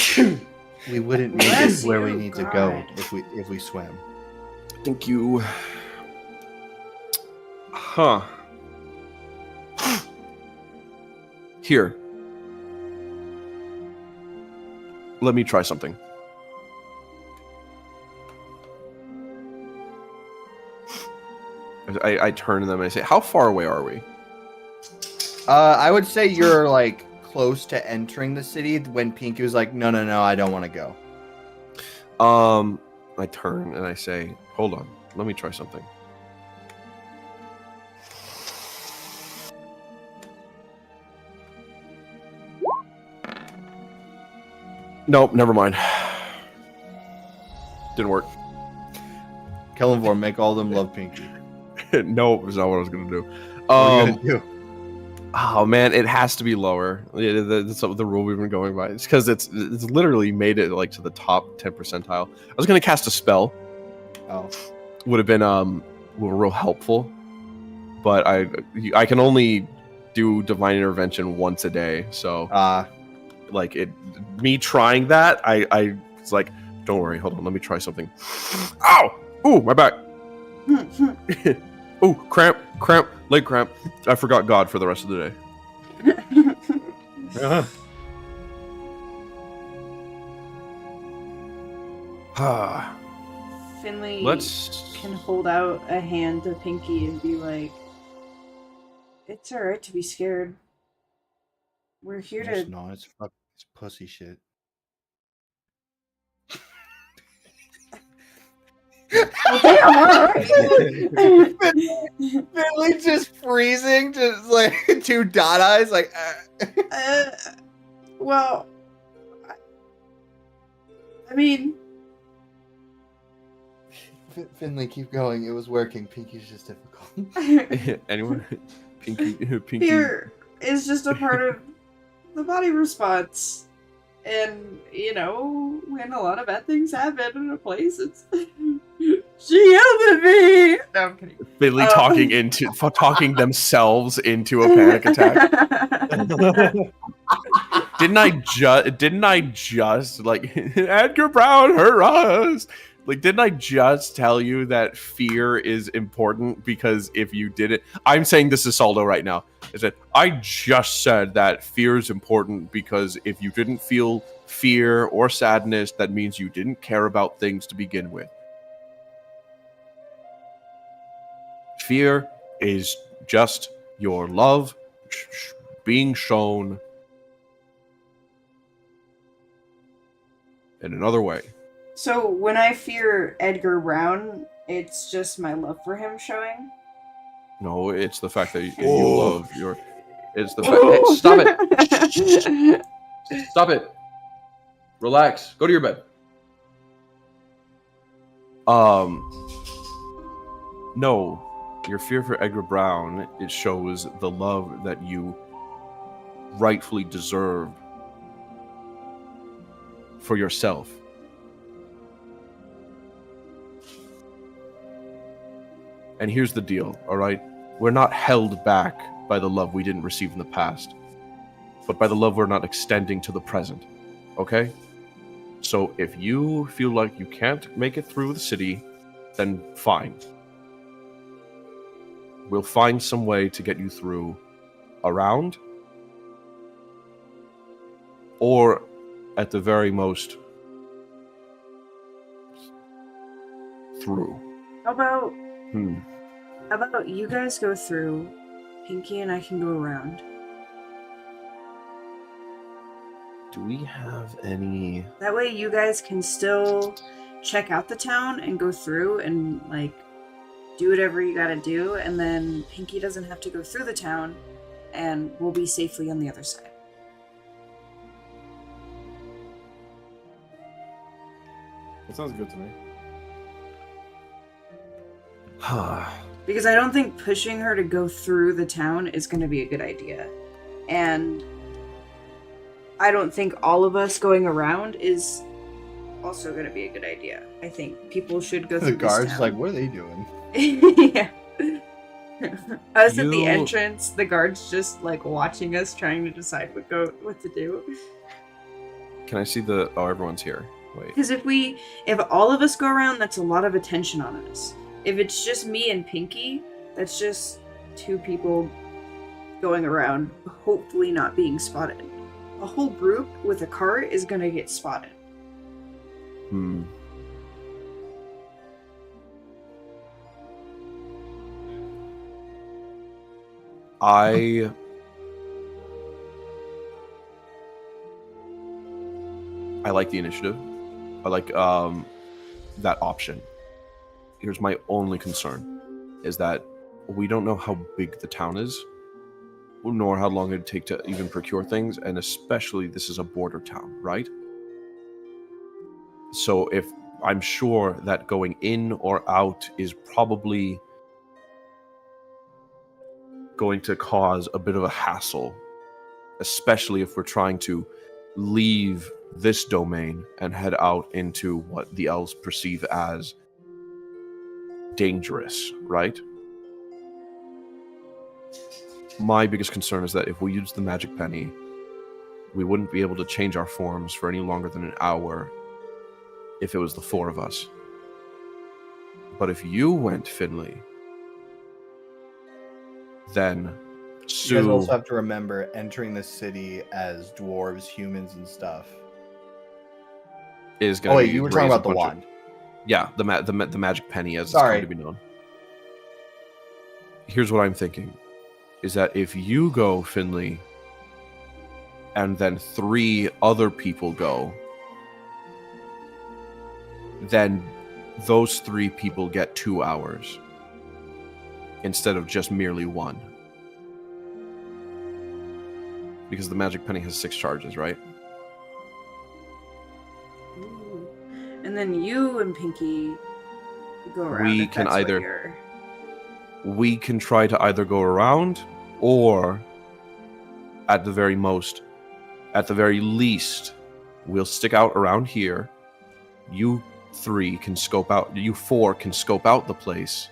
make Bless it where we you, need to God. go if we swim. Thank you. Huh. Here. Let me try something. I turn to them and I say, how far away are we? I would say you're like close to entering the city when Pinky was like, no, I don't want to go. I turn and I say, hold on, let me try something. Nope, never mind. Didn't work. Kellenvor, make all of them love Pinky. Nope, is not what I was gonna do. What are you gonna do? Oh man, it has to be lower. That's the rule we've been going by. It's because it's literally made it like to the top 10 percentile. I was gonna cast a spell. Oh, Would have been real helpful, but I can only do divine intervention once a day. So like me trying that, I was like, don't worry, hold on, let me try something. Ow! Ooh, my back. Ooh, cramp, leg cramp. I forgot God for the rest of the day. Finley Let's. can hold out a hand to Pinky and be like, "It's alright to be scared. We're here to." it's not. It's pussy shit. Okay, I'm alright. Finley just freezing, just like two dot eyes, like. Well, I mean, Finley, keep going. It was working. Pinky's just difficult. Anyone? Pinky. fear is just a part of the body response. And, you know, when a lot of bad things happen in a place, it's... She yelled at me! No, I'm kidding. Finley talking themselves into a panic attack. Didn't I just like Edgar Brown hurt us? Like, didn't I just tell you that fear is important? Because if you did it, I'm saying this to Saldo right now. Is that I just said that fear is important because if you didn't feel fear or sadness, that means you didn't care about things to begin with. Fear is just your love being shown in another way. So when I fear Edgar Brown, it's just my love for him showing? No, it's the fact that you love your... It's the fact... Hey, stop it! Stop it! Relax. Go to your bed. No. Your fear for Edgar Brown, it shows the love that you rightfully deserve for yourself. And here's the deal, all right? We're not held back by the love we didn't receive in the past, but by the love we're not extending to the present, okay? So if you feel like you can't make it through the city, then fine. We'll find some way to get you through around, or at the very most through. How about Hmm. you guys go through, Pinky and I can go around. Do we have any? That way you guys can still check out the town and go through and like do whatever you gotta do, and then Pinky doesn't have to go through the town and we'll be safely on the other side. That sounds good to me. Because I don't think pushing her to go through the town is going to be a good idea. And I don't think all of us going around is also going to be a good idea. I think people should go through The guards this town. like, what are they doing? Yeah. Us at the You- entrance, the guards just like watching us, trying to decide what to do. Can I see the? Oh, everyone's here. Wait. Because if all of us go around, that's a lot of attention on us. If it's just me and Pinky, that's just two people going around, hopefully not being spotted. A whole group with a cart is gonna get spotted. Hmm. I like the initiative. I like that option. Here's my only concern is that we don't know how big the town is, nor how long it'd take to even procure things, and especially this is a border town, right? So if I'm sure that going in or out is probably going to cause a bit of a hassle, especially if we're trying to leave this domain and head out into what the elves perceive as dangerous, right? My biggest concern is that if we use the magic penny, we wouldn't be able to change our forms for any longer than an hour if it was the four of us. But if you went, Finley, then You guys Sue also have to remember entering the city as dwarves, humans, and stuff. is going to Oh wait, be you were talking raise a about the bunch of- wand. Yeah, the magic penny, as Sorry. it's going to be known. Here's what I'm thinking: is that if you go, Finley, and then 3 other people go, then those 3 people get 2 hours instead of just merely 1. Because the magic penny has 6 charges, right? Ooh. And then you and Pinky go around. We if can that's what either- you're- We can try to either go around, or at the very least, we'll stick out around here. You 4 can scope out the place,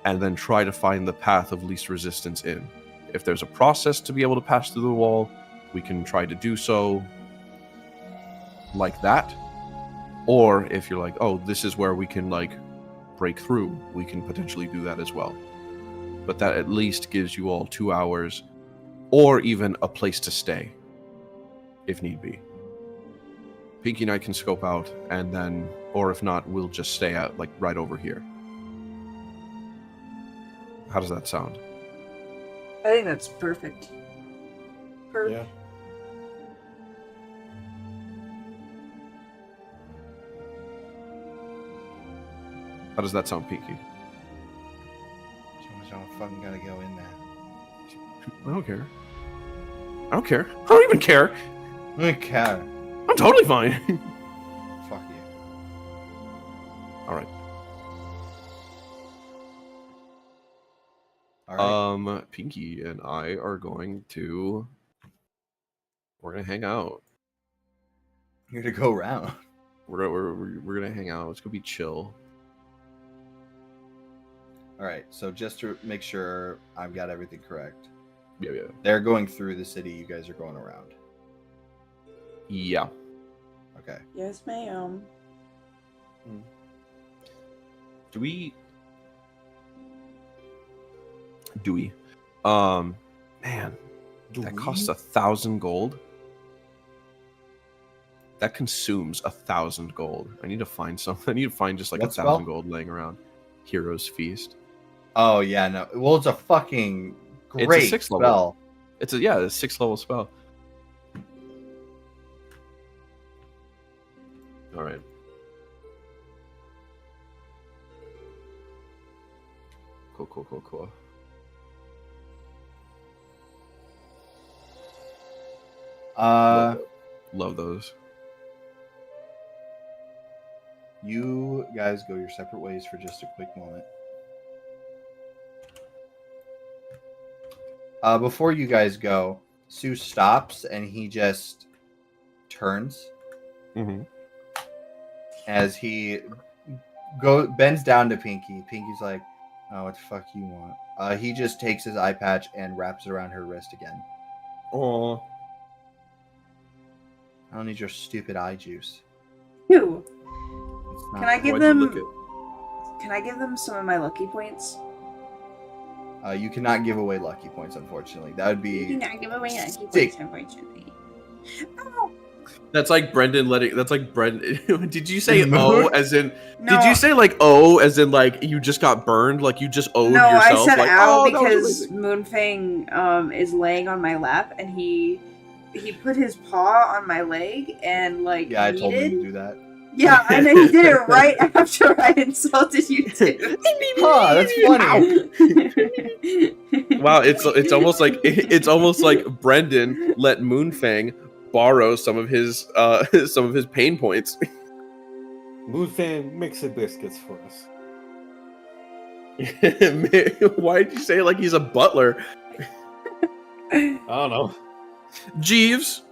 and then try to find the path of least resistance in. If there's a process to be able to pass through the wall, we can try to do so like that. Or if you're like, oh, this is where we can like break through, we can potentially do that as well. But that at least gives you all 2 hours, or even a place to stay, if need be. Pinky and I can scope out, and then, or if not, we'll just stay out like right over here. How does that sound? I think that's perfect. Yeah. How does that sound, Pinky? So much I fucking gotta go in there. I don't care. I don't care. I don't even care. Okay. I'm totally fine. Fuck you. All right. All right. Pinky and I are going to. We're gonna hang out. You're to go around. We're gonna hang out. It's gonna be chill. All right. So just to make sure I've got everything correct, Yeah. they're going through the city. You guys are going around. Yeah. Okay. Yes, ma'am. Do we? Man, that costs 1,000 gold. That consumes 1,000 gold. I need to find something. I need to find just like What 1,000 spell? gold laying around. Hero's Feast. Oh yeah, no. Well, it's a fucking great It's a 6th spell. level. It's a 6th level spell. All right. Cool. Love those. You guys go your separate ways for just a quick moment. Before you guys go, Sue stops and he just turns Mm-hmm. as he bends down to Pinky. Pinky's like, "Oh, what the fuck you want?" He just takes his eye patch and wraps it around her wrist again. Oh, I don't need your stupid eye juice. Ew. It's not- Can I give why'd you lick them? Can I give them some of my lucky points? You cannot give away lucky points, unfortunately. That would You be cannot give away lucky Stick. points, unfortunately. Oh, That's like Brendan letting. That's like Brendan. Did you say In the oh mood? as in? no. Did you say like oh as in like you just got burned? Like you just owed No, yourself? I said like, ow oh, that was because amazing." Moonfang is laying on my lap and he put his paw on my leg and like yeah. I told him kneaded. to do that. Yeah, and then he did it right after I insulted you too. Huh, that's funny. Wow, it's almost like Brendan let Moonfang borrow some of his pain points. Moonfang makes the biscuits for us. Why did you say it like he's a butler? I don't know. Jeeves,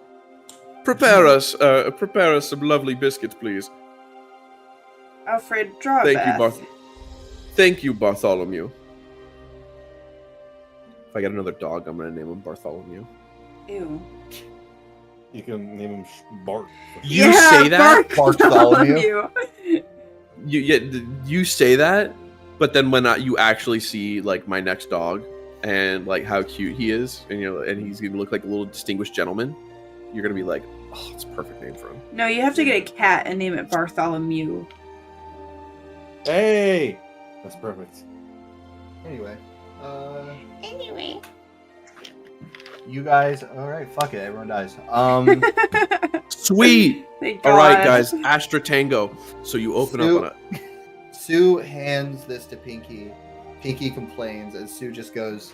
prepare us some lovely biscuits, please. Alfred, draw a Thank bath. you, Thank you, Bartholomew. If I get another dog, I'm gonna name him Bartholomew. Ew. You can name him Bart. You say that? Bartholomew? You say that, but then when you actually see like my next dog and like how cute he is, and and he's gonna look like a little distinguished gentleman, you're gonna be like, oh, it's a perfect name for him. No, you have to get a cat and name it Bartholomew. Hey! That's perfect. Anyway, Anyway. you guys. All right, fuck it. Everyone dies. Sweet. Thank All right, God. guys, Astra Tango. So you open Sue- up on it. Sue hands this to Pinky. Pinky complains, and Sue just goes,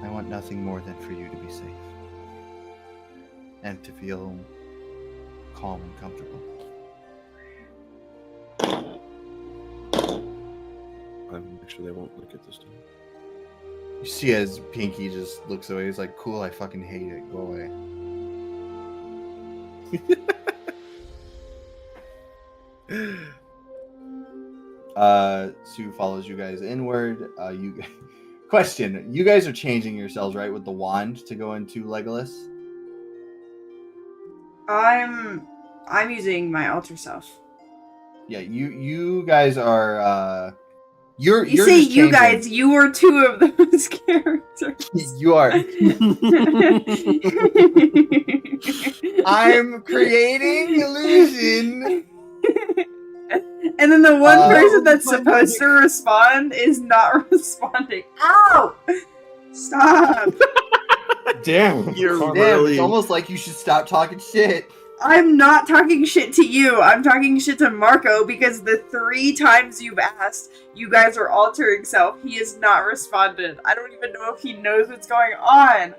"I want nothing more than for you to be safe and to feel calm and comfortable." I'm sure they won't look at this time. You see as Pinky just looks away. He's like, "Cool, I fucking hate it. Go away." Sue follows you guys inward. Question: you guys are changing yourselves, right, with the wand to go into Legolas? I'm using my alter self. Yeah, you guys are. You're You say just you changing. guys, you were two of those characters. You are. I'm creating illusion. And then the one person that's but- supposed to respond is not responding. Ow! Stop! Damn! You're Karma. Damn, Really? it's almost like you should stop talking shit. I'm not talking shit to you. I'm talking shit to Marco because the 3 times you've asked, you guys are altering self. He has not responded. I don't even know if he knows what's going on.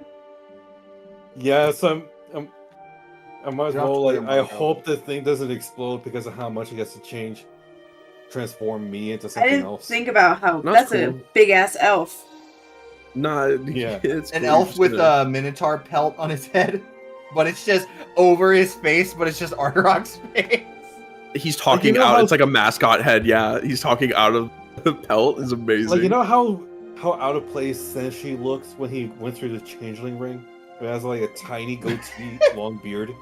Yes, I might as You're off well. Twitter, Like, I Marco. hope the thing doesn't explode because of how much he has to change, transform me into I something didn't else. think about how That's that's a cool. big ass elf. Nah, Yeah. it's An cool. elf You're with just gonna- a minotaur pelt on his head, but it's just over his face, but it's just Arterok's face. He's talking you know out. how- It's like a mascot head. Yeah, he's talking out of the pelt. Is amazing. Like, you know how out of place Senshi looks when he went through the changeling ring? It has like a tiny goatee, long beard.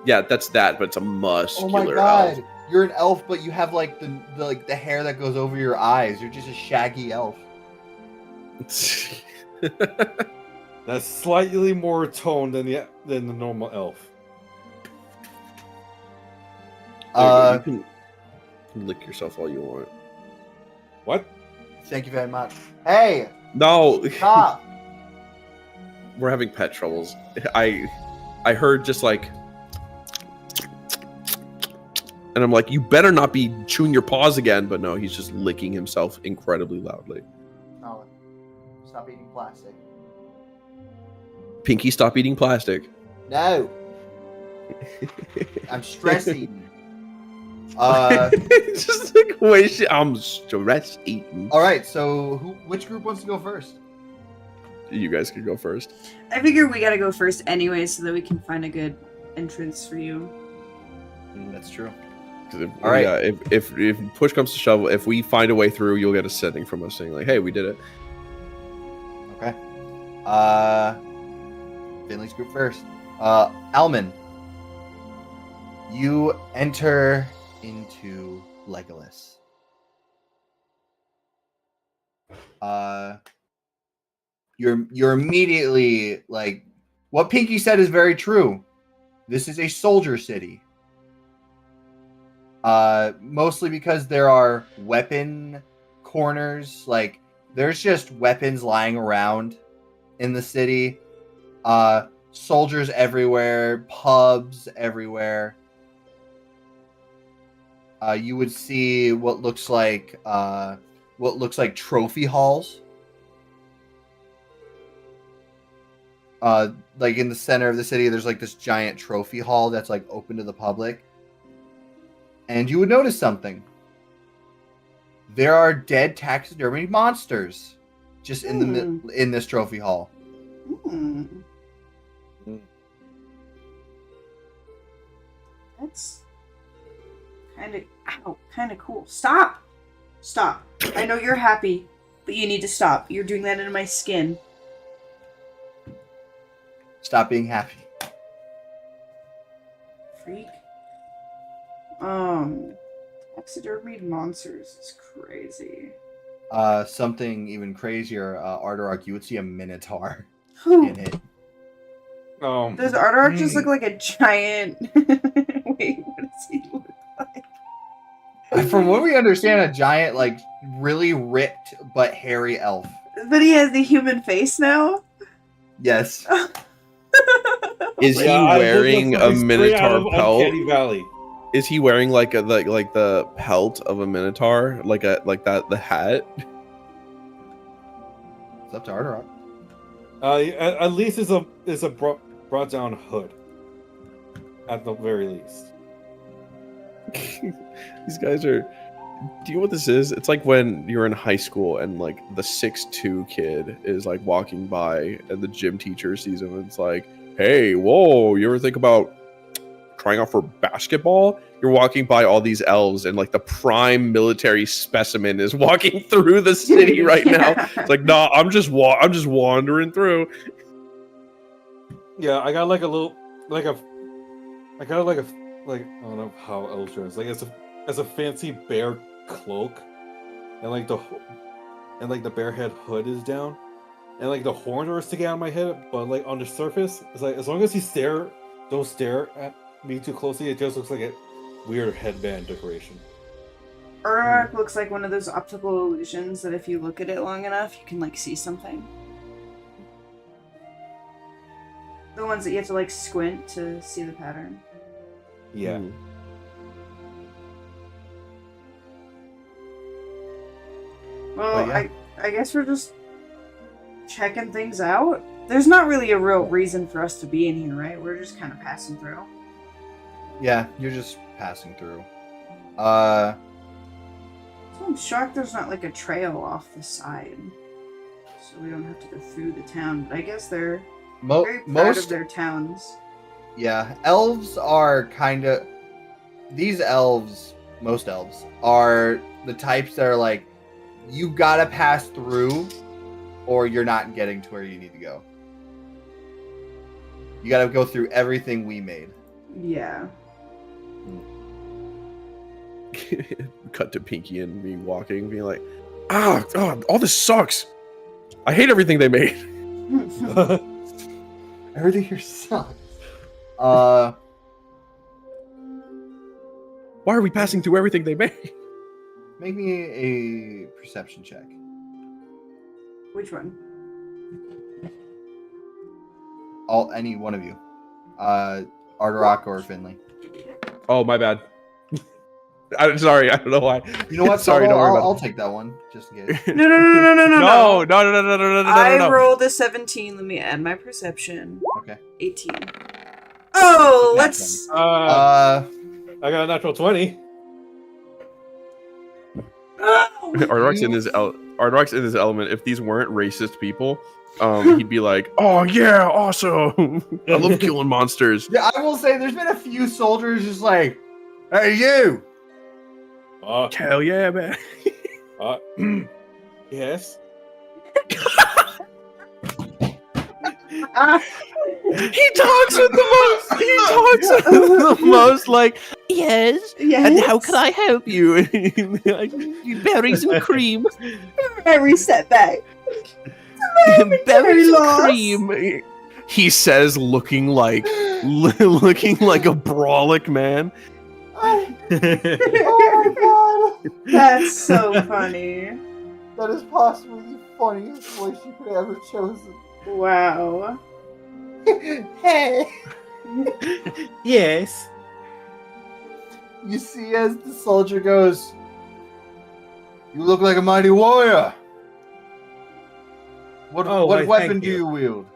Yeah, that's that, but it's a Oh muscular my god, elf. you're an elf, but you have like the hair that goes over your eyes. You're just a shaggy elf. That's slightly more toned than the normal elf. You can lick yourself all you want. What? Thank you very much. Hey, No, stop. we're having pet troubles. I heard just like, and I'm like, you better not be chewing your paws again. But no, he's just licking himself incredibly loudly. Oh, stop eating plastic. Pinky, stop eating plastic. No. I'm stress eating. Just like way I'm stress eating. All right. So, which group wants to go first? You guys can go first. I figure we gotta go first anyway, so that we can find a good entrance for you. That's true. All right. Yeah, if push comes to shove, if we find a way through, you'll get a sending from us saying like, "Hey, we did it." Okay. Finley's group first. Alman, you enter into Legolas. You're immediately like, what Pinky said is very true. This is a soldier city. Mostly because there are weapon corners. Like, there's just weapons lying around in the city. Soldiers everywhere, pubs everywhere. You would see what looks like trophy halls. Like in the center of the city, there's like this giant trophy hall that's like open to the public. And you would notice something. There are dead taxidermy monsters just in this trophy hall. That's kind of cool. Stop! I know you're happy, but you need to stop. You're doing that into my skin. Stop being happy. Freak. Taxidermied monsters is crazy. Something even crazier, Ardarok, you would see a minotaur Whew. in it. Does Ardarok just look like a giant... Wait, what does he look like? From what we understand, a giant, like, really ripped but hairy elf. But he has the human face now? Yes. Is he wearing a minotaur pelt? Uncanny Valley. Is he wearing like the pelt of a minotaur, the hat? It's up to Ardarok. At least it's a brought down hood. At the very least. These guys are. Do you know what this is? It's like when you're in high school and like the 6'2" kid is like walking by and the gym teacher sees him and it's like, "Hey, whoa! You ever think about trying out for basketball?" You're walking by all these elves and like the prime military specimen is walking through the city right now. It's like, nah, I'm just wandering through. Yeah, I got like a little, I don't know how elves dress. Like it's a fancy bear cloak, and like the bear head hood is down, and like the horns are sticking out of my head. But like on the surface, it's like as long as you don't stare at me too closely, it just looks like a weird headband decoration. Ardarok looks like one of those optical illusions that if you look at it long enough, you can like see something. The ones that you have to like squint to see the pattern. Yeah. Well, yeah. I guess we're just checking things out. There's not really a real reason for us to be in here, right? We're just kind of passing through. Yeah, you're just passing through. So I'm shocked there's not like a trail off the side. So we don't have to go through the town. But I guess they're very proud of their towns. Yeah, elves are kind of... These elves, most elves, are the types that are like, you gotta pass through or you're not getting to where you need to go. You gotta go through everything we made. Yeah. Cut to Pinky and me walking, being like, all this sucks. I hate everything they made. Everything here sucks. Uh, Why are we passing through everything they made? make me a perception check. Which one? Any one of you. Arterock or Finley. Oh, my bad. I'm sorry. I don't know why. You know what? Sorry, Solo, don't worry about I'll it. take that one just in case. No, no, no, no, no, no, No, no, no, no, no, no, no, I no. rolled a 17. Let me add my perception. Okay. 18. Oh, Nat let's. I got a natural 20. Oh, Ardrock's in his Ardrock's in his element. If these weren't racist people, he'd be like, "Oh yeah, awesome! I love killing monsters." Yeah, I will say there's been a few soldiers just like, hey, you! Hell yeah, man! Yes. He talks with the most. He talks with the most like, yes. yes. And how can I help you? Berries and cream. Very setback. Berries and lost. cream. He says, looking like a brawlic man. Oh my god! That's so funny. That is possibly the funniest voice you could have ever chosen. Wow. Hey! Yes. You see as the soldier goes, you look like a mighty warrior. What why, weapon thank do you. you wield?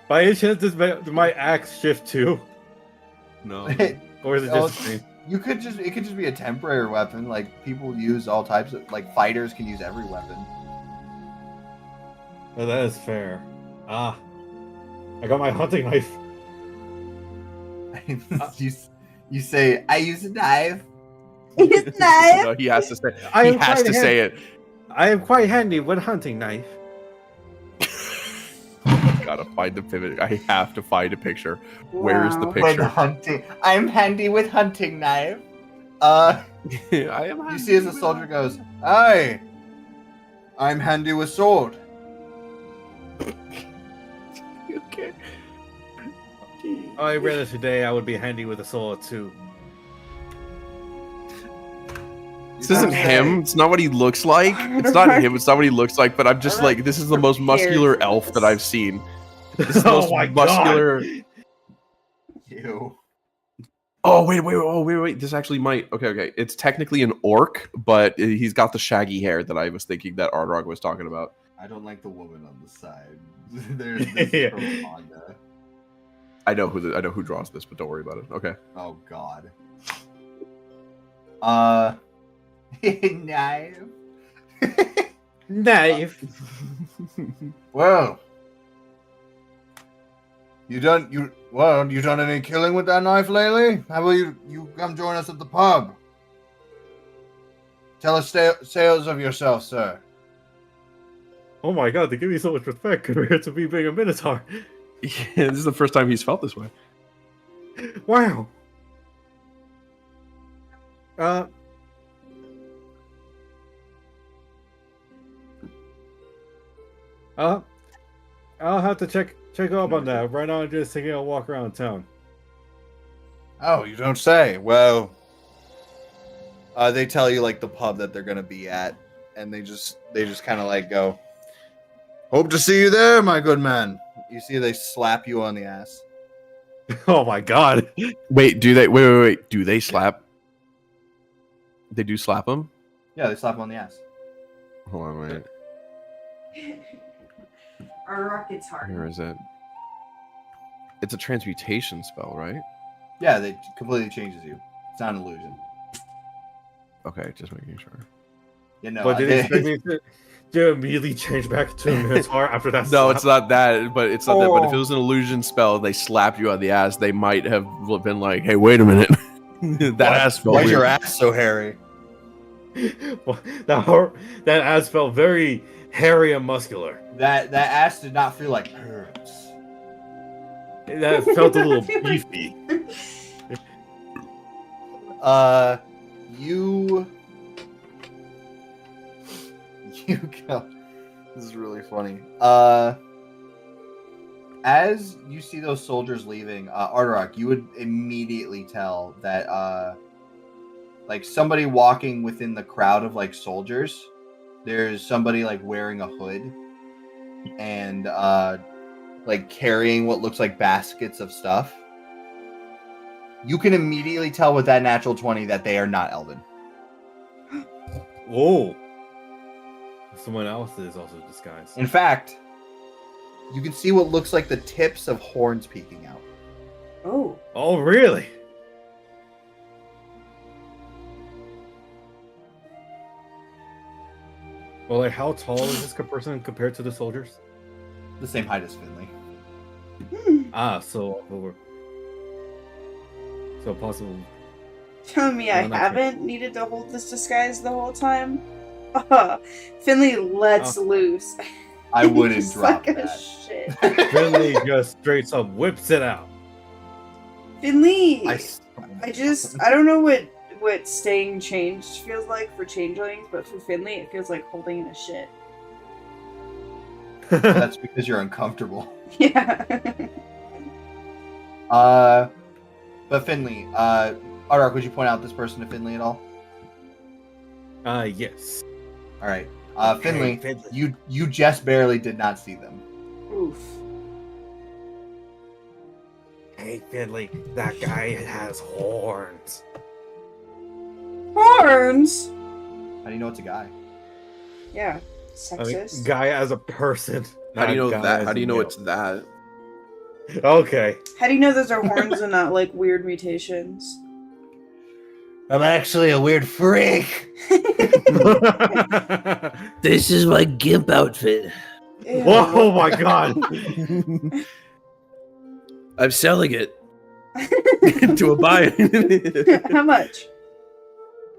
By any chance, does my axe shift too? No. Or is it Oh, just me? it could just be a temporary weapon. Like people use all types of fighters can use every weapon. Oh, that is fair. I got my hunting knife. you say I use a knife. His knife. No, he has to say. I He am has quite to say it. I am quite handy with hunting knife. Gotta find the pivot. I have to find a picture. Where is the Wow. When picture? hunting, I'm handy with hunting knife. I am. You see as the soldier goes, aye, I'm handy with sword. Okay. I read it today. I would be handy with a sword too. This isn't him. It's not what he looks like. It's not him. It's not what he looks like. But I'm just like, this is the most muscular elf that I've seen. This is the most Oh my muscular. Ew. Oh wait. This actually might. Okay. It's technically an orc, but he's got the shaggy hair that I was thinking that Ardrog was talking about. I don't like the woman on the side. This is Yeah. from Honda. I know who draws this, but don't worry about it. Okay. Oh god. Knife. Knife. Well, you done any killing with that knife lately? How about you come join us at the pub? Tell us tales of yourself, sir. Oh my god, they give me so much respect compared to me being a minotaur. Yeah, this is the first time he's felt this way. Wow. I'll have to check up on that. Right now I'm just taking a walk around town. Oh, you don't say. Well, they tell you like the pub that they're gonna be at, and they just kind of like go, "Hope to see you there, my good man." You see, they slap you on the ass. Oh my god. Wait, do they? Wait. Do they slap? They do slap him? Yeah, they slap him on the ass. Hold on, wait. Our rocket's hard. Where is it? It's a transmutation spell, right? Yeah, they completely changes you. It's not an illusion. Okay, just making sure. You know, But did he expect me to immediately change back to a minotaur after that? No, slap? it's not that. But it's not that. But if it was an illusion spell, they slapped you on the ass. They might have been like, "Hey, wait a minute, that ass felt Why's weird." your ass so hairy? Well, that ass felt very hairy and muscular. That ass did not feel like herbs. That felt a little beefy. You go. This is really funny. As you see those soldiers leaving, Arterock, you would immediately tell that, like somebody walking within the crowd of like soldiers, there's somebody like wearing a hood and like carrying what looks like baskets of stuff. You can immediately tell with that natural 20 that they are not Elven. Whoa. Someone else is also disguised. In fact, you can see what looks like the tips of horns peeking out. Oh. Oh, really? Well, like, how tall is this person compared to the soldiers? The same height as Finley. Ah, so over. So possible. Telling me I No, not haven't needed to hold this disguise the whole time? Finley lets loose. I wouldn't Just drop like a that. shit. Finley just straight up whips it out. Finley! I I don't know what staying changed feels like for changelings, but for Finley it feels like holding in a shit. That's because you're uncomfortable. Yeah. But Finley, Ardark, would you point out this person to Finley at all? Yes. All right. Okay, Finley, Finley. you just barely did not see them. Oof. Hey, Finley, that guy has horns. Horns! How do you know it's a guy? Yeah. I mean, Sexist. guy as a person. How do you know not guy that? as How do a you know male. it's that? Okay. How do you know those are horns and not like weird mutations? I'm actually a weird freak. This is my gimp outfit. Ew. Whoa, oh my god. I'm selling it to a buyer. How much?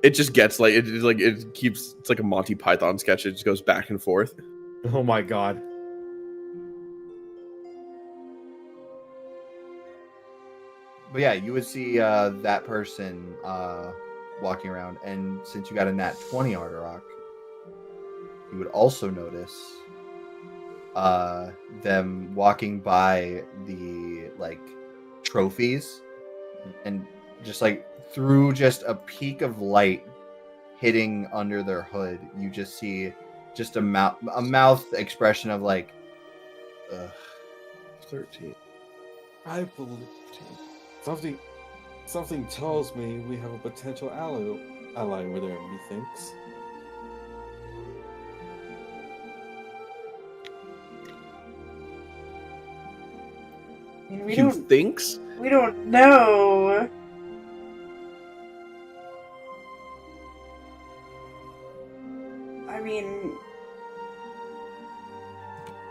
It just gets like it keeps. It's like a Monty Python sketch. It just goes back and forth. Oh my god. But yeah, you would see that person walking around, and since you got a nat 20, Ardarok, you would also notice them walking by the like trophies, and just like through just a peak of light hitting under their hood, you just see just a mouth expression of like, ugh. 13. I believe something tells me we have a potential ally over there, methinks. I mean, we You don't thinks? know. I mean,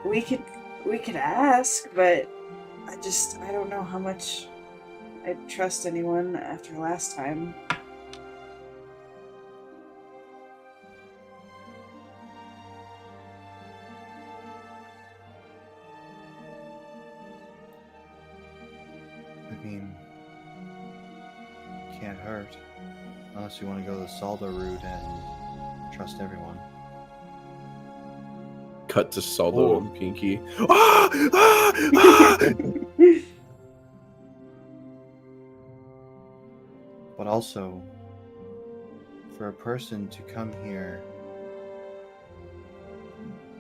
we could ask, but I don't know how much I'd trust anyone after last time. I mean, can't hurt. Unless you want to go the Salda route and trust everyone. Cut to Saldo Oh. and Pinky. Ah! Ah! Ah! But also, for a person to come here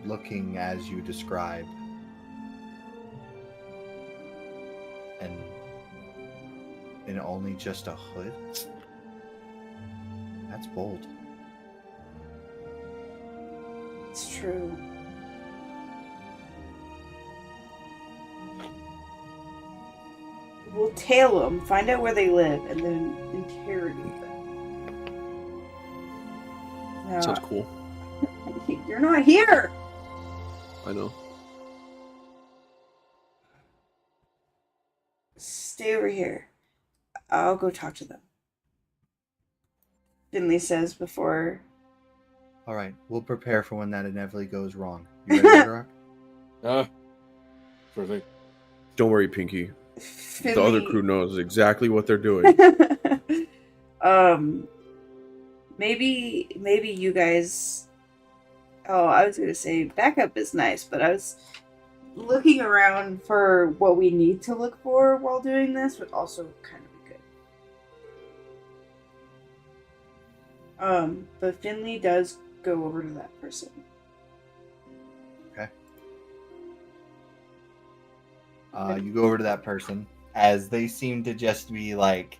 looking as you describe, and in only just a hood, that's bold. It's true. We'll tail them, find out where they live, and then interrogate them. Now, Sounds cool. you're not here! I know. Stay over here. I'll go talk to them. Finley says before. All right, we'll prepare for when that inevitably goes wrong. You ready, Rock? Perfect. Don't worry, Pinky. Finley... The other crew knows exactly what they're doing. Maybe you guys Oh, I was gonna say backup is nice, but I was looking around for what we need to look for while doing this would also kind of be good. But Finley does go over to that person. Okay. You go over to that person as they seem to just be like,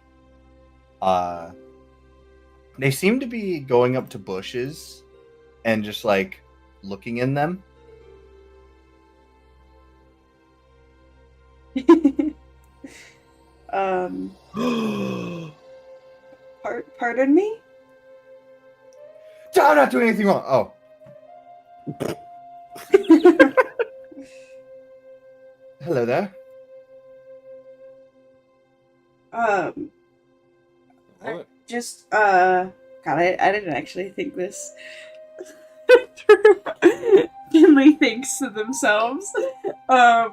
they seem to be going up to bushes and just like looking in them. Pardon me? I'm not doing anything wrong. Oh. Hello there. What? Just, God, I didn't actually think this. Finley thinks to themselves. I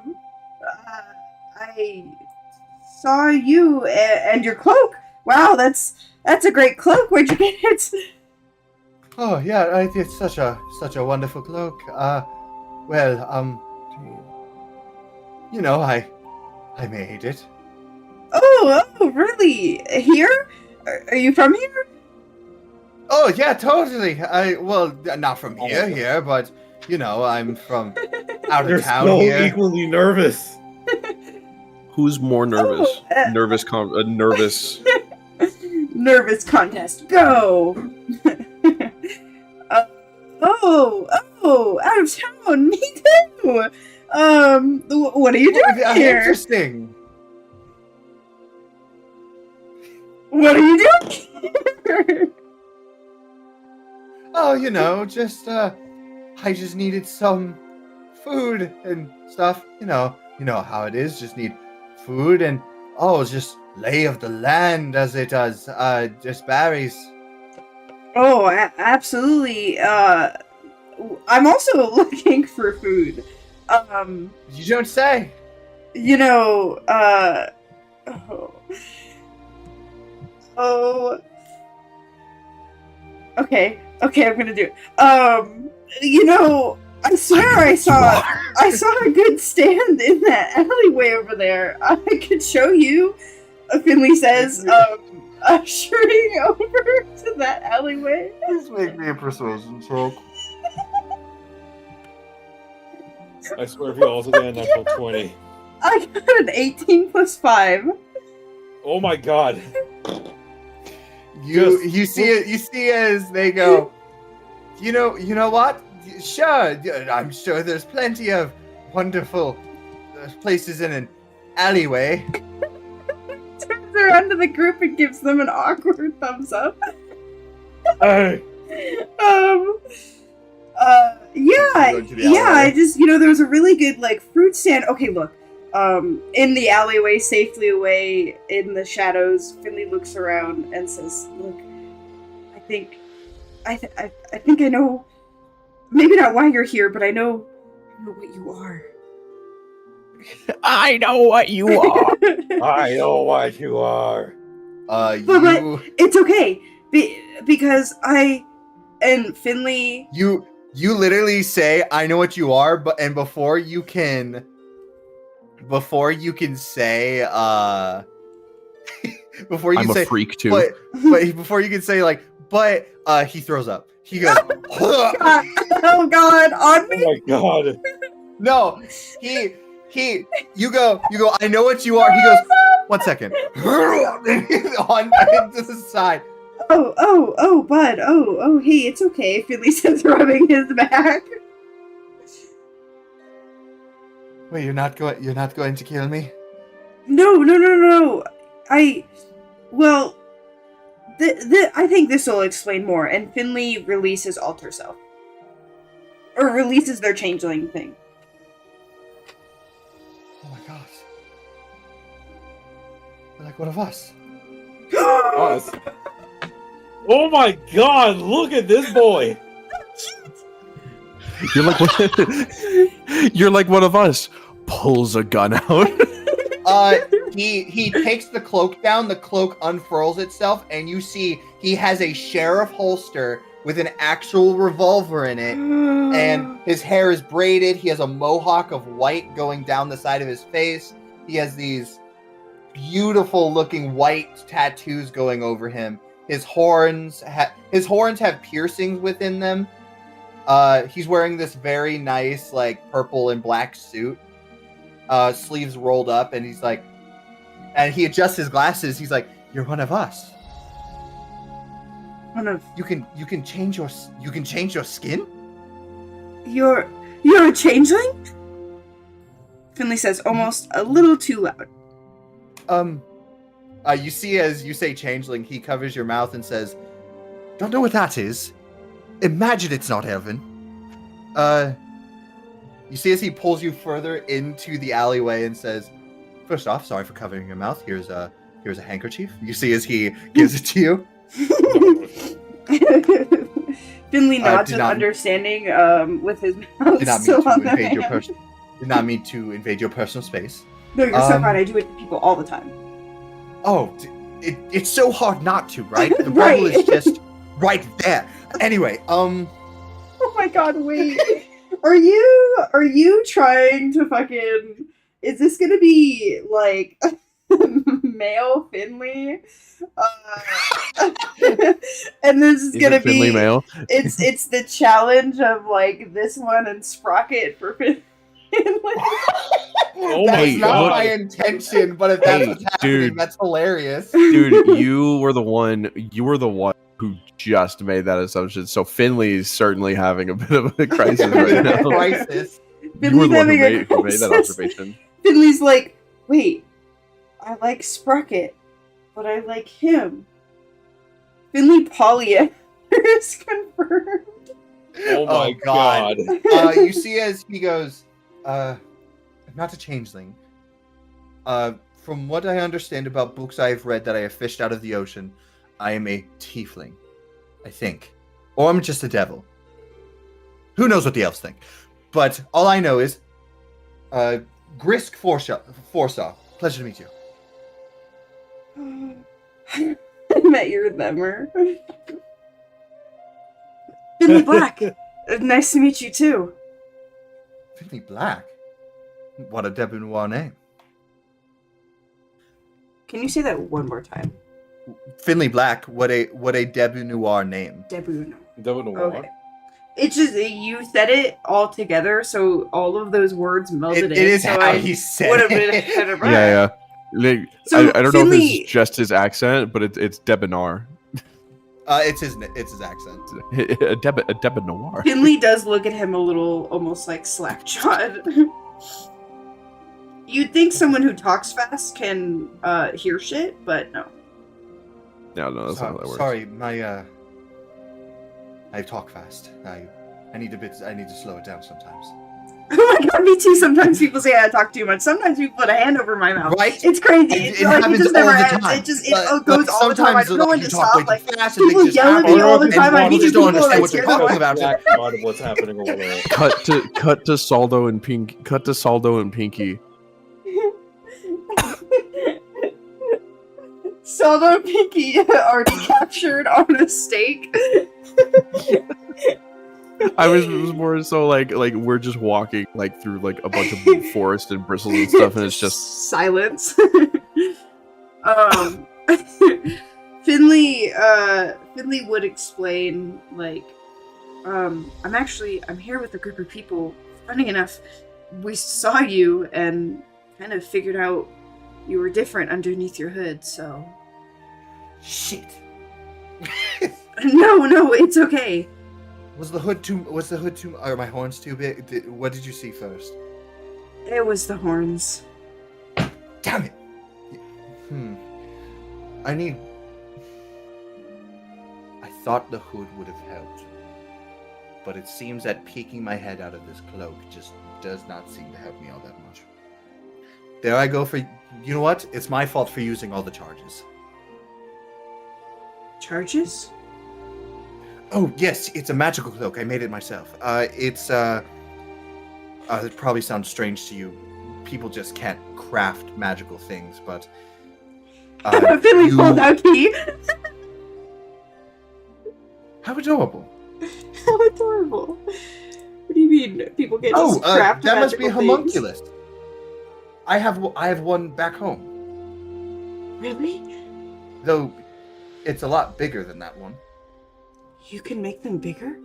saw you and your cloak. Wow, that's a great cloak. Where'd you get it? Oh yeah, it's such a wonderful cloak. I made it. Oh, really? Here? Are you from here? Oh yeah, totally. Not from here, but I'm from out of They're town so here. equally nervous. Who's more nervous? Oh, Nervous. Nervous contest. Go. Out of town. Me too. What are you doing here? Interesting. What are you doing here? Oh, I just needed some food and stuff. You know how it is. Just need food and just lay of the land as it does. Just berries. Oh, absolutely. I'm also looking for food. You don't say. Okay, I'm gonna do it. I swear I saw a good stand in that alleyway over there. I could show you. Finley says, ushering over to that alleyway. Please make me a persuasion check. I swear if you also get a natural 20. I got an 18 plus 5. Oh my god. You see it. You see as they go. You know what? Sure, I'm sure there's plenty of wonderful places in an alleyway. Turns around to the group and gives them an awkward thumbs up. Hey. I just, there was a really good, fruit stand. Okay, look, in the alleyway, safely away in the shadows, Finley looks around and says, look, I think I know, maybe not why you're here, but I know what you are. I know what you are. I know what you are. But it's okay, because and Finley... You literally say, I know what you are, and before you can say, before you I'm say, a freak too. but before you can say, he throws up. He goes, oh god, on me? Oh my god. No, you go, I know what you are. He goes, 1 second. On to the side. Oh, bud. Oh, hey, it's okay. Finley says, rubbing his back. Wait, you're not going to kill me? No. I think this will explain more. And Finley releases Alter Self. Or releases their changeling thing. Oh my gosh. They're like one of us. Us. Oh my god, look at this boy. You're like one of us. Pulls a gun out. He takes the cloak down, the cloak unfurls itself, and you see he has a sheriff holster with an actual revolver in it, and his hair is braided. He has a mohawk of white going down the side of his face. He has these beautiful looking white tattoos going over him. His horns have piercings within them. He's wearing this very nice like purple and black suit, sleeves rolled up, and he's like, and he adjusts his glasses. He's like, "You're one of us. One of You can change your skin." you're a changeling? Finley says almost a little too loud. You see, as you say changeling, he covers your mouth and says, "Don't know what that is. Imagine it's not heaven." You see, as he pulls you further into the alleyway and says, "First off, sorry for covering your mouth. Here's a handkerchief." You see, as he gives it to you. Finley nods did with not- understanding with his mouth Did not still mean to on the invade your hand. Did not mean to invade your personal space. No, you're so Um, fine. I do it to people all the time. Oh, it's so hard not to, right? The Right. bubble is just right there. Anyway, Oh my god, wait. Are you trying to fucking... Is this gonna be, like, male Finley? And this is gonna it Finley be... male? It's the challenge of, like, this one and Sprocket for Finley. Oh that's my not God. my intention, but if that's Hey, what's happening, dude. that's hilarious. Dude, you were the one who just made that assumption. So Finley's certainly having a bit of a crisis right now. Crisis. You were Finley's the one who having a made that crisis. observation. Finley's like, wait, I like Sprocket, but I like him. Finley polyamorous is confirmed. Oh my God. god. You see, as he goes, I'm not a changeling. From what I understand about books I have read that I have fished out of the ocean, I am a tiefling, I think. Or I'm just a devil. Who knows what the elves think? But all I know is, Grisk Forsaw. Pleasure to meet you. I met your themmer. Finley Black, nice to meet you too. Finley Black? What a debut noir name. Can you say that one more time? Finley Black, what a debut noir name. Debut. Devil Noir. Okay. It's just you said it all together, so all of those words melded It in. is so how I he said would have been it. kind of right. Yeah. Like, So I don't know if Finley- it's just his accent, but it's debonair. It's his accent. a debonair. Finley does look at him a little, almost like slack-jawed. You'd think someone who talks fast can hear shit, but no. No, that's not how that works. Sorry, I talk fast. I need to slow it down sometimes. Oh my god, me too. Sometimes people say I talk too much. Sometimes people put a hand over my mouth. Right? It's crazy. It It's like it happens just never all the ends. time. It just But goes all the time. I sometimes, don't know when you to talk stop. way too Like fast and people things just yell at me happen, all the and time. I people hate just people don't understand that what scare you're them talking off. about. Black part of what's happening over there. Cut to Saldo and Pinky. Cut to Saldo and Pinky. Saldo and Pinky already captured on a stake. I was more so like we're just walking like through like a bunch of forest and bristles and stuff, and it's just silence. Finley would explain like, I'm here with a group of people. Funny enough, we saw you and kind of figured out you were different underneath your hood, so. Shit. No, it's okay. Was the hood too? Are my horns too big? What did you see first? It was the horns. Damn it. I thought the hood would have helped, but it seems that peeking my head out of this cloak just does not seem to help me all that much. There I go for. You know what? It's my fault for using all the charges. Charges? Oh, yes, it's a magical cloak. I made it myself. It probably sounds strange to you. People just can't craft magical things, but... Finley pulled out key. How adorable. How adorable. What do you mean? People get Oh, just craft that must be a magical things? homunculus. I have one back home. Really? Though it's a lot bigger than that one. You can make them bigger?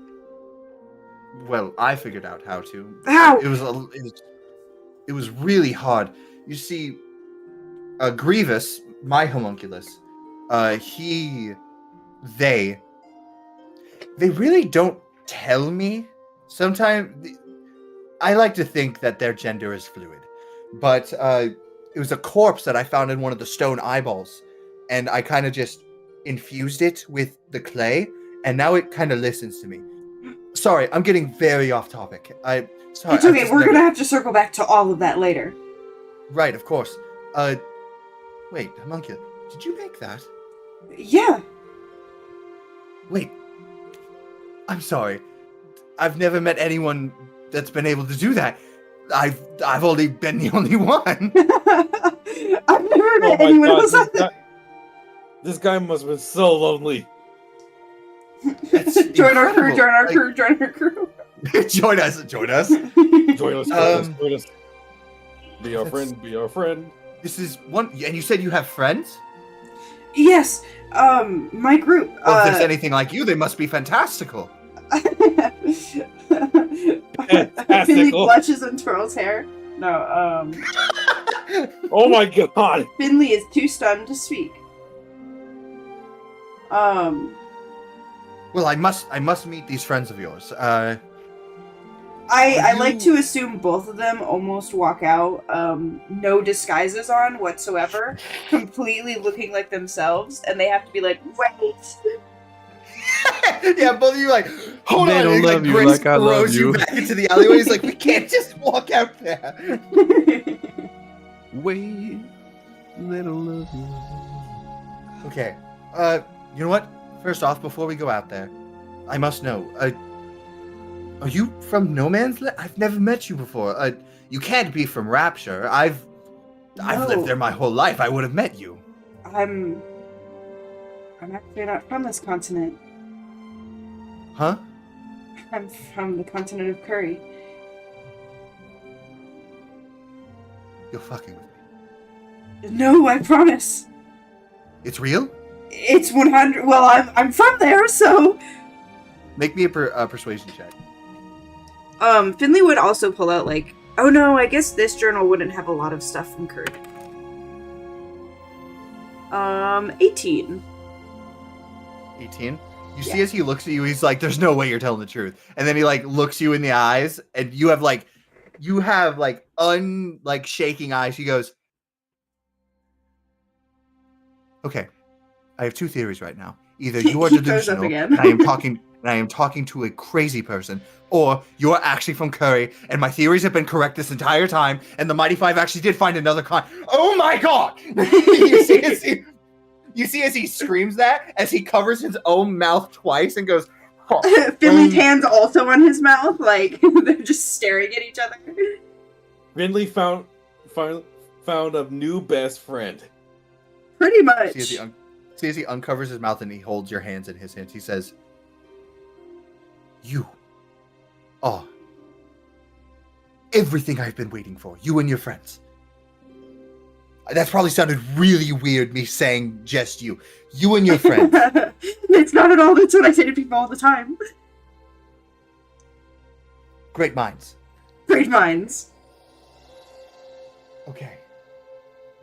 Well, I figured out how to. How? It was really hard. You see, Grievous, my homunculus, they really don't tell me. Sometimes I like to think that their gender is fluid, but it was a corpse that I found in one of the stone eyeballs, and I kind of just infused it with the clay, and now it kind of listens to me. Sorry, I'm getting very off topic. Sorry. It's okay, we're gonna have to circle back to all of that later. Right, of course. Wait, homunculus, did you make that? Yeah. Wait. I'm sorry. I've never met anyone that's been able to do that. I've only been the only one. I've never met anyone else like that. This guy must have been so lonely. Join our crew, join our crew, join our crew. Join us. Join us, join us. Be our friend, be our friend. This is one, and you said you have friends? Yes, my group. Well, if there's anything like you, they must be fantastical. Finley blushes and twirls hair. No, Oh my god! Finley is too stunned to speak. Well, I must meet these friends of yours. I like to assume both of them almost walk out, no disguises on whatsoever, completely looking like themselves, and they have to be like, wait. Yeah, both of you like, hold They on, don't and, love you Grace like I love throws you you. back into the alleyway. He's like, we can't just walk out there. Wait, little love you. Okay, you know what? First off, before we go out there, I must know, are you from No Man's Land? I've never met you before. You can't be from Rapture. I've lived there my whole life. I would have met you. I'm actually not from this continent. Huh? I'm from the continent of Curry. You're fucking with me. No, I promise. It's real? It's 100. Well, I'm from there, so. Make me a persuasion check. Finley would also pull out like, oh no, I guess this journal wouldn't have a lot of stuff from Curry. 18. 18. You see as he looks at you, he's like, there's no way you're telling the truth. And then he like looks you in the eyes, and you have shaking eyes. He goes, okay, I have two theories right now. Either you are He throws up delusional, again. and I am talking to a crazy person, or you are actually from Curry, and my theories have been correct this entire time, and the Mighty Five actually did find another con. Oh my god! You see as he screams that, as he covers his own mouth twice and goes, Finley's hands also on his mouth, like they're just staring at each other. Finley found a new best friend. Pretty much. See as he uncovers his mouth and he holds your hands in his hands. He says, you are everything I've been waiting for. You and your friends. That's probably sounded really weird, me saying just you. You and your friends. It's not at all. That's what I say to people all the time. Great minds. Great minds. Okay.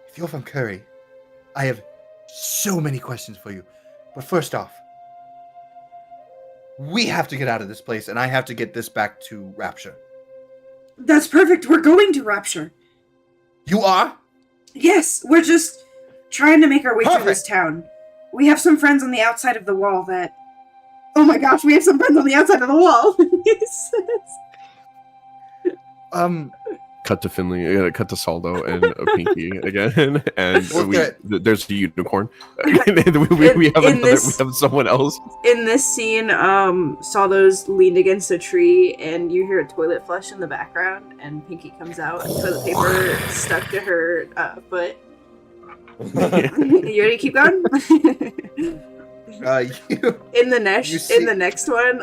If you're from Curry, I have so many questions for you. But first off, we have to get out of this place, and I have to get this back to Rapture. That's perfect. We're going to Rapture. You are? Yes, we're just trying to make our way through this Perfect. town. We have some friends on the outside of the wall that... Oh my gosh, we have some friends on the outside of the wall! Cut to Finley, cut to Saldo and Pinky again, and there's a unicorn. And we have someone else. In this scene, Saldo's leaned against a tree, and you hear a toilet flush in the background, and Pinky comes out, and toilet paper stuck to her foot. You ready to keep going? You In the You see- next one,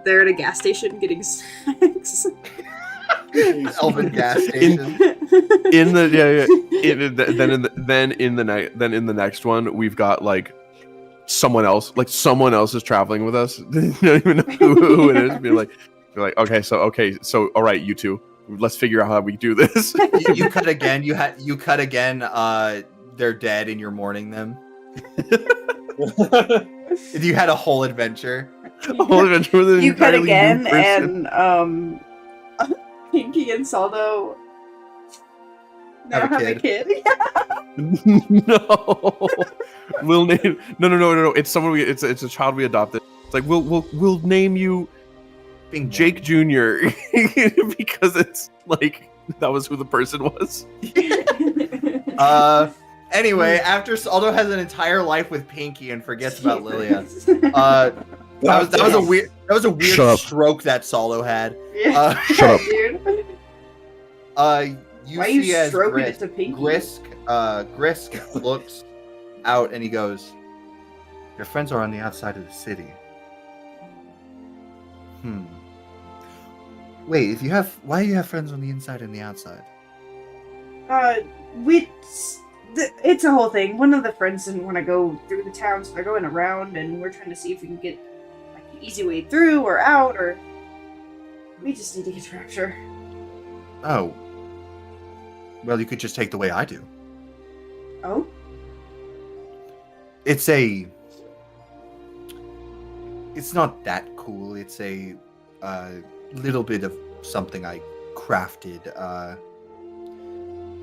they're at a gas station getting snacks. Elven gas station. In the then in the next one, we've got like someone else is traveling with us. You don't even know who it is. Be like, okay, so all right, you two, let's figure out how we do this. You cut again. You cut again. They're dead, and you're mourning them. You had a whole adventure. A whole adventure with an You cut entirely again, new person. and Pinky and Saldo now Have a have a kid. No, we'll name no. It's someone it's a child we adopted. It's like we'll name you Bing Jake Jr. because it's like that was who the person was. Anyway, after Saldo has an entire life with Pinky and forgets about Lilia, that was a weird Shut up. stroke that Saldo had. Yeah. Shut up. Dude. You Why you see as stroking it to Pinky? Grisk looks out and he goes, "Your friends are on the outside of the city." Wait, why do you have friends on the inside and the outside? It's a whole thing. One of the friends didn't want to go through the town, so they're going around, and we're trying to see if we can get like an easy way through or out, or we just need to get to Rapture. Oh. Well, you could just take the way I do. Oh? It's not that cool. It's a little bit of something I crafted.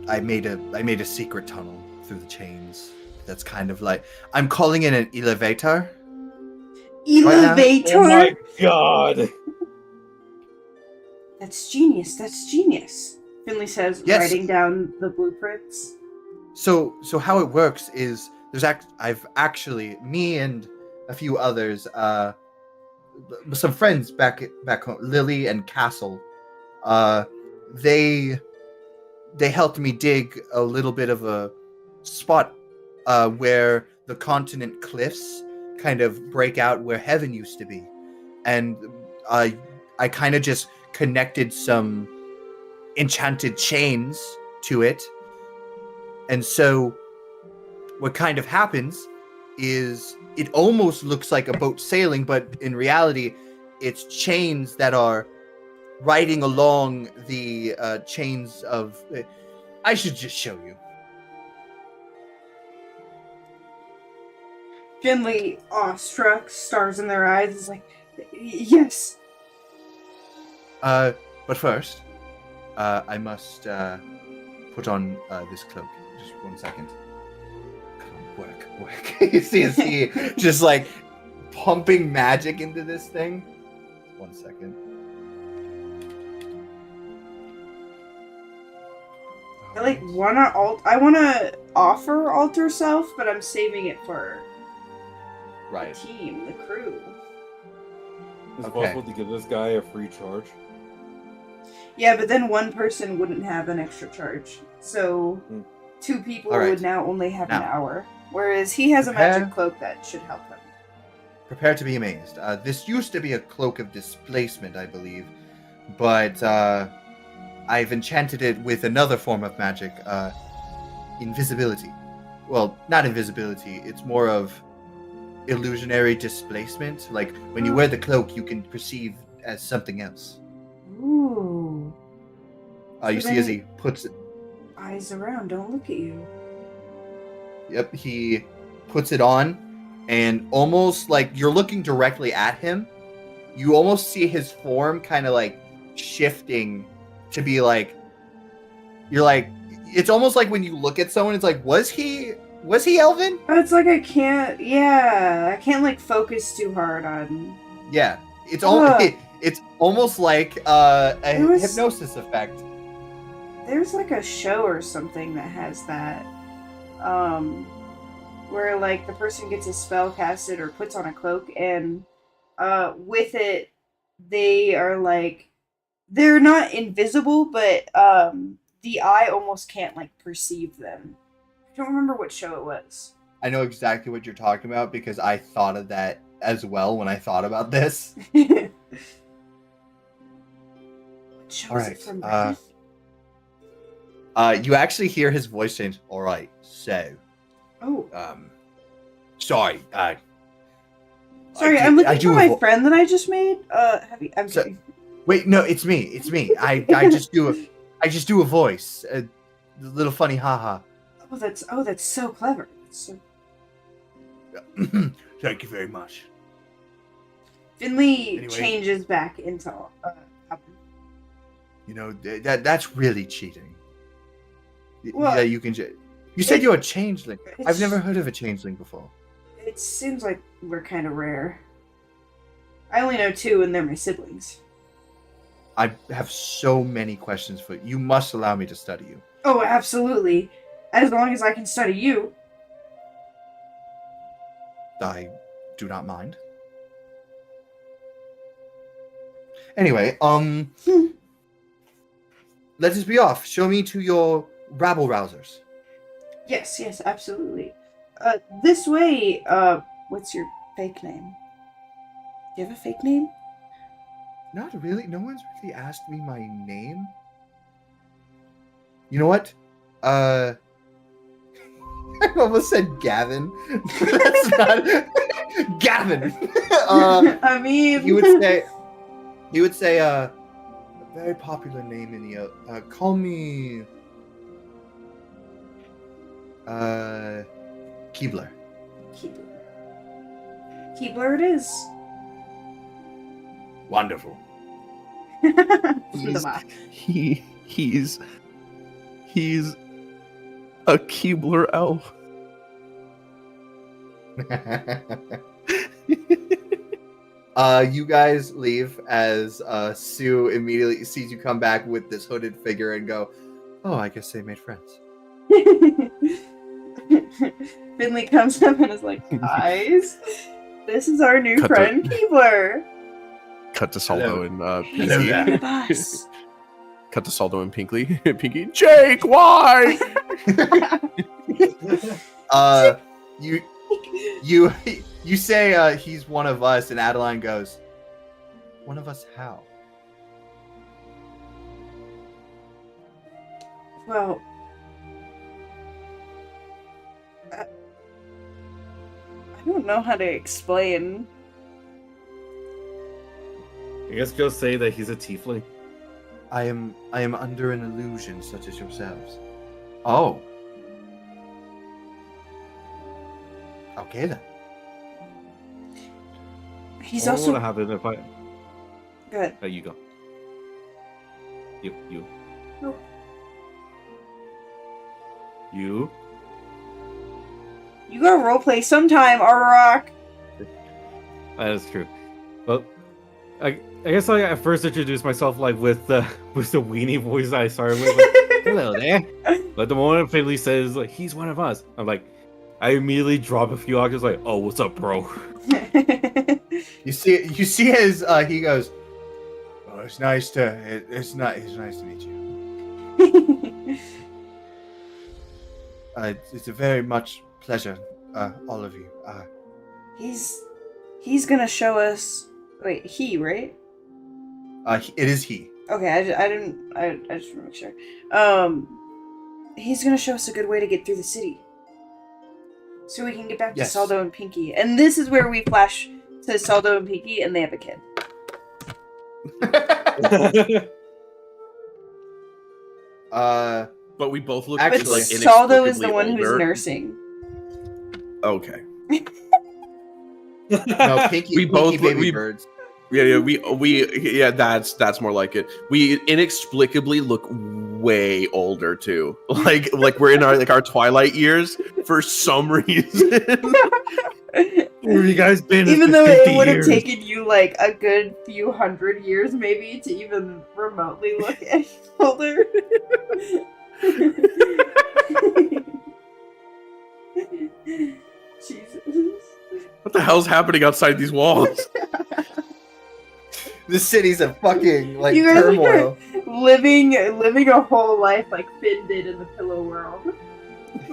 I made a secret tunnel through the chains. That's kind of like, I'm calling it an elevator. Elevator? Oh my god! That's genius. That's genius. Finley says, Yes. writing down the blueprints. So how it works is I've actually, me and a few others, some friends back home, Lily and Castle, they helped me dig a little bit of a spot where the continent cliffs kind of break out where heaven used to be, and I kind of just connected some enchanted chains to it. And so what kind of happens is it almost looks like a boat sailing, but in reality it's chains that are riding along the chains of... I should just show you. Finley, awestruck, stars in their eyes, is like, yes. But first, I must put on this cloak. Just 1 second. Come on, work. You see just like pumping magic into this thing. 1 second. I wanna offer alter self, but I'm saving it for Right. the team, the crew. Is it Okay. possible to give this guy a free charge? Yeah, but then one person wouldn't have an extra charge. So 2 people All right. would now only have an Now. hour. Whereas he has a magic cloak that should help him. Prepare to be amazed. This used to be a cloak of displacement, I believe, but I've enchanted it with another form of magic, invisibility. Well, not invisibility. It's more of illusionary displacement. Like when you wear the cloak, you can perceive as something else. Ooh. You see as he puts it. Eyes around, don't look at you. Yep, he puts it on, and almost like you're looking directly at him, you almost see his form kind of like shifting to be like, you're like, it's almost like when you look at someone, it's like, was he Elven? It's like I can't like focus too hard on. Yeah, it's Ugh. it's almost like a It was- hypnosis effect. There's like a show or something that has that, where like the person gets a spell casted or puts on a cloak, and with it they are like, they're not invisible, but the eye almost can't like perceive them. I don't remember what show it was. I know exactly what you're talking about because I thought of that as well when I thought about this. Shows All it right. from Reddit? You actually hear his voice change. All right. So, Oh, sorry. sorry. I'm looking for my friend that I just made. Have you? I'm So- kidding. Wait, no, it's me. It's me. I just do a voice. A little funny haha. Oh, that's so clever. So, Thank you very much. Finley Anyway. changes back into Hopper. You know that's really cheating. Well, Yeah, you can. You said you're a changeling. I've it's- never heard of a changeling before. It seems like we're kind of rare. I only know 2, and they're my siblings. I have so many questions for you. You must allow me to study you. Oh, absolutely. As long as I can study you. I do not mind. Anyway, let us be off. Show me to your rabble rousers. Yes, absolutely. This way, what's your fake name? Do you have a fake name? Not really. No one's really asked me my name. You know what? I almost said Gavin. That's not Gavin. I mean, He would say a very popular name in the call me Keebler. Keebler it is. Wonderful. He's a Keebler elf. You guys leave as Sue immediately sees you come back with this hooded figure and go, "Oh, I guess they made friends." Finley comes up and is like, guys, this is our new Cut friend, Keebler. Cut to Saldo and He's Pinky. one of us. Cut to Saldo and Pinky. Jake, why? You say he's one of us, and Adeline goes, "One of us how?" Well, I don't know how to explain. I guess just say that he's a tiefling. I am under an illusion such as yourselves. Oh. Okay then. He's What also would happen if I? good. You go. You. No. You. You gotta roleplay sometime, Rock. That is true. Well, I guess I at first introduced myself like with the weenie voice I started with. Like, hello there. But the moment Finley says like he's one of us, I'm like, I immediately drop a few octaves like, oh, what's up, bro? You see his he goes, "Oh, it's nice to meet you. It's a very much pleasure, all of you. He's gonna show us. Wait, he right? It is he. Okay, I just want to make sure. He's gonna show us a good way to get through the city, so we can get back Yes. to Saldo and Pinky. And this is where we flash to Saldo and Pinky, and they have a kid. But we both look But Actually, like Saldo is the inexplicably one who's older. nursing. Okay. No, Pinky We baby birds. Yeah, that's more like it. We inexplicably look way older too. Like we're in our twilight years for some reason. Where have you guys been? Even It's though been 50 it would have years. taken you like a good few hundred years, maybe, to even remotely look any older. Jesus. What the hell's happening outside these walls? This city's a fucking like You guys turmoil. living a whole life like Finn did in the Pillow World.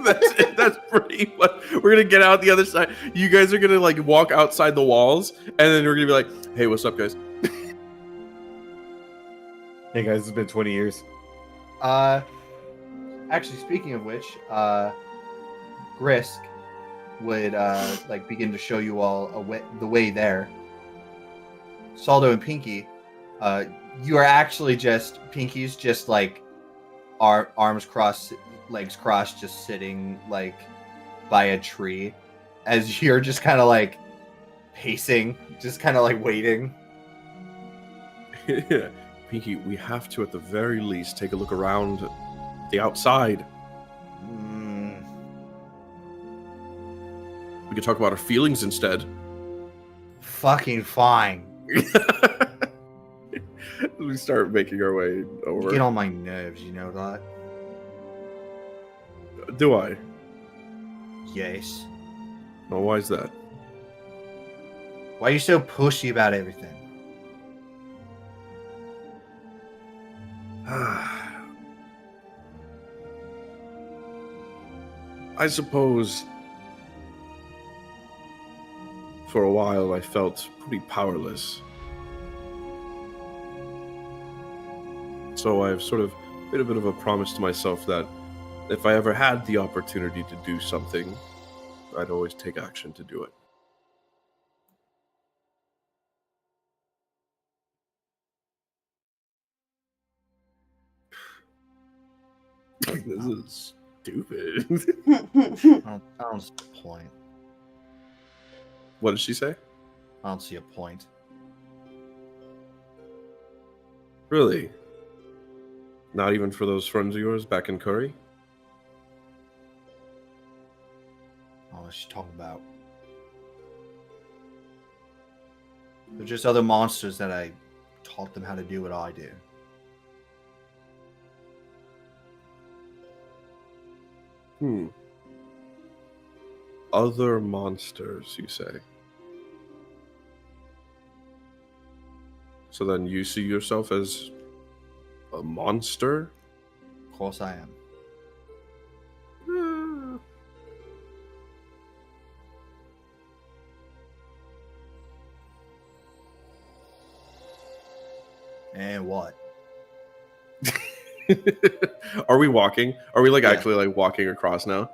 That's it. That's pretty much. We're gonna get out the other side. You guys are gonna like walk outside the walls, and then we're gonna be like, "Hey, what's up, guys?" Hey guys, it's been 20 years. Actually, speaking of which, Grisk would like begin to show you all the way there. Saldo and Pinky, you are actually just Pinky's just like arms crossed, legs crossed, just sitting like by a tree, as you're just kind of like pacing, just kind of like waiting. Pinky, we have to at the very least take a look around the outside. We could talk about our feelings instead. Fucking fine. We start making our way You over. get on my nerves, you know that? Do I? Yes. Oh, why is that? Why are you so pushy about everything? I suppose for a while I felt pretty powerless. So I've sort of made a bit of a promise to myself that if I ever had the opportunity to do something, I'd always take action to do it. This is stupid. I don't see a point. What did she say? I don't see a point. Really? Not even for those friends of yours back in Curry? What's she talking about? They're just other monsters that I taught them how to do what I do. Other monsters, you say? So then you see yourself as a monster? Of course I am. And what? Are we walking? Are we like Yeah. actually like walking across now?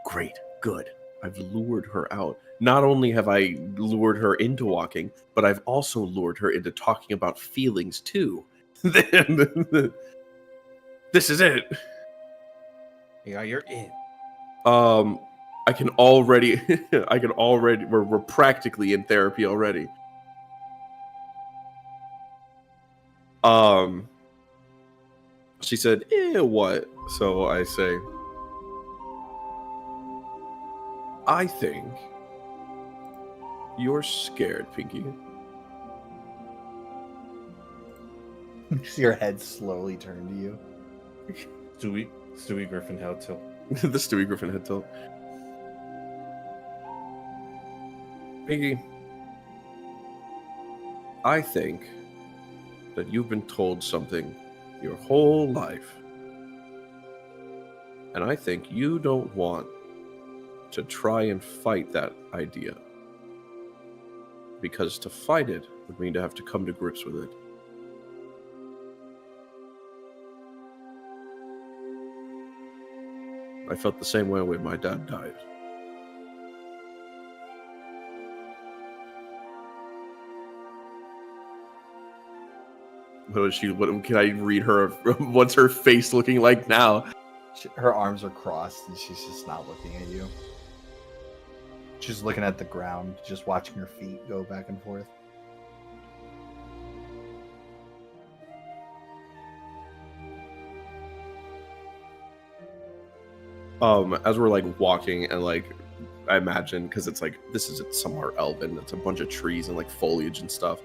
Great, good. I've lured her out. Not only have I lured her into walking, but I've also lured her into talking about feelings too. This is it. Yeah, you're in. I can already we're practically in therapy already. She said, what? So I say, I think you're scared, Pinky. You see your head slowly turn to you. Stewie Griffin head tilt. The Stewie Griffin head tilt. Pinky, I think that you've been told something your whole life. And I think you don't want to try and fight that idea. Because to fight it would mean to have to come to grips with it. I felt the same way when my dad died. What is she? What can I read her? What's her face looking like now? Her arms are crossed and she's just not looking at you. She's looking at the ground, just watching her feet go back and forth. As we're like walking and like I imagine because it's like this is somewhere elven, it's a bunch of trees and like foliage and stuff.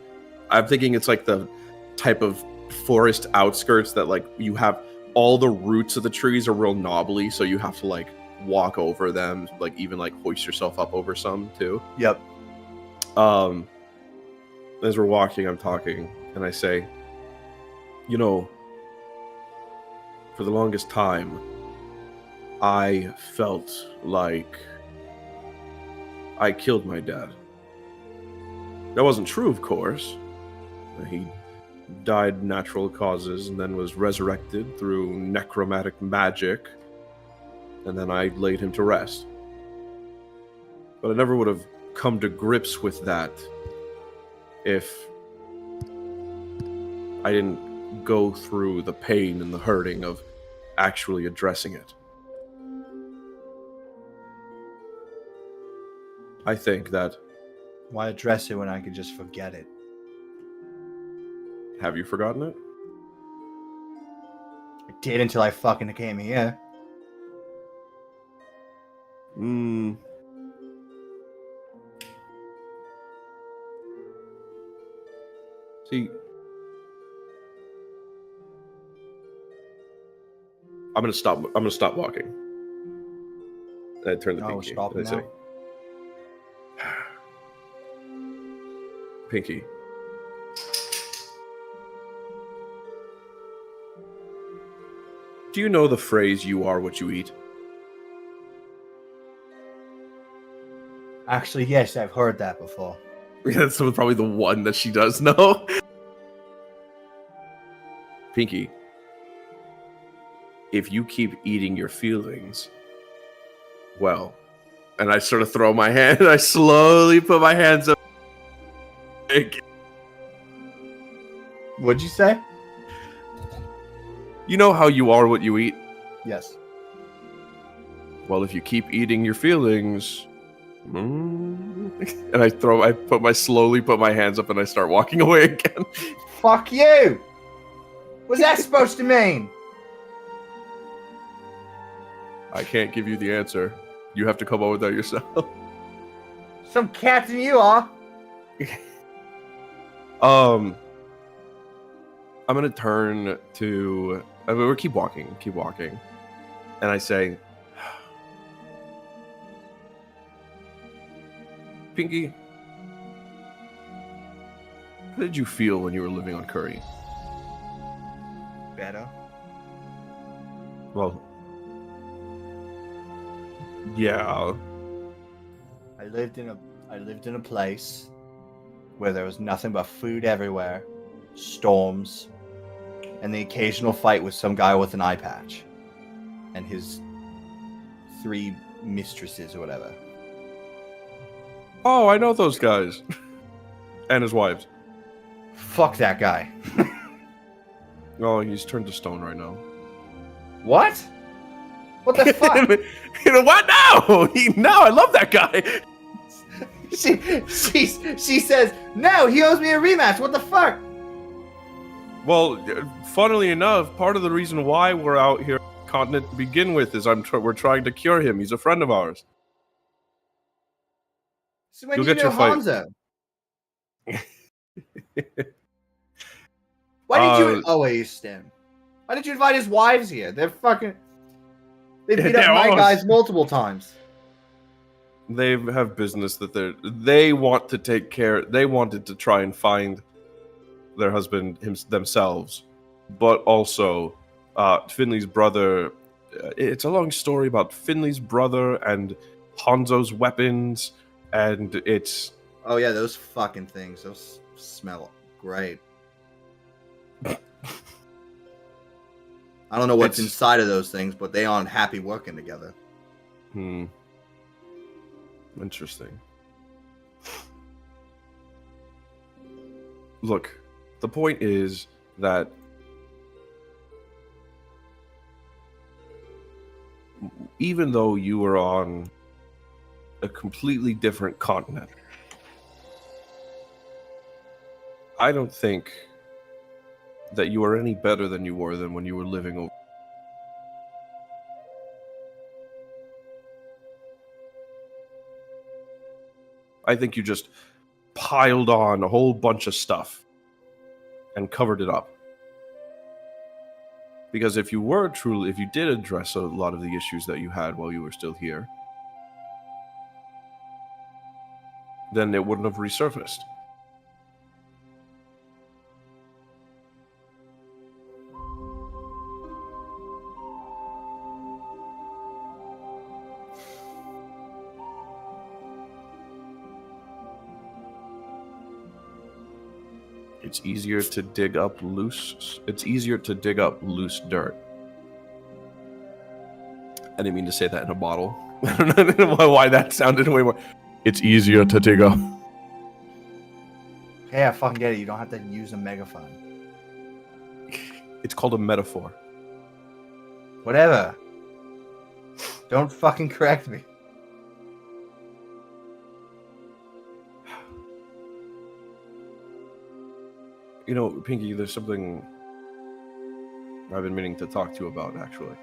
I'm thinking it's like the type of forest outskirts that like you have all the roots of the trees are real knobbly, so you have to like walk over them, like even like hoist yourself up over some too. Yep. As we're walking, I'm talking and I say, you know, for the longest time I felt like I killed my dad. That wasn't true, of course. He died natural causes and then was resurrected through necromantic magic, and then I laid him to rest. But I never would have come to grips with that if I didn't go through the pain and the hurting of actually addressing it. I think that... Why address it when I could just forget it? Have you forgotten it? I did until I fucking came here. See, I'm gonna stop walking. And I turn to Oh, we're Pinky. stopping And I say, now? Pinky, do you know the phrase, "you are what you eat"? Actually, yes, I've heard that before. That's probably the one that she does know. Pinky, if you keep eating your feelings, well, and I sort of throw my hand, I slowly put my hands up. What'd you say? You know how you are what you eat? Yes. Well, if you keep eating your feelings, and I slowly put my hands up and I start walking away again. Fuck you! What's that supposed to mean? I can't give you the answer. You have to come up with that yourself. Some captain you are. I'm gonna turn to. We'll keep walking, and I say, Pinky, how did you feel when you were living on Curry? Better. Well, yeah. I lived in a place where there was nothing but food everywhere, storms, and the occasional fight with some guy with an eye patch and his 3 mistresses or whatever. Oh, I know those guys. And his wives. Fuck that guy. Oh, he's turned to stone right now. What? What the fuck? What now? No, I love that guy. She says, no, he owes me a rematch. What the fuck? Well, funnily enough, part of the reason why we're out here on the continent to begin with is we're trying to cure him. He's a friend of ours. So when You'll you get know your fight. Hanzo? Why did you waste him? Why did you invite his wives here? They beat up my guys multiple times. They have business that they want to take care. They wanted to try and find their husband themselves, but also Finley's brother. It's a long story about Finley's brother and Hanzo's weapons, and it's... Oh yeah, those fucking things. Those smell great. I don't know what's inside of those things, but they aren't happy working together. Interesting. Look, the point is that even though you were on a completely different continent, I don't think that you are any better than you were than when you were living over. I think you just piled on a whole bunch of stuff and covered it up. Because if you did address a lot of the issues that you had while you were still here, then it wouldn't have resurfaced. It's easier to dig up loose. It's easier to dig up loose dirt. I didn't mean to say that in a bottle. I don't know why that sounded way more. It's easier to dig up. Hey, I fucking get it. You don't have to use a megaphone. It's called a metaphor. Whatever. Don't fucking correct me. You know, Pinky, there's something I've been meaning to talk to you about, actually.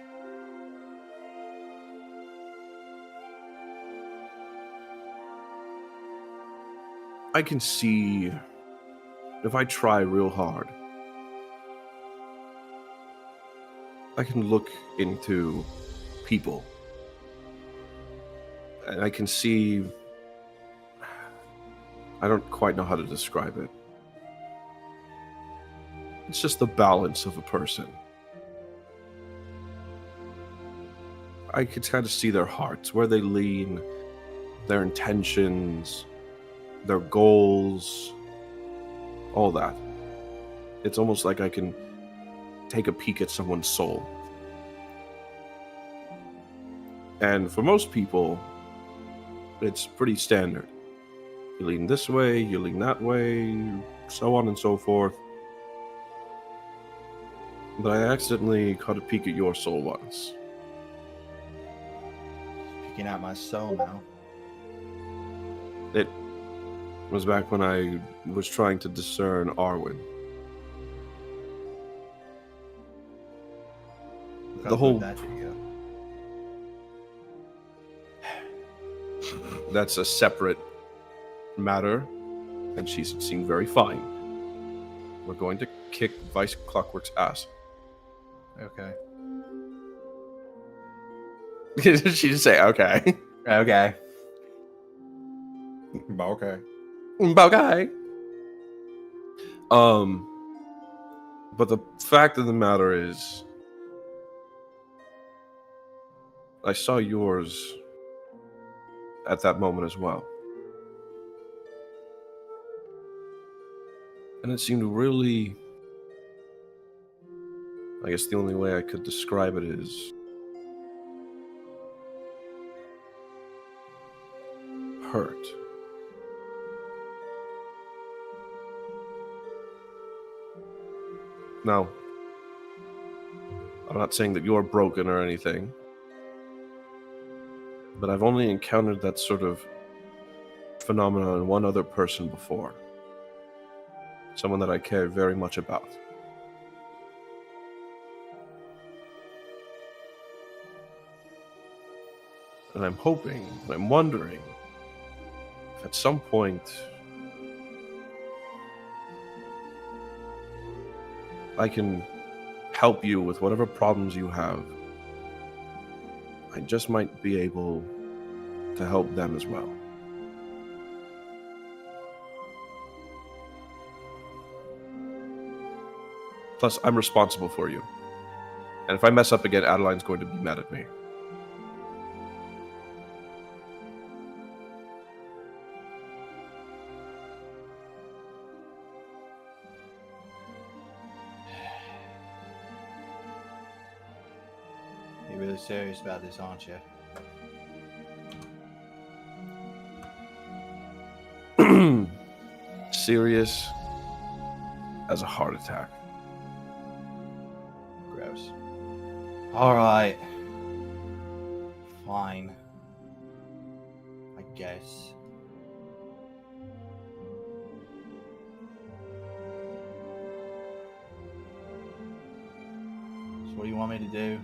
I can see, if I try real hard, I can look into people. And I can see, I don't quite know how to describe it. It's just the balance of a person. I could kind of see their hearts, where they lean, their intentions, their goals, all that. It's almost like I can take a peek at someone's soul. And for most people, it's pretty standard. You lean this way, you lean that way, so on and so forth. But I accidentally caught a peek at your soul once. Picking out my soul now. It was back when I was trying to discern Arwen. Look The how whole- good that did you. That's a separate matter, and she seemed very fine. We're going to kick Vice Clockwork's ass. Okay. She just say, okay. Okay. Okay. Okay. But the fact of the matter is, I saw yours at that moment as well. And it seemed really, I guess the only way I could describe it is hurt. Now, I'm not saying that you're broken or anything, but I've only encountered that sort of phenomenon in one other person before. Someone that I care very much about. And I'm hoping, I'm wondering, if at some point I can help you with whatever problems you have. I just might be able to help them as well. Plus, I'm responsible for you. And if I mess up again, Adeline's going to be mad at me. You're really serious about this, aren't you? Serious as a heart attack. Gross. Alright. Fine. I guess. So what do you want me to do?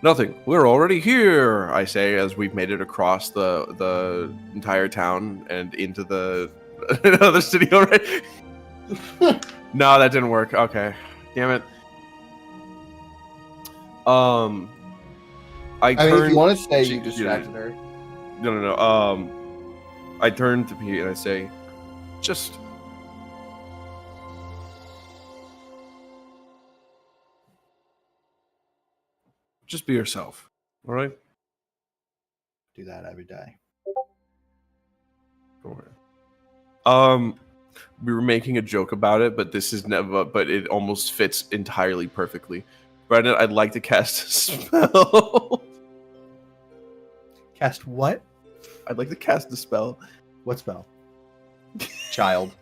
Nothing. We're already here, I say, as we've made it across the entire town and into the other city already. No, that didn't work. Okay. Damn it. I I mean, if turned. you want to say she- you distracted her, No. I turn to Pete and I say, just be yourself. All right? Do that every day. Don't worry. We were making a joke about it, but this is never. But it almost fits entirely perfectly. Brendan, I'd like to cast a spell. Cast what? I'd like to cast a spell. What spell? Child.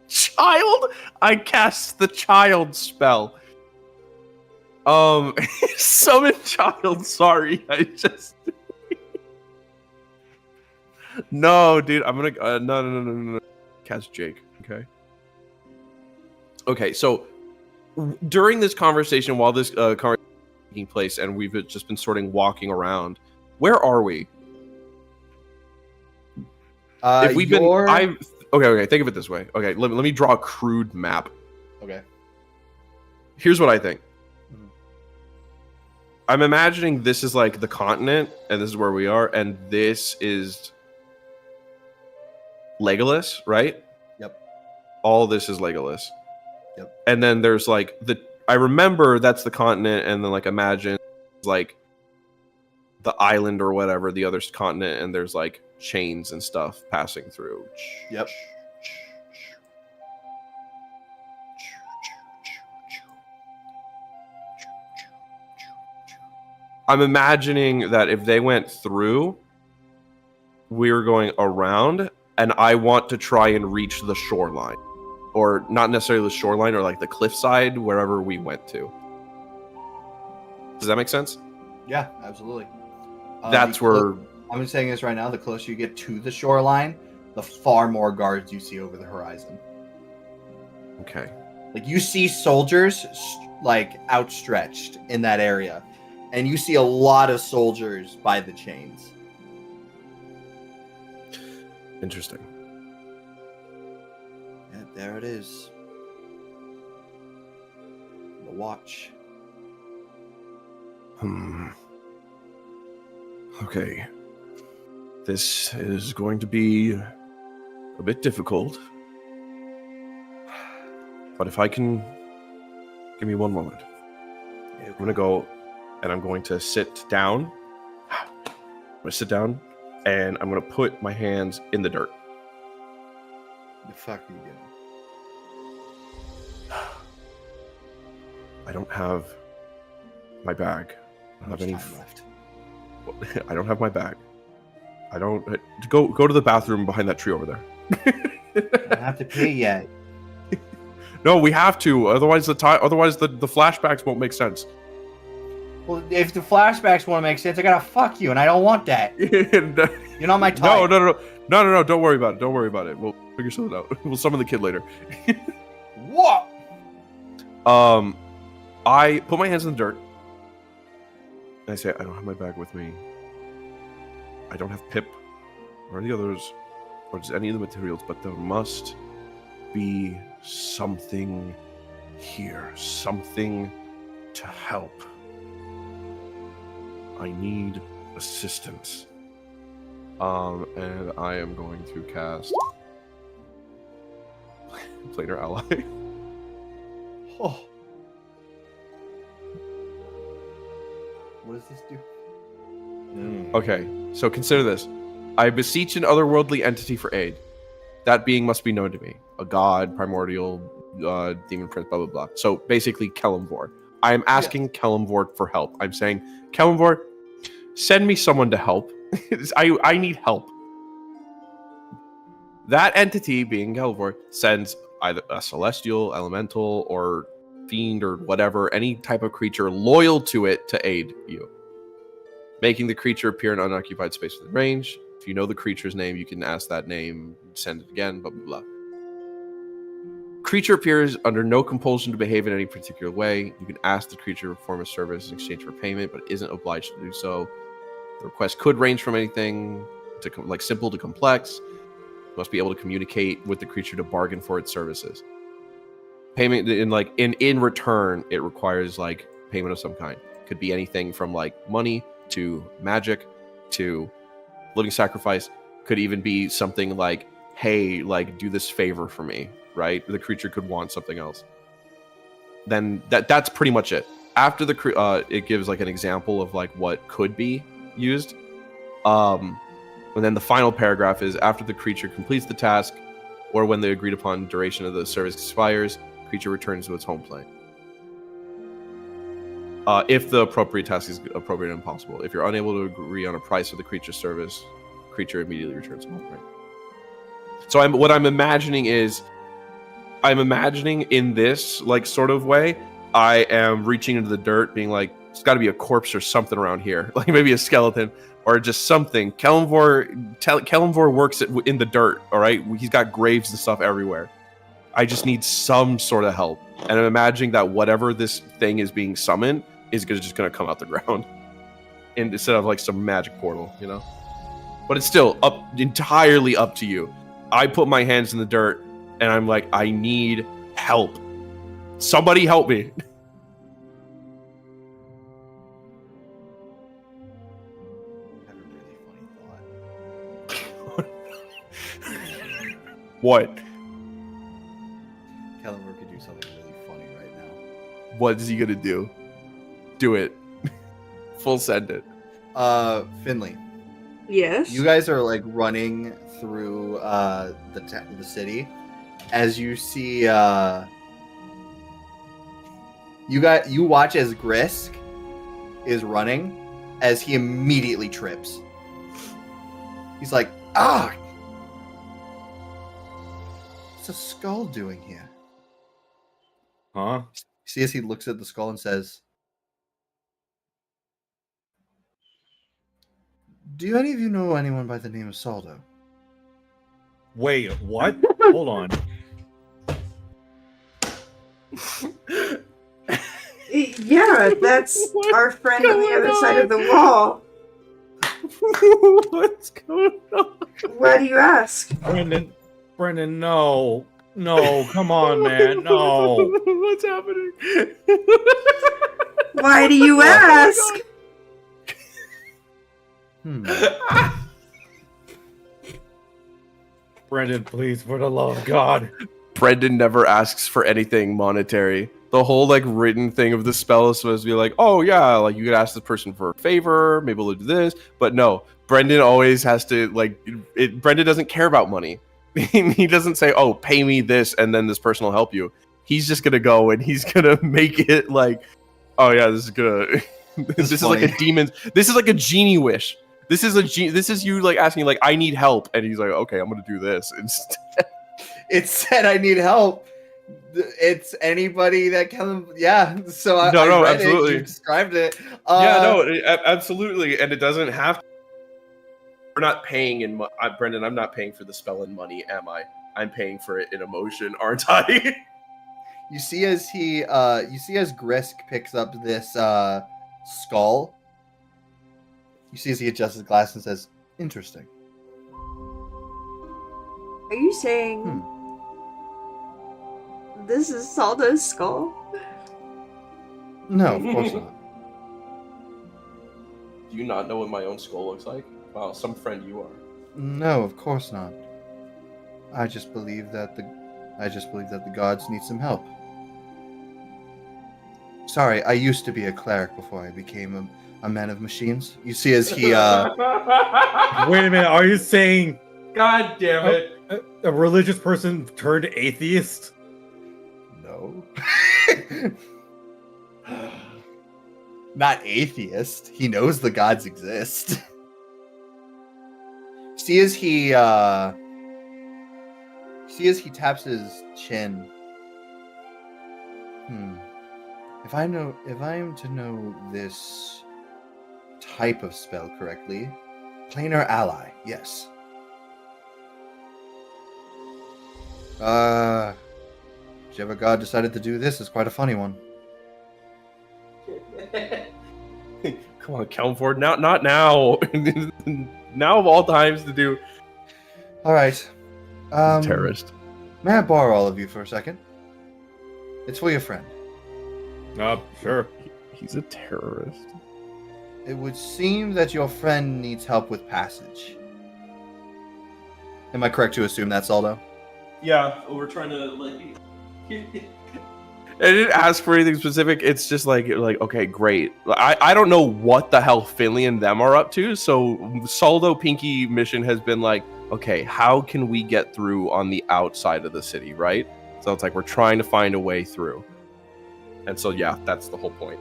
Child? I cast the child spell. Summon child. Sorry, I just. No, dude, I'm gonna. No. Cast Jake. Okay. Okay, so during this conversation, while this conversation is taking place, and we've just been walking around, where are we? If we've been, okay. Think of it this way. Okay, let me draw a crude map. Okay. Here's what I think. I'm imagining this is like the continent, and this is where we are, and this is Legolas, right? Yep. All this is Legolas. Yep. And then there's like I remember that's the continent, and then like imagine like the island or whatever, the other continent, and there's like chains and stuff passing through. Yep. I'm imagining that if they went through, we were going around, and I want to try and reach the shoreline. Or not necessarily the shoreline, or like the cliffside, wherever we went to. Does that make sense? Yeah, absolutely. That's where... I'm saying this right now, the closer you get to the shoreline, the far more guards you see over the horizon. Okay. Like, you see soldiers, like, outstretched in that area. And you see a lot of soldiers by the chains. Interesting. Yeah, there it is. The watch. Okay. This is going to be a bit difficult. But if I can... Give me one moment. I'm going to go and I'm going to sit down. I'm going to sit down and I'm going to put my hands in the dirt. The fuck are you doing? I don't have my bag. I don't have any time left. I don't have my bag. I don't go to the bathroom behind that tree over there. I don't have to pee yet. No, we have to. Otherwise the flashbacks won't make sense. Well, if the flashbacks want to make sense, I gotta fuck you, and I don't want that. You're not my type. No. Don't worry about it. Don't worry about it. We'll figure something out. We'll summon the kid later. What? I put my hands in the dirt. And I say, I don't have my bag with me. I don't have Pip or any others, or just any of the materials, but there must be something here. Something to help. I need assistance. And I am going to cast Planar Ally. Oh. What does this do? Okay, so consider this. I beseech an otherworldly entity for aid. That being must be known to me. A god, primordial, demon prince, blah, blah, blah. So basically, Kelemvor. I am asking Kelemvor for help. I'm saying, Kelemvor, send me someone to help. I need help. That entity, being Kelemvor, sends either a celestial, elemental, or fiend, or whatever, any type of creature loyal to it to aid you. Making the creature appear in unoccupied space within range. If you know the creature's name, you can ask that name, send it again, blah, blah, blah. Creature appears under no compulsion to behave in any particular way. You can ask the creature to perform a service in exchange for payment, but isn't obliged to do so. The request could range from anything to like simple to complex. You must be able to communicate with the creature to bargain for its services. Payment in return, it requires like payment of some kind. Could be anything from like money to magic to living sacrifice. Could even be something like, hey, like do this favor for me, right? The creature could want something else. Then that's pretty much it. After the it gives like an example of like what could be used. And then the final paragraph is after the creature completes the task, or when the agreed upon duration of the service expires, creature returns to its home plane. If the appropriate task is appropriate and possible. If you're unable to agree on a price for the creature's service, creature immediately returns to home plane. So what I'm imagining in this like sort of way, I am reaching into the dirt, being like, "It's got to be a corpse or something around here, like maybe a skeleton or just something." Kellenvor works in the dirt. All right, he's got graves and stuff everywhere. I just need some sort of help, and I'm imagining that whatever this thing is being summoned is just gonna come out the ground, and instead of like some magic portal, you know. But it's still entirely up to you. I put my hands in the dirt, and I'm like, I need help. Somebody help me. I have a really funny thought. What? Kellenberg could do something really funny right now. What is he gonna do? Do it. Full send it. Finley, Yes. you guys are like running through the city as you see you watch as Grisk is running as he immediately trips. He's like, "Ah! What's a skull doing here?" Huh? See as he looks at the skull and says, "Do any of you know anyone by the name of Saldo?" Wait, what? Hold on. Yeah, that's What our friend on the going other side of the on? wall. What's going on? Why do you ask? Brendan, no. No, come on, man. No. What's happening? Why do you Oh my ask? Brendan, please, for the love of God. Brendan never asks for anything monetary. The whole like written thing of the spell is supposed to be like, oh yeah, like you could ask this person for a favor, maybe we'll do this. But no, Brendan always has to Brendan doesn't care about money. He doesn't say, oh, pay me this and then this person will help you. He's just gonna go and he's gonna make it like, oh yeah, this is gonna this is like a demon's, this is like a genie wish. This is you like asking like, I need help, and he's like, okay, I'm gonna do this instead. It said I need help. It's anybody that can. Yeah. So I read absolutely. It, you described it. Absolutely, and it doesn't have to. We're not paying in Brendan. I'm not paying for the spell in money, am I? I'm paying for it in emotion, aren't I? You see as Grisk picks up this skull. You see as he adjusts his glass and says, "Interesting." Are you saying this is Saldo's skull? No, of course not. Do you not know what my own skull looks like? Wow, some friend you are. No, of course not. I just believe that the gods need some help. Sorry, I used to be a cleric before I became a man of machines. You see as he Wait a minute, are you saying God damn it. a religious person turned atheist? No. Not atheist. He knows the gods exist. See as he taps his chin. If I am to know this type of spell correctly, planar ally, yes. Whichever god decided to do this is quite a funny one. Come on, Kellenford. Not now. Now of all times to do. All right. Terrorist. May I borrow all of you for a second? It's for your friend. Sure. He's a terrorist. It would seem that your friend needs help with passage. Am I correct to assume that's Aldo? Yeah, we're trying to like. I didn't ask for anything specific. It's just like okay, great. I don't know what the hell Finley and them are up to. So Saldo Pinky mission has been like, okay, how can we get through on the outside of the city, right? So it's like we're trying to find a way through. And so, yeah, that's the whole point.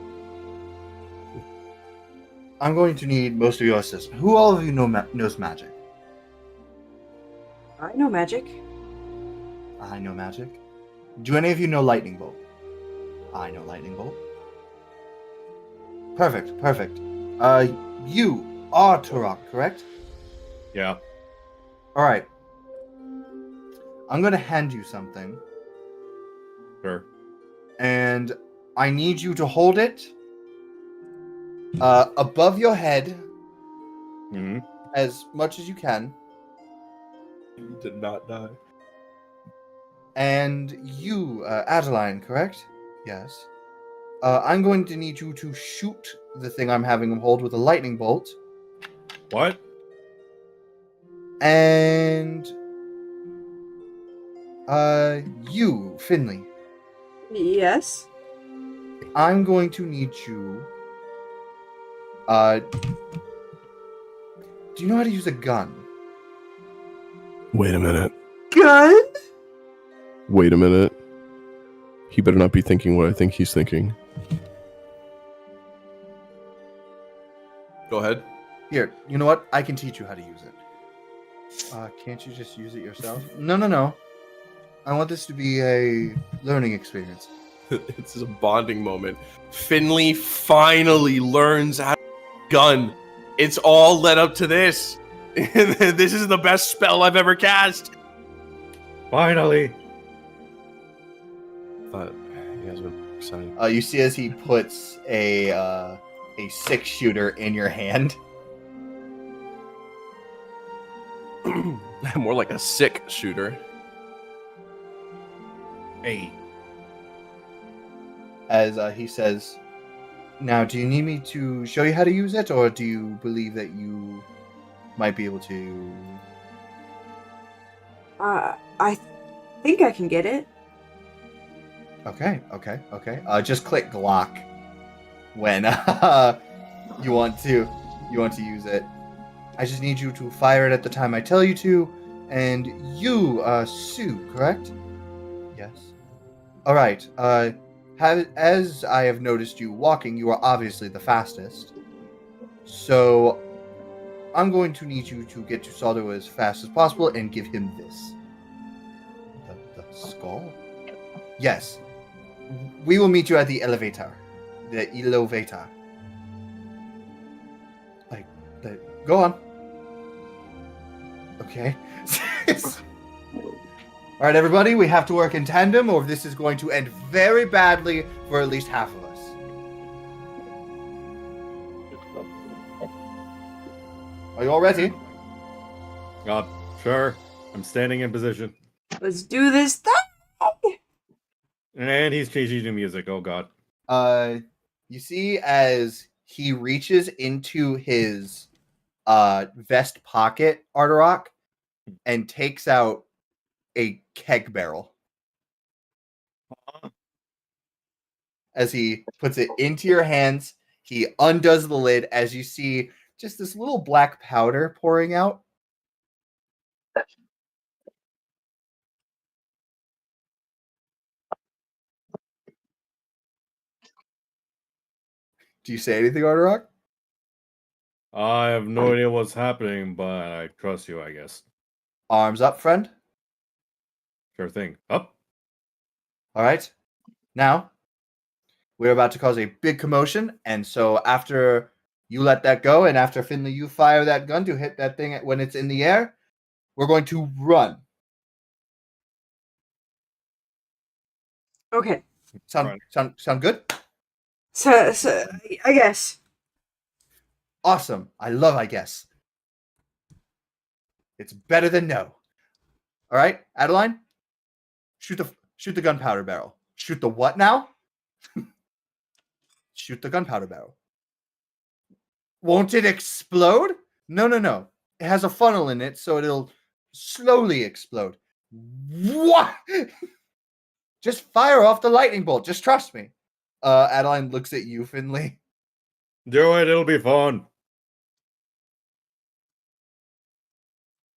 I'm going to need most of your assistance. Who all of you knows magic? I know magic. I know magic. Do any of you know lightning bolt? I know lightning bolt. Perfect. You are Turok, correct? Yeah. All right. I'm going to hand you something, Sure. and I need you to hold it above your head Hmm. as much as you can. You did not die. And you, Adeline, correct? Yes. I'm going to need you to shoot the thing I'm having him hold with a lightning bolt. What? And you, Finley, Yes. I'm going to need you. Do you know how to use a gun? Wait a minute. Gun? Wait a minute. He better not be thinking what I think he's thinking. Go ahead. Here, you know what? I can teach you how to use it. Can't you just use it yourself? No. I want this to be a learning experience. It's a bonding moment. Finley finally learns how to gun. It's all led up to this. This is the best spell I've ever cast. Finally. Thought you guys were excited. You see as he puts a 6-shooter in your hand. More like a sick shooter. Hey. As he says, "Now, do you need me to show you how to use it, or do you believe that you might be able to?" I think I can get it. Okay. Just click Glock when you want to use it. I just need you to fire it at the time I tell you to. And you, Sue, correct? Yes. All right. As I have noticed you walking, you are obviously the fastest. So I'm going to need you to get to Saldo as fast as possible and give him this. The skull? Yes. We will meet you at the elevator. The elevator. Go on. Okay. All right, everybody, we have to work in tandem, or this is going to end very badly for at least half of us. Are you all ready? Sure. I'm standing in position. Let's do this thing. And he's changing the music. Oh god. You see as he reaches into his vest pocket, Arterock, and takes out a keg barrel. As he puts it into your hands, he undoes the lid as you see just this little black powder pouring out. Do you say anything, Arterock? I have no idea what's happening, but I trust you, I guess. Arms up, friend. Sure thing. Up. All right. Now, we're about to cause a big commotion, and so after you let that go, and after Finley, you fire that gun to hit that thing when it's in the air, we're going to run. Okay. Sound good? So I guess. Awesome. I guess. It's better than no. All right, Adeline, shoot the gunpowder barrel. Shoot the what now? Shoot the gunpowder barrel. Won't it explode? No. It has a funnel in it, so it'll slowly explode. What? Just fire off the lightning bolt. Just trust me. Adeline looks at you, Finley. Do it, it'll be fun.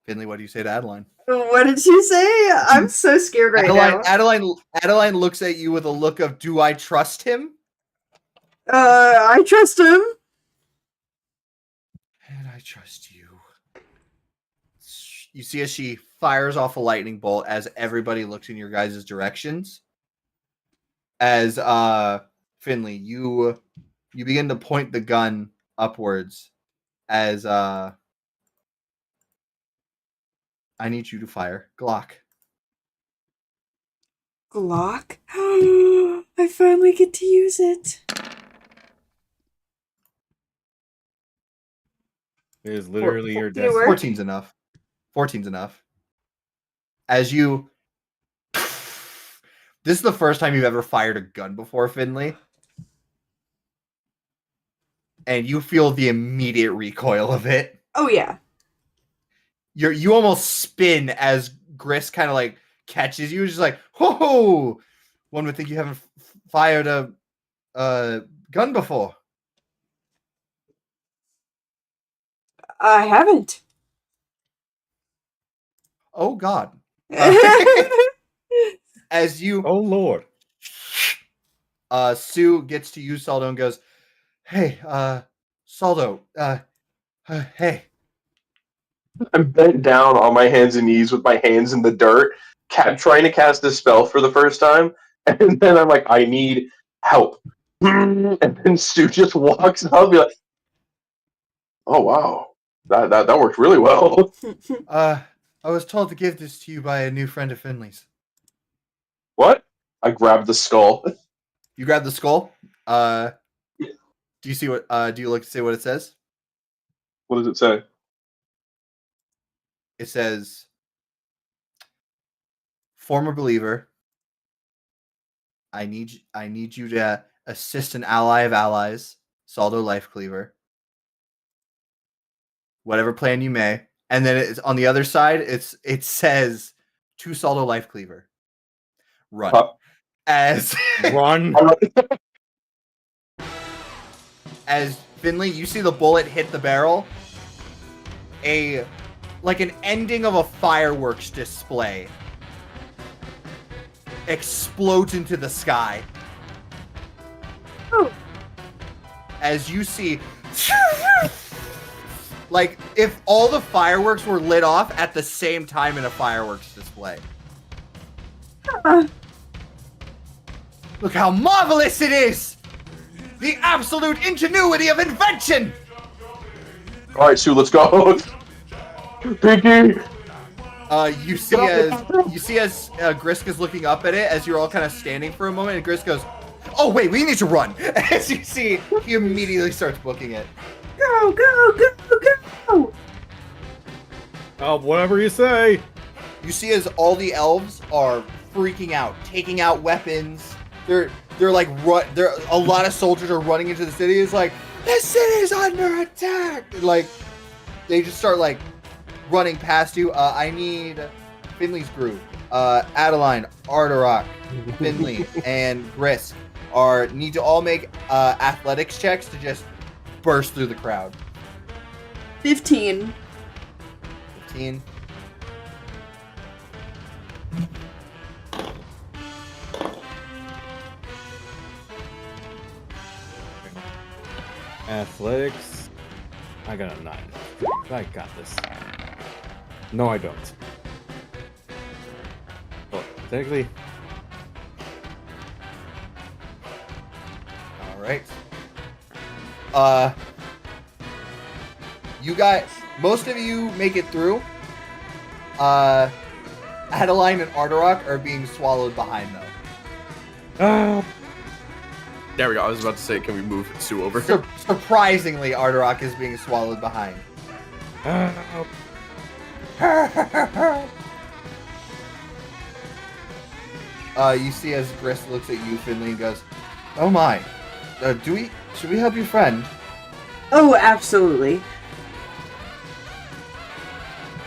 Finley, what do you say to Adeline? What did you say? I'm so scared right now. Adeline looks at you with a look of, do I trust him? I trust him. And I trust you. You see as she fires off a lightning bolt as everybody looks in your guys' directions. As Finley, you begin to point the gun upwards as I need you to fire Glock. Glock? I finally get to use it. It is literally your Did it destiny. work? 14's enough. 14's enough. As you... This is the first time you've ever fired a gun before, Finley. And you feel the immediate recoil of it. Oh yeah. You almost spin as Gris kind of like catches you. Just like, whoa! One would think you haven't fired a gun before. I haven't. Oh God! As you, Oh Lord! Sue gets to you, Saldo, and goes, "Hey, Saldo, hey." I'm bent down on my hands and knees with my hands in the dirt, trying to cast a spell for the first time, and then I'm like, I need help. And then Stu just walks up and be like, oh wow, that worked really well. I was told to give this to you by a new friend of Finley's. What? I grabbed the skull. You grab the skull. Do you see what? Do you look to see what it says? What does it say? It says, "Former believer. I need you to assist an ally of allies, Saldo Life Cleaver. Whatever plan you may." And then it's on the other side. It says, "To Saldo Life Cleaver. Run." As Run! as Finley, you see the bullet hit the barrel. Like an ending of a fireworks display explodes into the sky. Oh. As you see, like if all the fireworks were lit off at the same time in a fireworks display. Look how marvelous it is! The absolute ingenuity of invention! All right, Sue, let's go. Pinky. You see as Grisk is looking up at it as you're all kind of standing for a moment, and Grisk goes, "Oh wait, we need to run!" As you see, he immediately starts booking it. Go, go, go, go! Oh, whatever you say. You see as all the elves are freaking out, taking out weapons. They're like a lot of soldiers are running into the city. It's like, the city's under attack. Like they just start like running past you. I need Finley's group. Adeline, Ardarok, Finley, and Grisk need to all make athletics checks to just burst through the crowd. 15. 15. Athletics. I got a 9. I got this. No, I don't. Well, technically. All right. You guys, most of you make it through. Adeline and Ardarok are being swallowed behind though. There we go. I was about to say, can we move Sue over? Surprisingly, Ardarok is being swallowed behind. You see as Grisk looks at you, Finley, and goes, "Oh my, should we help your friend?" Oh, absolutely.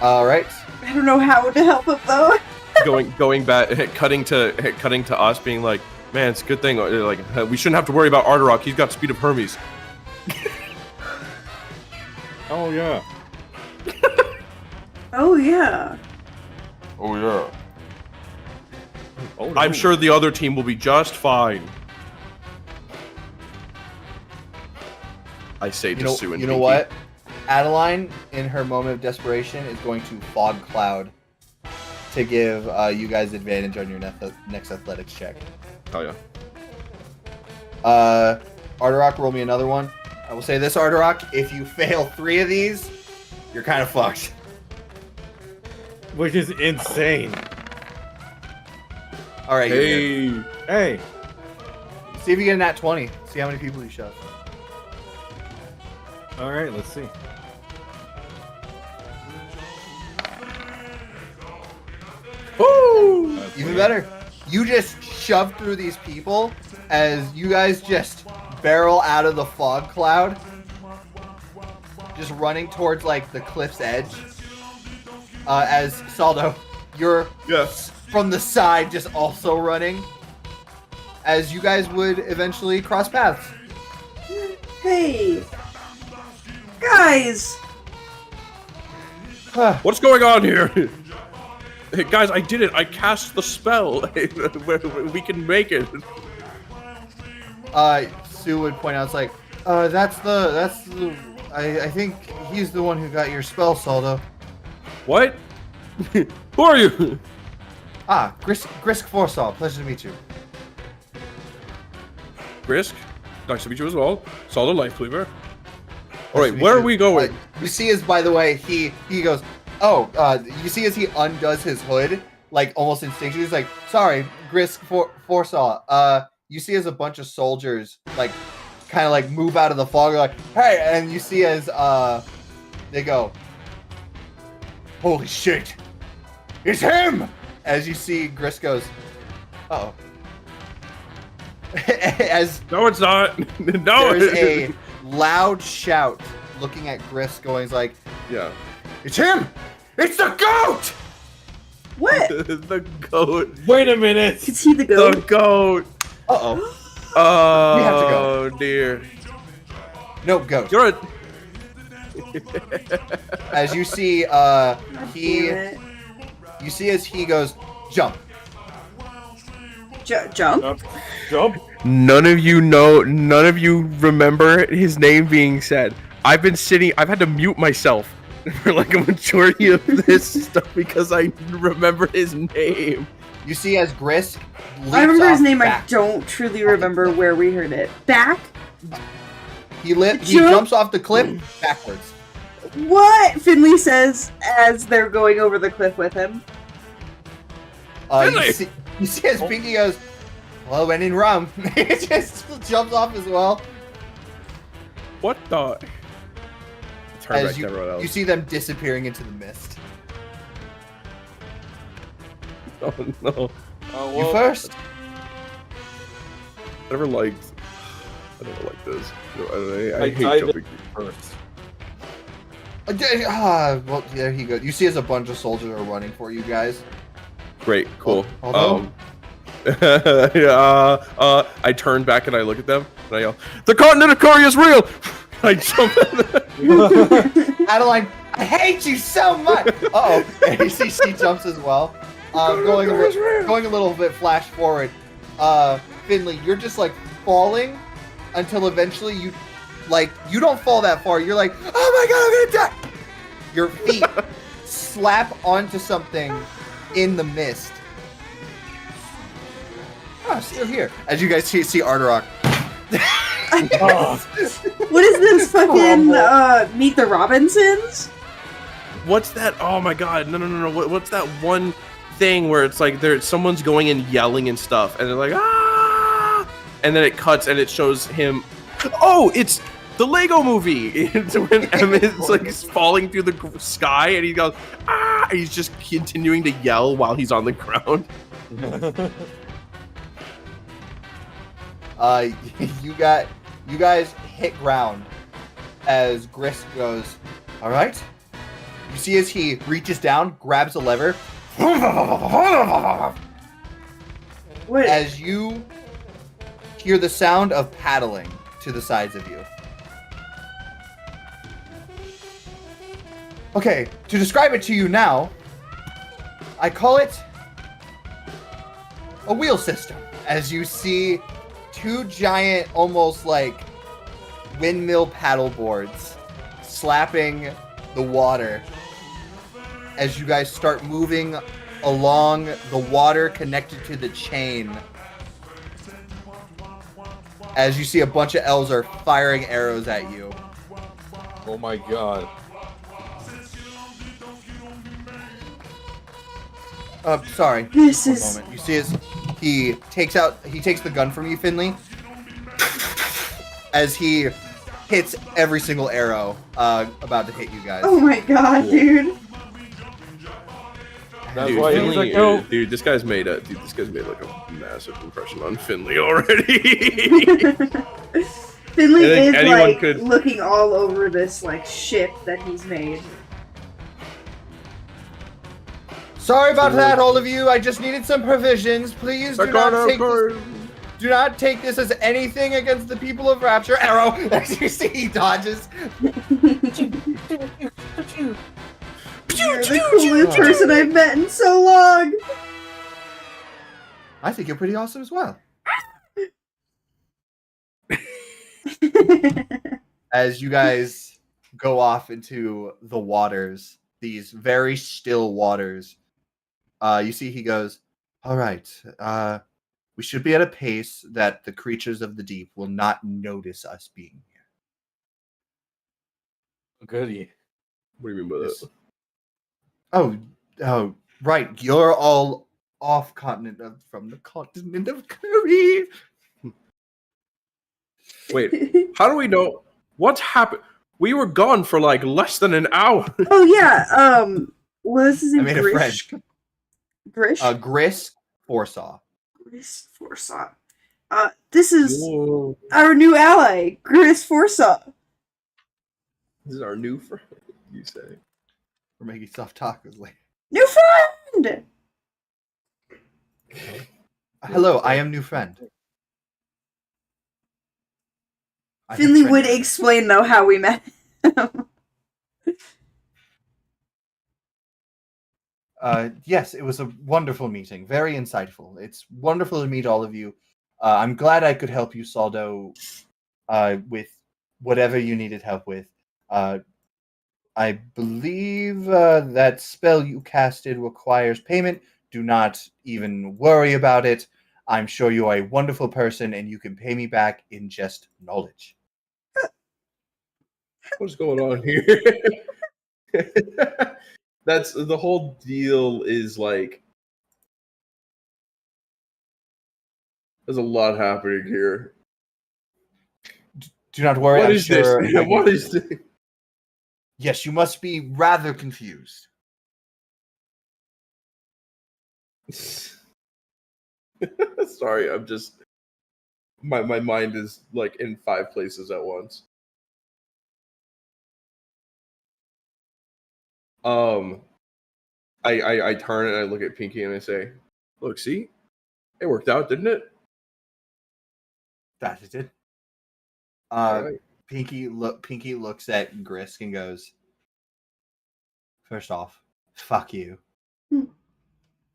All right. I don't know how to help him though. going back, cutting to us, being like, man, it's a good thing. Like, we shouldn't have to worry about Ardarok. He's got speed of Hermes. Oh yeah. Oh yeah. Oh yeah. Oh, no. I'm sure the other team will be just fine. I say to Sue and You know Pinky. what? Adeline, in her moment of desperation, is going to fog cloud to give you guys advantage on your next athletics check. Oh yeah. Arterock, roll me another one. I will say this, Arterock, if you fail 3 of these, you're kind of fucked. Which is insane. All right, you're good. Hey. Hey. See if you get a nat 20. See how many people you shove. All right, let's see. Woo! Even better. You just shove through these people as you guys just barrel out of the fog cloud. Just running towards, like, the cliff's edge. As Saldo, you're from the side just also running. As you guys would eventually cross paths. Hey. Guys. What's going on here? Hey, guys, I did it. I cast the spell. We can make it. Sue would point out, it's like, that's the, I think he's the one who got your spell, Saldo. What? Who are you? Grisk Forsaw, pleasure to meet you. Grisk? Nice to meet you as well. Solid Life Cleaver. Alright, where are we going? You see as, by the way, he goes, you see as he undoes his hood, like, almost instinctually, he's like, sorry, Grisk Forsaw, you see as a bunch of soldiers, like, kind of, like, move out of the fog, like, hey, and you see as, they go, holy shit, it's him! As you see, Grisk goes, uh-oh. As No, it's not. No. there's a loud shout looking at Grisk going like, Yeah. it's him! It's the goat! What? The goat. Wait a minute. Is he the The goat? goat. Uh-oh. Oh, We have to go. dear. No, goat. You're a... As you see, God damn it. you see as he goes, jump. Jump? Jump. None of you remember his name being said. I've had to mute myself for like a majority of this stuff because I remember his name. You see as Grisk leaps I remember his off name. back. I don't truly remember where we heard it. Back? He Jump. jumps off the cliff backwards. What? Finley says as they're going over the cliff with him. Really? You see as Pinky goes, well, when in Rome, he just jumps off as well. What the? Turn back As to everyone else. you see them disappearing into the mist. Oh no. Oh, You first. I never liked this. I hate dive jumping. first. Well, there he goes. You see as a bunch of soldiers are running for you guys. Great, cool. Hold on. I turn back and I look at them and I yell, "The Continental Courier is real!" I jump in. Adeline, I hate you so much. Uh-oh. And she jumps as well. Going a little bit flash forward. Finley, you're just like falling until eventually you don't fall that far. You're like, oh my god, I'm gonna die. Your feet slap onto something in the mist. Oh, still here. As you guys see Arterock. What is this fucking Meet the Robinsons? What's that? Oh my god! No! What's that one thing where it's like someone's going and yelling and stuff, and they're like ah, and then it cuts and it shows him. Oh, it's the Lego Movie. It's when Emmett's like falling through the sky and he goes ah, and he's just continuing to yell while he's on the ground. You guys hit ground as Grisk goes, all right? You see as he reaches down, grabs a lever. What? As you hear the sound of paddling to the sides of you. Okay, to describe it to you now, I call it a wheel system. As you see two giant, almost like windmill paddle boards slapping the water as you guys start moving along the water connected to the chain. As you see a bunch of elves are firing arrows at you. Oh my god. Sorry. This One is- moment. You see as he takes the gun from you, Finley. As he hits every single arrow about to hit you guys. Oh my god, Cool. dude. That's Dude, why he's Finley, like, no. dude, this guy's made like a massive impression on Finley already. Finley I think is anyone like could- looking all over this like ship that he's made. Sorry about that, all of you. I just needed some provisions. Please do not take this as anything against the people of Rapture. Arrow. As you see, he dodges. You're the coolest person I've met in so long. I think you're pretty awesome as well. As you guys go off into the waters, these very still waters, you see he goes, all right, we should be at a pace that the creatures of the deep will not notice us being here. Goody. What do you mean by that? Oh, right. You're all off from the continent of Curry. Wait, how do we know what's happened? We were gone for like less than an hour. Oh yeah, what is his I name? made a Grish? friend. Grish? Gris Foresaw. Gris Forsaw. This is Whoa. our new ally, Gris Forsaw. This is our new friend, you say? We're making soft tacos later. New friend! Hello, I am new friend. I Finley have would friend. explain though how we met him. Yes, it was a wonderful meeting. Very insightful. It's wonderful to meet all of you. I'm glad I could help you, Saldo, with whatever you needed help with. I believe that spell you casted requires payment. Do not even worry about it. I'm sure you are a wonderful person and you can pay me back in just knowledge. What's going on here? That's the whole deal. Is like there's a lot happening here. Do not worry. What I'm is sure this? What is this? Yes, you must be rather confused. Sorry, I'm just my mind is like in 5 places at once. I turn and I look at Pinky and I say, "Look, see, it worked out, didn't it?" That is it. Alright. Pinky looks at Grisk and goes, first off, fuck you. Hmm.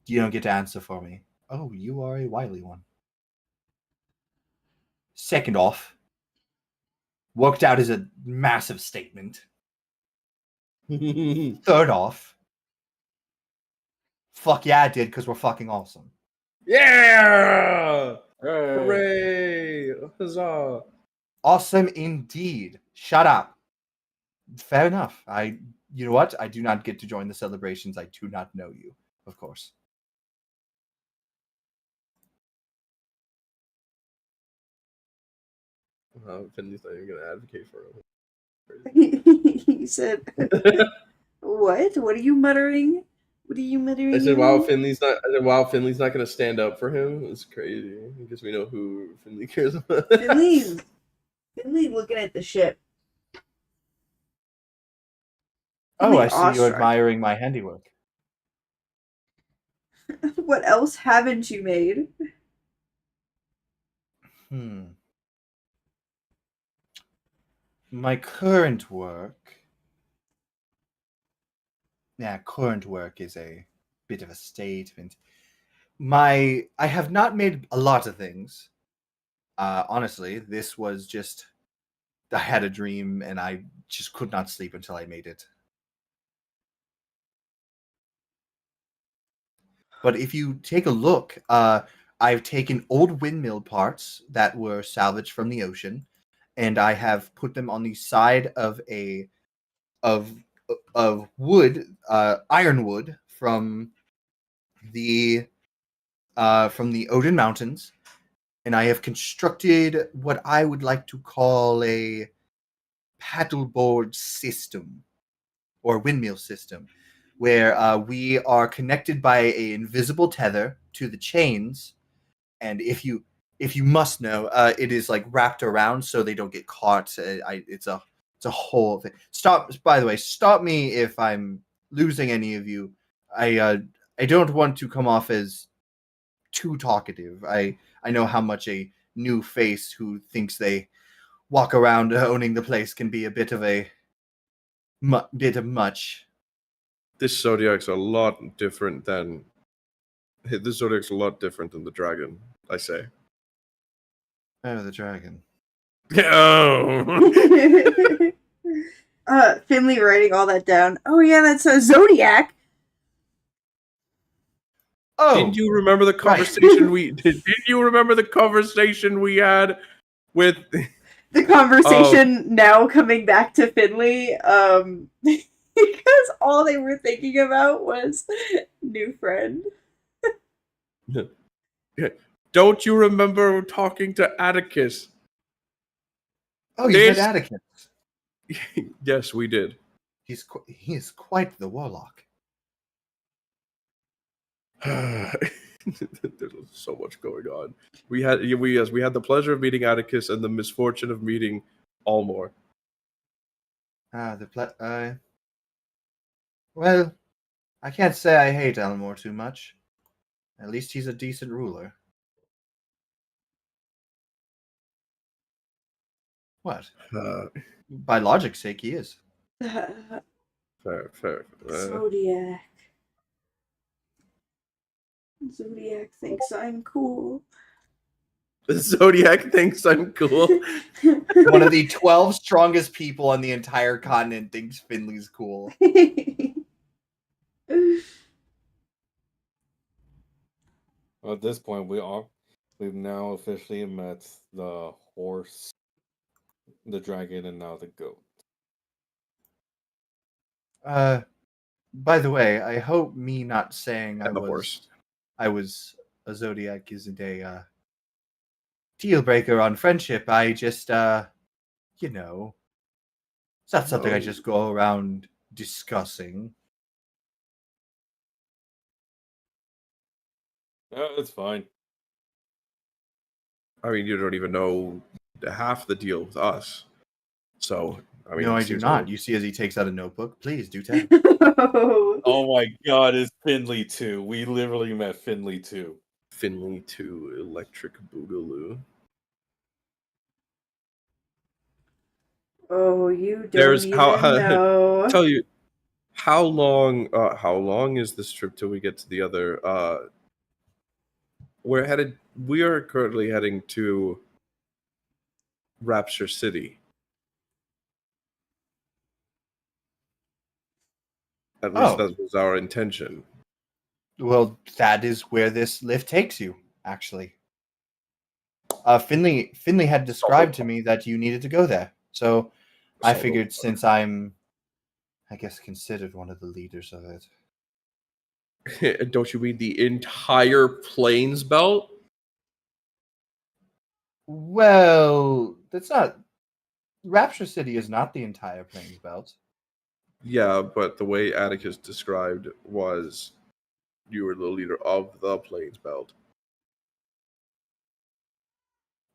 You don't get to answer for me. Oh, you are a wily one. Second off, worked out is a massive statement. Third off, fuck yeah, I did because we're fucking awesome. Yeah! Hey. Hooray! Huzzah! Awesome indeed. Shut up. Fair enough. You know what? I do not get to join the celebrations. I do not know you, of course. Finley's not even gonna advocate for him. He said, "What? What are you muttering? What are you muttering?" I said, "Wow, Finley's not." I said, "Wow, Finley's not gonna stand up for him." It's crazy because we know who Finley cares about. Finley looking at the ship. Oh, I Finley see you awestruck. admiring my handiwork. What else haven't you made? My current work Yeah, current work is a bit of a statement. I have not made a lot of things. Honestly, this was just I had a dream and I just could not sleep until I made it. But if you take a look, I've taken old windmill parts that were salvaged from the ocean, and I have put them on the side of a of wood, ironwood the from the Odin Mountains, and I have constructed what I would like to call a paddleboard system or windmill system, where we are connected by a invisible tether to the chains, and if you must know, it is like wrapped around so they don't get caught. It's a whole thing. Stop. By the way, stop me if I'm losing any of you. I don't want to come off as too talkative. I know how much a new face who thinks they walk around owning the place can be a bit of a bit of much. This Zodiac's a lot different than this Zodiac's a lot different than the dragon. I say. Oh, the dragon. Oh. Finley writing all that down. Oh yeah, that's a Zodiac. Oh, Didn't you remember the conversation Didn't you remember the conversation we had with The conversation now coming back to Finley, because all they were thinking about was new friend. Don't you remember talking to Atticus? oh, you This- met Atticus. Yes, we did. He is quite the warlock. There's so much going on. We had the pleasure of meeting Atticus and the misfortune of meeting Almor. Well, I can't say I hate Elmore too much. At least he's a decent ruler. What? By logic's sake, he is. Fair. Zodiac. Zodiac thinks I'm cool. The Zodiac thinks I'm cool. One of the 12 strongest people on the entire continent thinks Finley's cool. At this point, we've now officially met the horse, the dragon, and now the goat. By the way, I hope me not saying And the horse. I was a Zodiac isn't a deal breaker on friendship. I just it's not something I No. just go around discussing. It's fine. I mean, you don't even know half the deal with us. So, I mean, No, it I do seems not. like- You see as he takes out a notebook. Please do tell. Oh my god, it's Finley too. We literally met Finley too. Finley to Electric Boogaloo. Oh, you don't There's even how know. tell you how long is this trip till we get to the other we are currently heading to Rapture City. At least Oh. that was our intention. Well, that is where this lift takes you, actually. Finley had described to me that you needed to go there. So I figured since I'm, I guess, considered one of the leaders of it. Don't you mean the entire Plains Belt? Well, that's not. Rapture City is not the entire Plains Belt. Yeah, but the way Atticus described was you were the leader of the Plains Belt.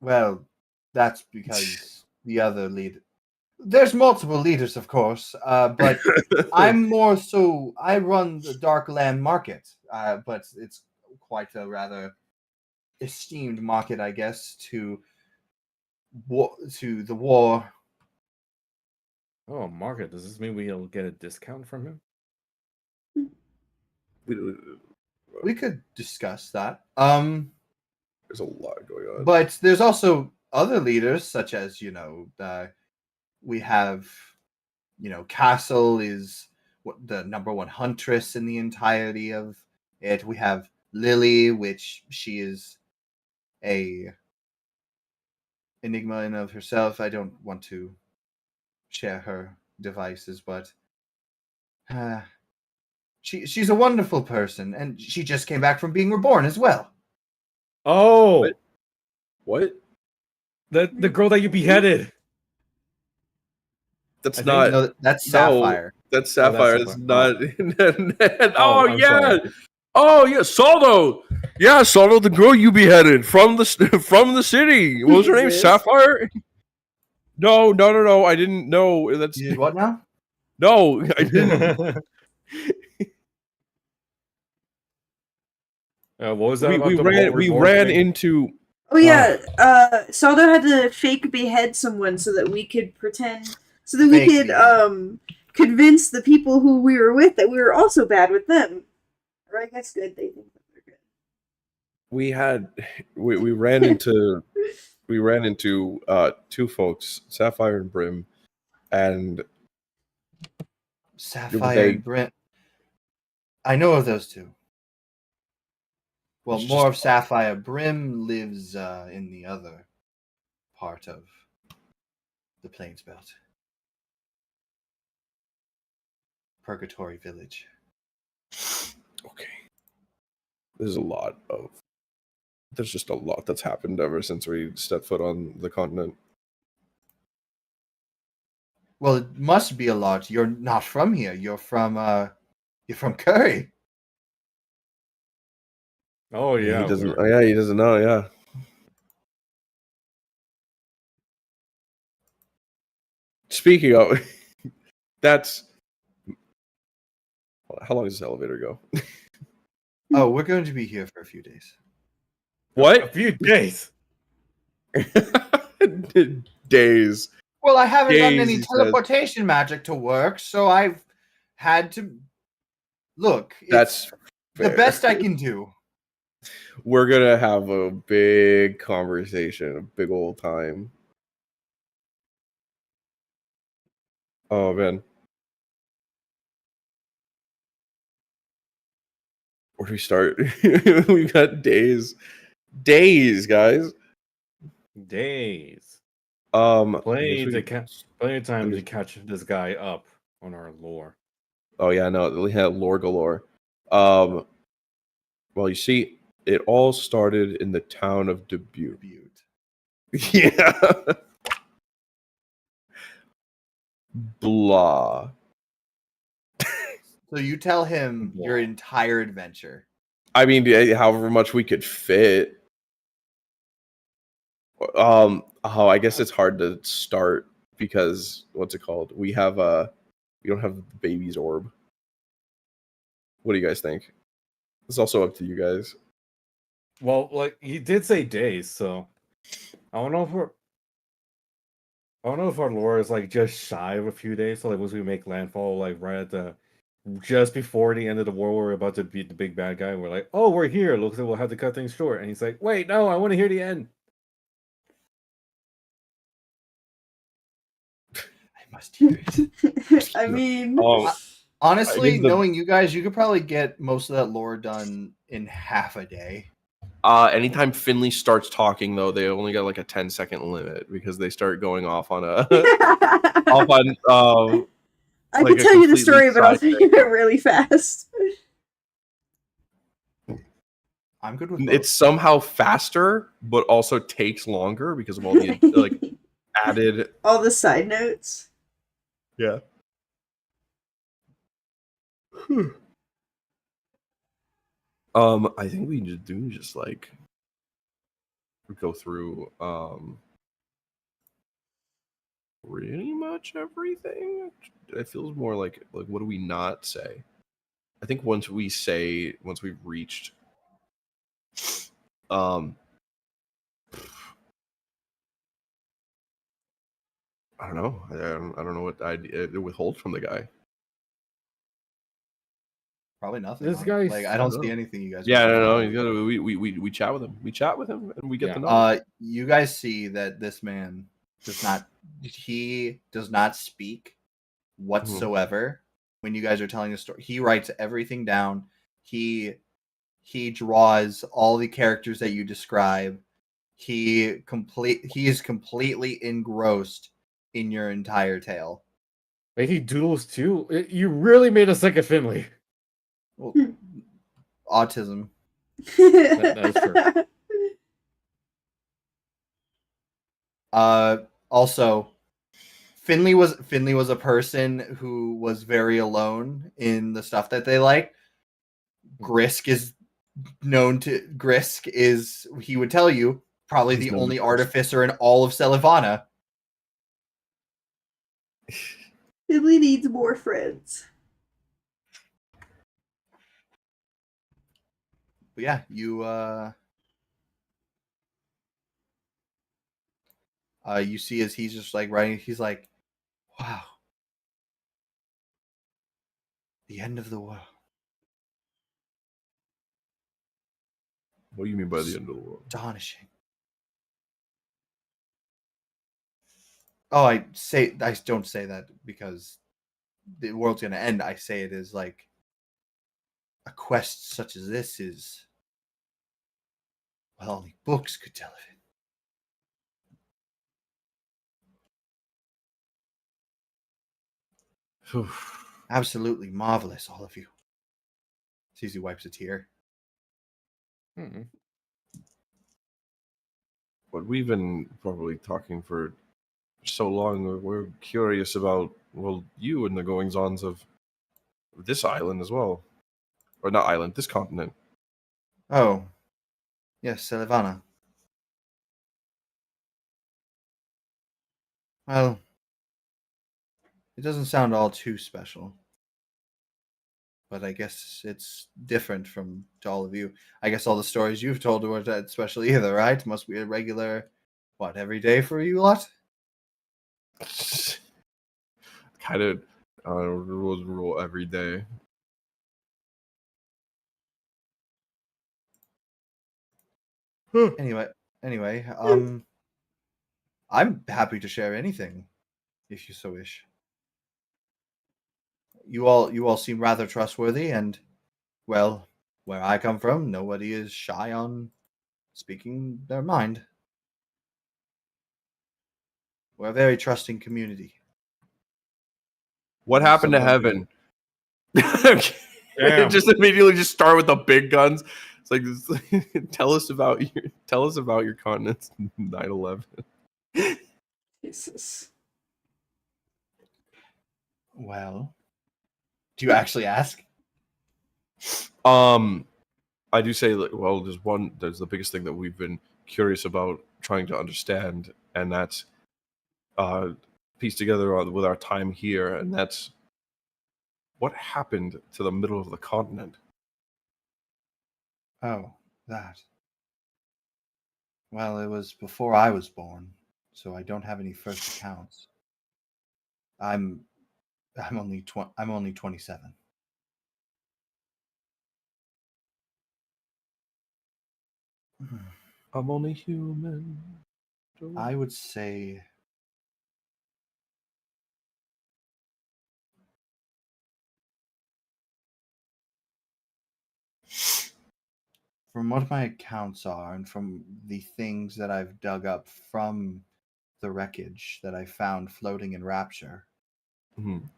Well, that's because the other leader. There's multiple leaders, of course, but I'm more so. I run the Dark Land Market, but it's quite a rather esteemed market, I guess, to the war. Oh, Margaret, does this mean we'll get a discount from him? We could discuss that. There's a lot going on. But there's also other leaders, such as we have, Castle is the number one huntress in the entirety of it. We have Lily, which she is a enigma in of herself. I don't want to share her devices, but she's a wonderful person, and she just came back from being reborn as well. Oh, What? the girl that you beheaded. That's I think- not. No, that's No, Sapphire. that's Sapphire. Sapphire. It's not. Oh, Oh, I'm yeah. sorry. Oh yeah, Saldo. Yeah, Saldo, the girl you beheaded from the city. What was her name? Jesus. Sapphire. No. I didn't know. That's You did what now? no. I didn't. What was that? we about the ran. whole We reborn ran thing? into. Oh yeah, Saldo had to fake behead someone so that we could Fake behead. Convince the people who we were with that we were also bad with them. Or I guess good. They think that they're good. We ran into. We ran into two folks, Sapphire and Brim, and Sapphire and Brent. I know of those two. Well, It's more just- of Sapphire. Brim lives in the other part of the Plains Belt. Purgatory Village. okay. There's just a lot that's happened ever since we stepped foot on the continent. Well, it must be a lot. You're not from here. You're from Curry. Oh yeah, He doesn't. Oh, yeah, he doesn't know. Yeah. Speaking of, that's how long does this elevator go? Oh, we're going to be here for a few days. A What? few days. Days. Well, I haven't done Days, any he says. teleportation magic to work, so I've had to look. That's the fair. best I can do. We're gonna have a big conversation, a big old time. Oh man. Where do we start? We've got days. Days, guys. Days. I guess Plenty we- of time to catch this guy up on our lore. Oh yeah, no, we had lore galore. Well, you see, it all started in the town of Dubuque. Yeah. Blah. So you tell him your entire adventure. I mean, however much we could fit. Oh, I guess it's hard to start because what's it called? We have we don't have the baby's orb. What do you guys think? It's also up to you guys. Well, like he did say days, so I don't know if our lore is like just shy of a few days. So like once we make landfall, like right at just before the end of the war, we're about to beat the big bad guy. We're like, oh, we're here. Looks like we'll have to cut things short. And he's like, wait, no, I want to hear the end. I must hear it. I mean, Honestly, I think the- knowing you guys, you could probably get most of that lore done in half a day. Anytime Finley starts talking, though, they only got like a 10-second limit because they start going off on a off on. I like can a tell you the completely story, but I'll side tell you it really fast. I'm good with It's somehow faster, but also takes longer because of all the like added. All the side notes. Yeah. I think we just like go through pretty much everything. It feels more like what do we not say? I think once we've reached I don't know. I don't know what I'd withhold from the guy. Probably nothing. This huh? guy's- Like I don't No. see anything you guys. Yeah, would no, do. no. We chat with him. We chat with him, and we get Yeah. to know. Him. You guys see that this man does not. He does not speak whatsoever. When you guys are telling a story, he writes everything down. He draws all the characters that you describe. He is completely engrossed in your entire tale. Like he doodles too. You really made us like a Finley. Well, autism. That is true. Also, Finley was a person who was very alone in the stuff that they liked. Grisk is he would tell you probably He's the known only to Grisk. artificer in all of Celivana. Finley needs more friends. But yeah, you see as he's just like writing, he's like, wow. The end of the world. What do you mean by the end of the world? Astonishing. Oh, I don't say that because the world's gonna end. I say it as like a quest such as this is, well, only books could tell of it. Absolutely marvelous, all of you. Sees he wipes a tear. Mm-mm. But we've been probably talking for so long. We're curious about you and the goings-ons of this island as well, or not island, this continent. Oh, yes, Celivana. Well, it doesn't sound all too special. But I guess it's different to all of you. I guess all the stories you've told weren't that special either, right? Must be a regular, every day for you lot? Kind of rule every day. Anyway, I'm happy to share anything, if you so wish. You all seem rather trustworthy, and well, where I come from, nobody is shy on speaking their mind. We're a very trusting community. What happened to heaven? Damn. Just immediately just start with the big guns. It's like tell us about your continents. 9/11. Jesus. Well, do you actually ask? I do say, well, there's the biggest thing that we've been curious about trying to understand, and that's pieced together with our time here, and that's what happened to the middle of the continent. Oh, that. Well, it was before I was born, so I don't have any first accounts. I'm only 27. I'm only human. I would say from what my accounts are and from the things that I've dug up from the wreckage that I found floating in Rapture, Mhm.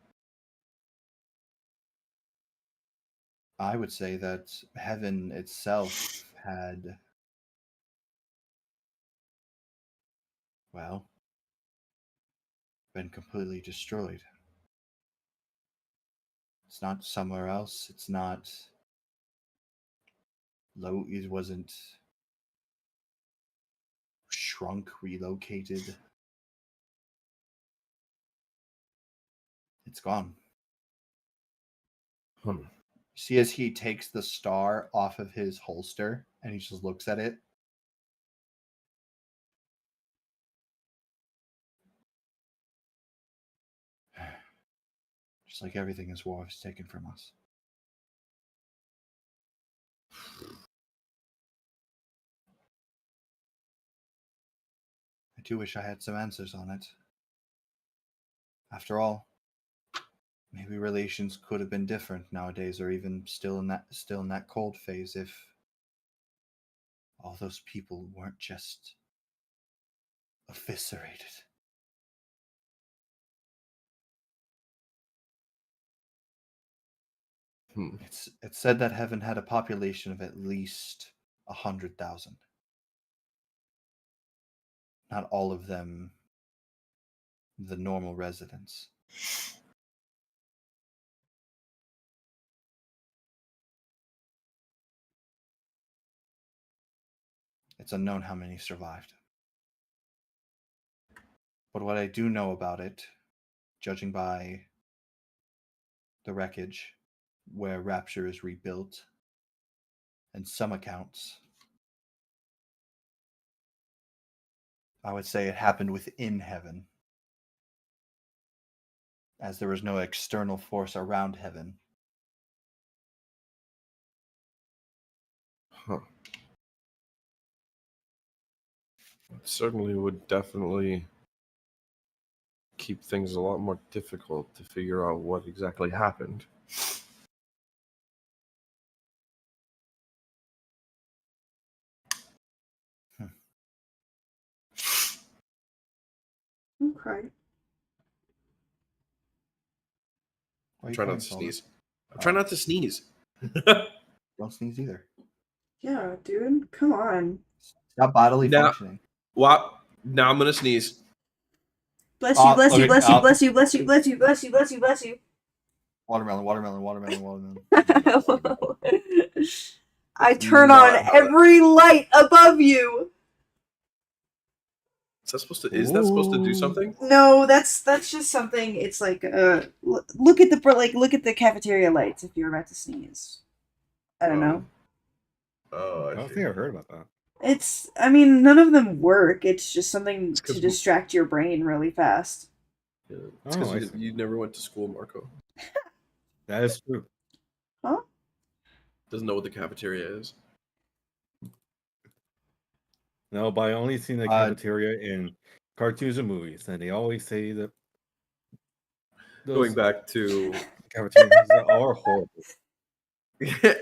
I would say that heaven itself had, well, been completely destroyed. It's not somewhere else. It's not it wasn't shrunk, relocated. It's gone. Hmm. See as he takes the star off of his holster and he just looks at it. Just like everything this war has taken from us. do wish I had some answers on it. After all, maybe relations could have been different nowadays, or even still in that cold phase, if all those people weren't just eviscerated. It's said that heaven had a population of at least 100,000. Not all of them the normal residents. It's unknown how many survived. But what I do know about it, judging by the wreckage, where Rapture is rebuilt, and some accounts, I would say it happened within heaven, as there was no external force around heaven. Huh. Certainly would definitely keep things a lot more difficult to figure out what exactly happened. Okay. Why are I'm you trying not crying, to Solomon? sneeze. I'm trying not to sneeze. Don't sneeze either. Yeah, dude. Come on. Stop bodily Now- functioning. What? Now I'm gonna sneeze. Bless you, bless you, Okay, bless you, bless you, bless you, bless you, bless you, bless you, bless you. Watermelon, watermelon, watermelon, watermelon. I turn on Not how that- every light above you. Is that supposed to do something? No, that's just something. It's like look at the cafeteria lights if you're about to sneeze. I don't know. Oh, I I don't see. think I've heard about that. I mean, none of them work. It's just something It's 'cause to distract your brain really fast. Yeah. It's Oh, I because see. you never went to school, Marco. That is true. Huh? Doesn't know what the cafeteria is. No, but I only seen the cafeteria in cartoons and movies, and they always say that Going those back to, cafeterias are horrible.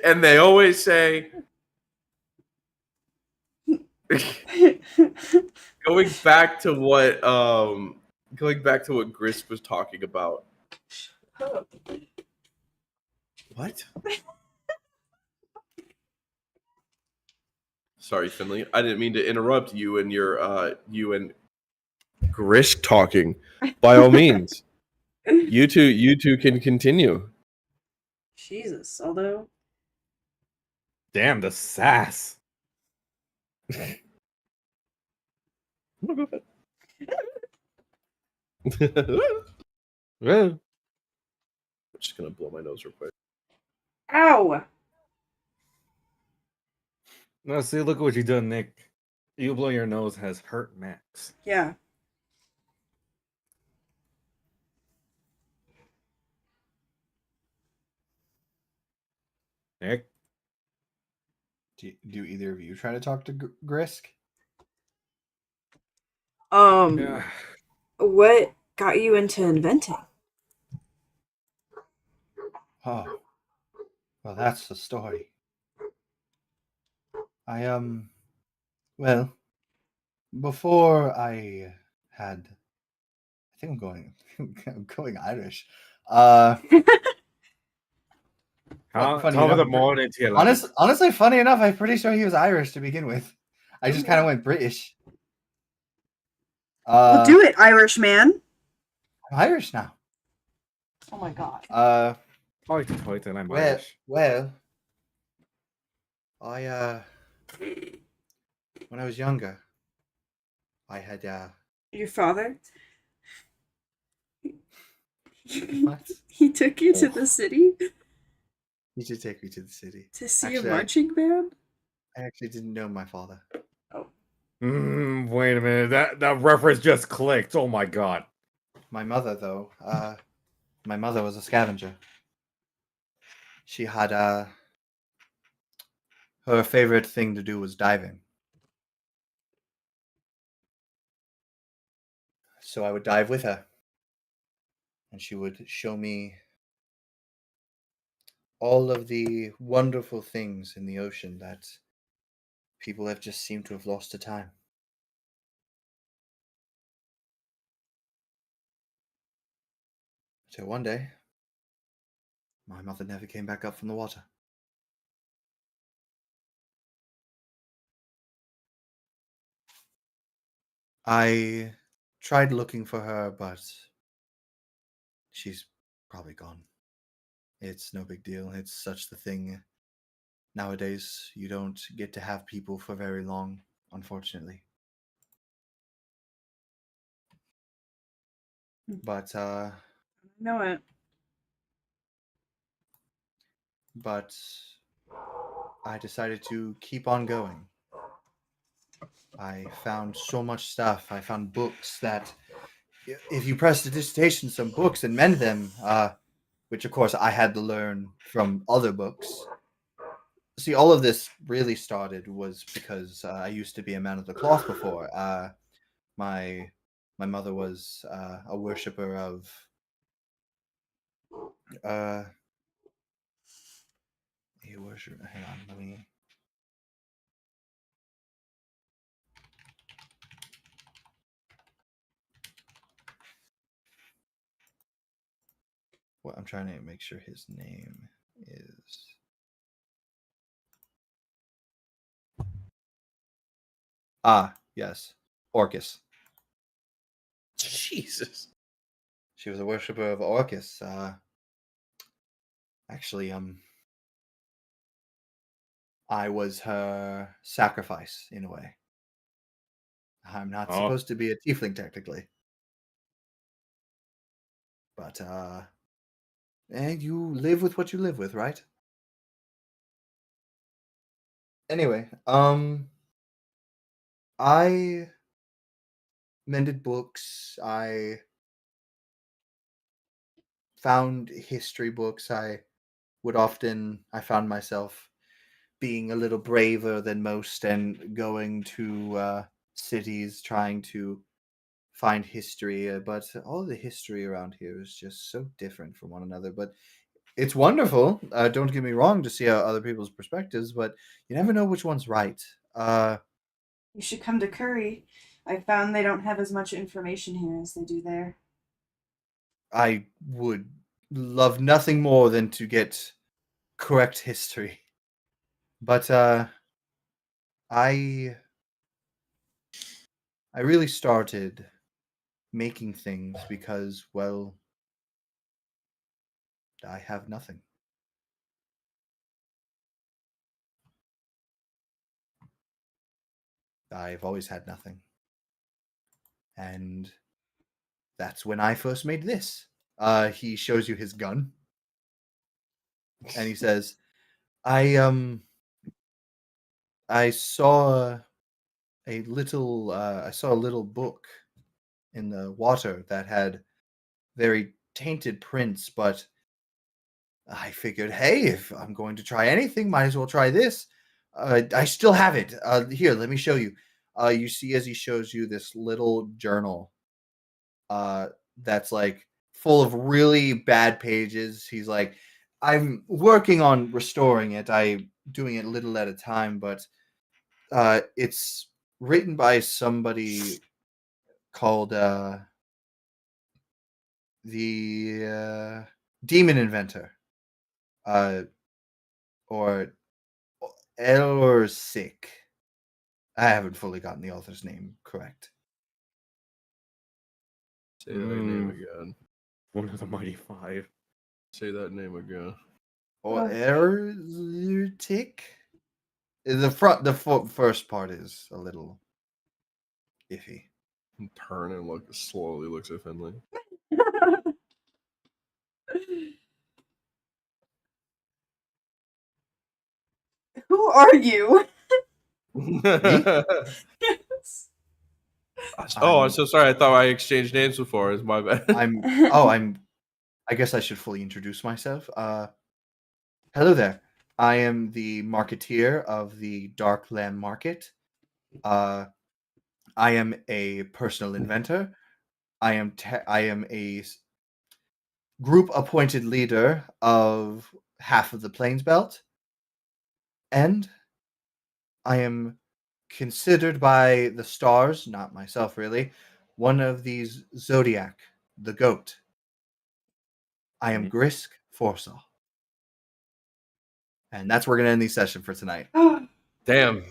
and they always say, going back to what Gris was talking about. What? Sorry, Finley. I didn't mean to interrupt you and you and Gris talking. By all means, you two can continue. Jesus, although Damn, the sass. I'm Well, just gonna blow my nose real quick. ow. now see, look what you done, Nick. You blow your nose has hurt Max. Yeah. Nick, Do either of you try to talk to Grisk? yeah. What got you into inventing? Oh, well, that's the story. Well, before I had, I think I'm going Irish. Top funny of the enough, morning to you, like, honestly, funny enough, I'm pretty sure he was Irish to begin with. I just kind of went British. Well, do it, Irish man. I'm Irish now. Oh my god. Hoity, and I'm Irish. Well, I when I was younger, I had Your father? what? He took you to the city He did take me to the city. to see Actually, a marching band? I actually didn't know my father. Wait a minute. That reference just clicked. Oh my god. My mother, though, my mother was a scavenger. She had her favorite thing to do was diving. So I would dive with her, and she would show me all of the wonderful things in the ocean that people have just seemed to have lost to time. So one day, my mother never came back up from the water. I tried looking for her, but she's probably gone. It's no big deal. It's such the thing. Nowadays, you don't get to have people for very long, unfortunately. But Know it. but I decided to keep on going. I found so much stuff. I found books that, if you prestidigitation some books and mend them, which of course I had to learn from other books. See, all of this really started was because I used to be a man of the cloth before. My mother was a worshiper of a worship. Hang on, let me. Well, I'm trying to make sure his name is. Yes, Orcus. Jesus. She was a worshiper of Orcus. Actually, I was her sacrifice in a way. I'm not Oh. supposed to be a tiefling technically, but you live with what you live with, right? Anyway, I mended books. I found history books. I found myself being a little braver than most and going to cities trying to find history. But all the history around here is just so different from one another. But it's wonderful. Don't get me wrong, to see other people's perspectives, but you never know which one's right. You should come to Curry. I found they don't have as much information here as they do there. I would love nothing more than to get correct history. But I really started making things because, well, I have nothing. I've always had nothing. And that's when I first made this. He shows you his gun. And he says, I saw a little book in the water that had very tainted prints, but I figured, hey, if I'm going to try anything, might as well try this. I still have it. Here, let me show you. You see, as he shows you this little journal, that's like full of really bad pages. He's like, I'm working on restoring it. I'm doing it little at a time, but it's written by somebody called the Demon Inventor, or Elorsic. I haven't fully gotten the author's name correct. Say that name again. One of the Mighty Five. Say that name again. Or Elorsic. The first part is a little iffy. Turn and slowly looks at Finley. Who are you? Yes. Oh, I'm so sorry. I thought I exchanged names before. It's my bad. I guess I should fully introduce myself. Hello there. I am the marketeer of the Dark Lamb Market. I am a personal inventor. I am a group appointed leader of half of the Plains Belt, and I am considered by the stars, not myself really, one of these zodiac, the goat. I am Grisk Forsaw. And that's where we're going to end the session for tonight. Damn.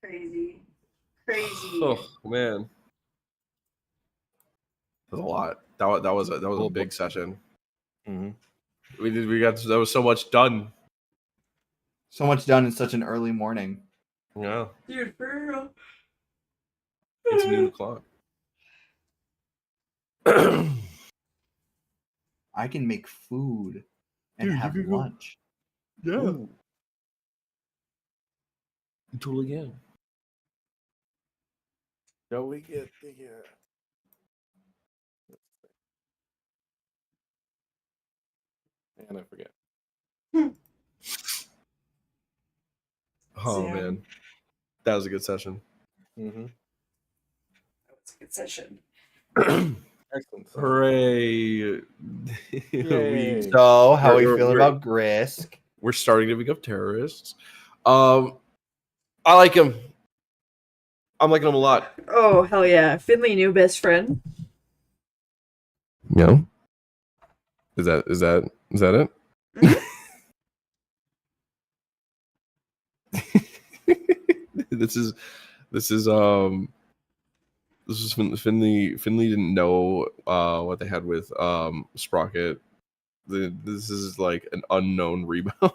Crazy. Crazy. Oh man. That's a lot. That was a big session. Mhm. We got there was so much done. So much done in such an early morning. Yeah. Dude, for real. It's noon o'clock. I can make food and Dude, you have could go- lunch. Yeah. Ooh. You totally can. Shall we get the and I forget. Oh Sam. man. That was a good session. Mm-hmm. That was a good session. Excellent. Hooray. Yay. So, how are we We're- feeling we're- about Grisk? We're starting to become terrorists. I like him. I'm liking him a lot. Oh, hell yeah. Finley, new best friend. Yeah. Is that it? this is Finley didn't know what they had with Sprocket. This is like an unknown rebound.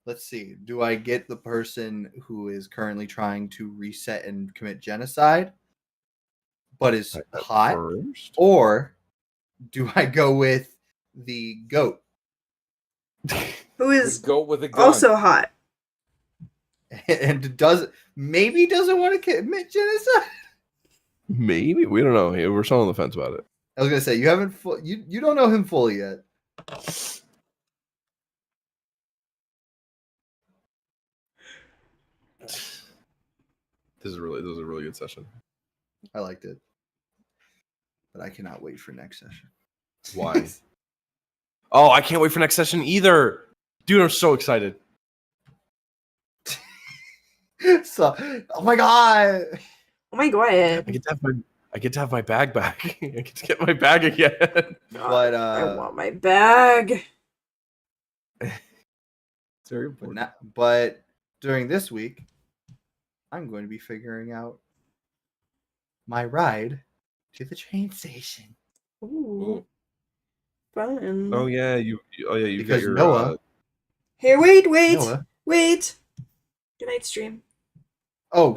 Let's see. Do I get the person who is currently trying to reset and commit genocide, but is hot? First. Or do I go with the goat? Who is Go with a gun. also hot. And maybe doesn't want to commit genocide? Maybe we don't know. We're still on the fence about it. I was gonna say you haven't you don't know him fully yet. This was a really good session. I liked it, but I cannot wait for next session. Why? Oh, I can't wait for next session either. Dude, I'm so excited. So, oh my god! Oh my god. I get to have my bag back. I get to get my bag again. But I want my bag. It's very important. but during this week, I'm going to be figuring out my ride to the train station. Ooh. Fun. Oh yeah, you got Because your Noah, Hey, wait. Noah. Wait. Good night, stream. Oh,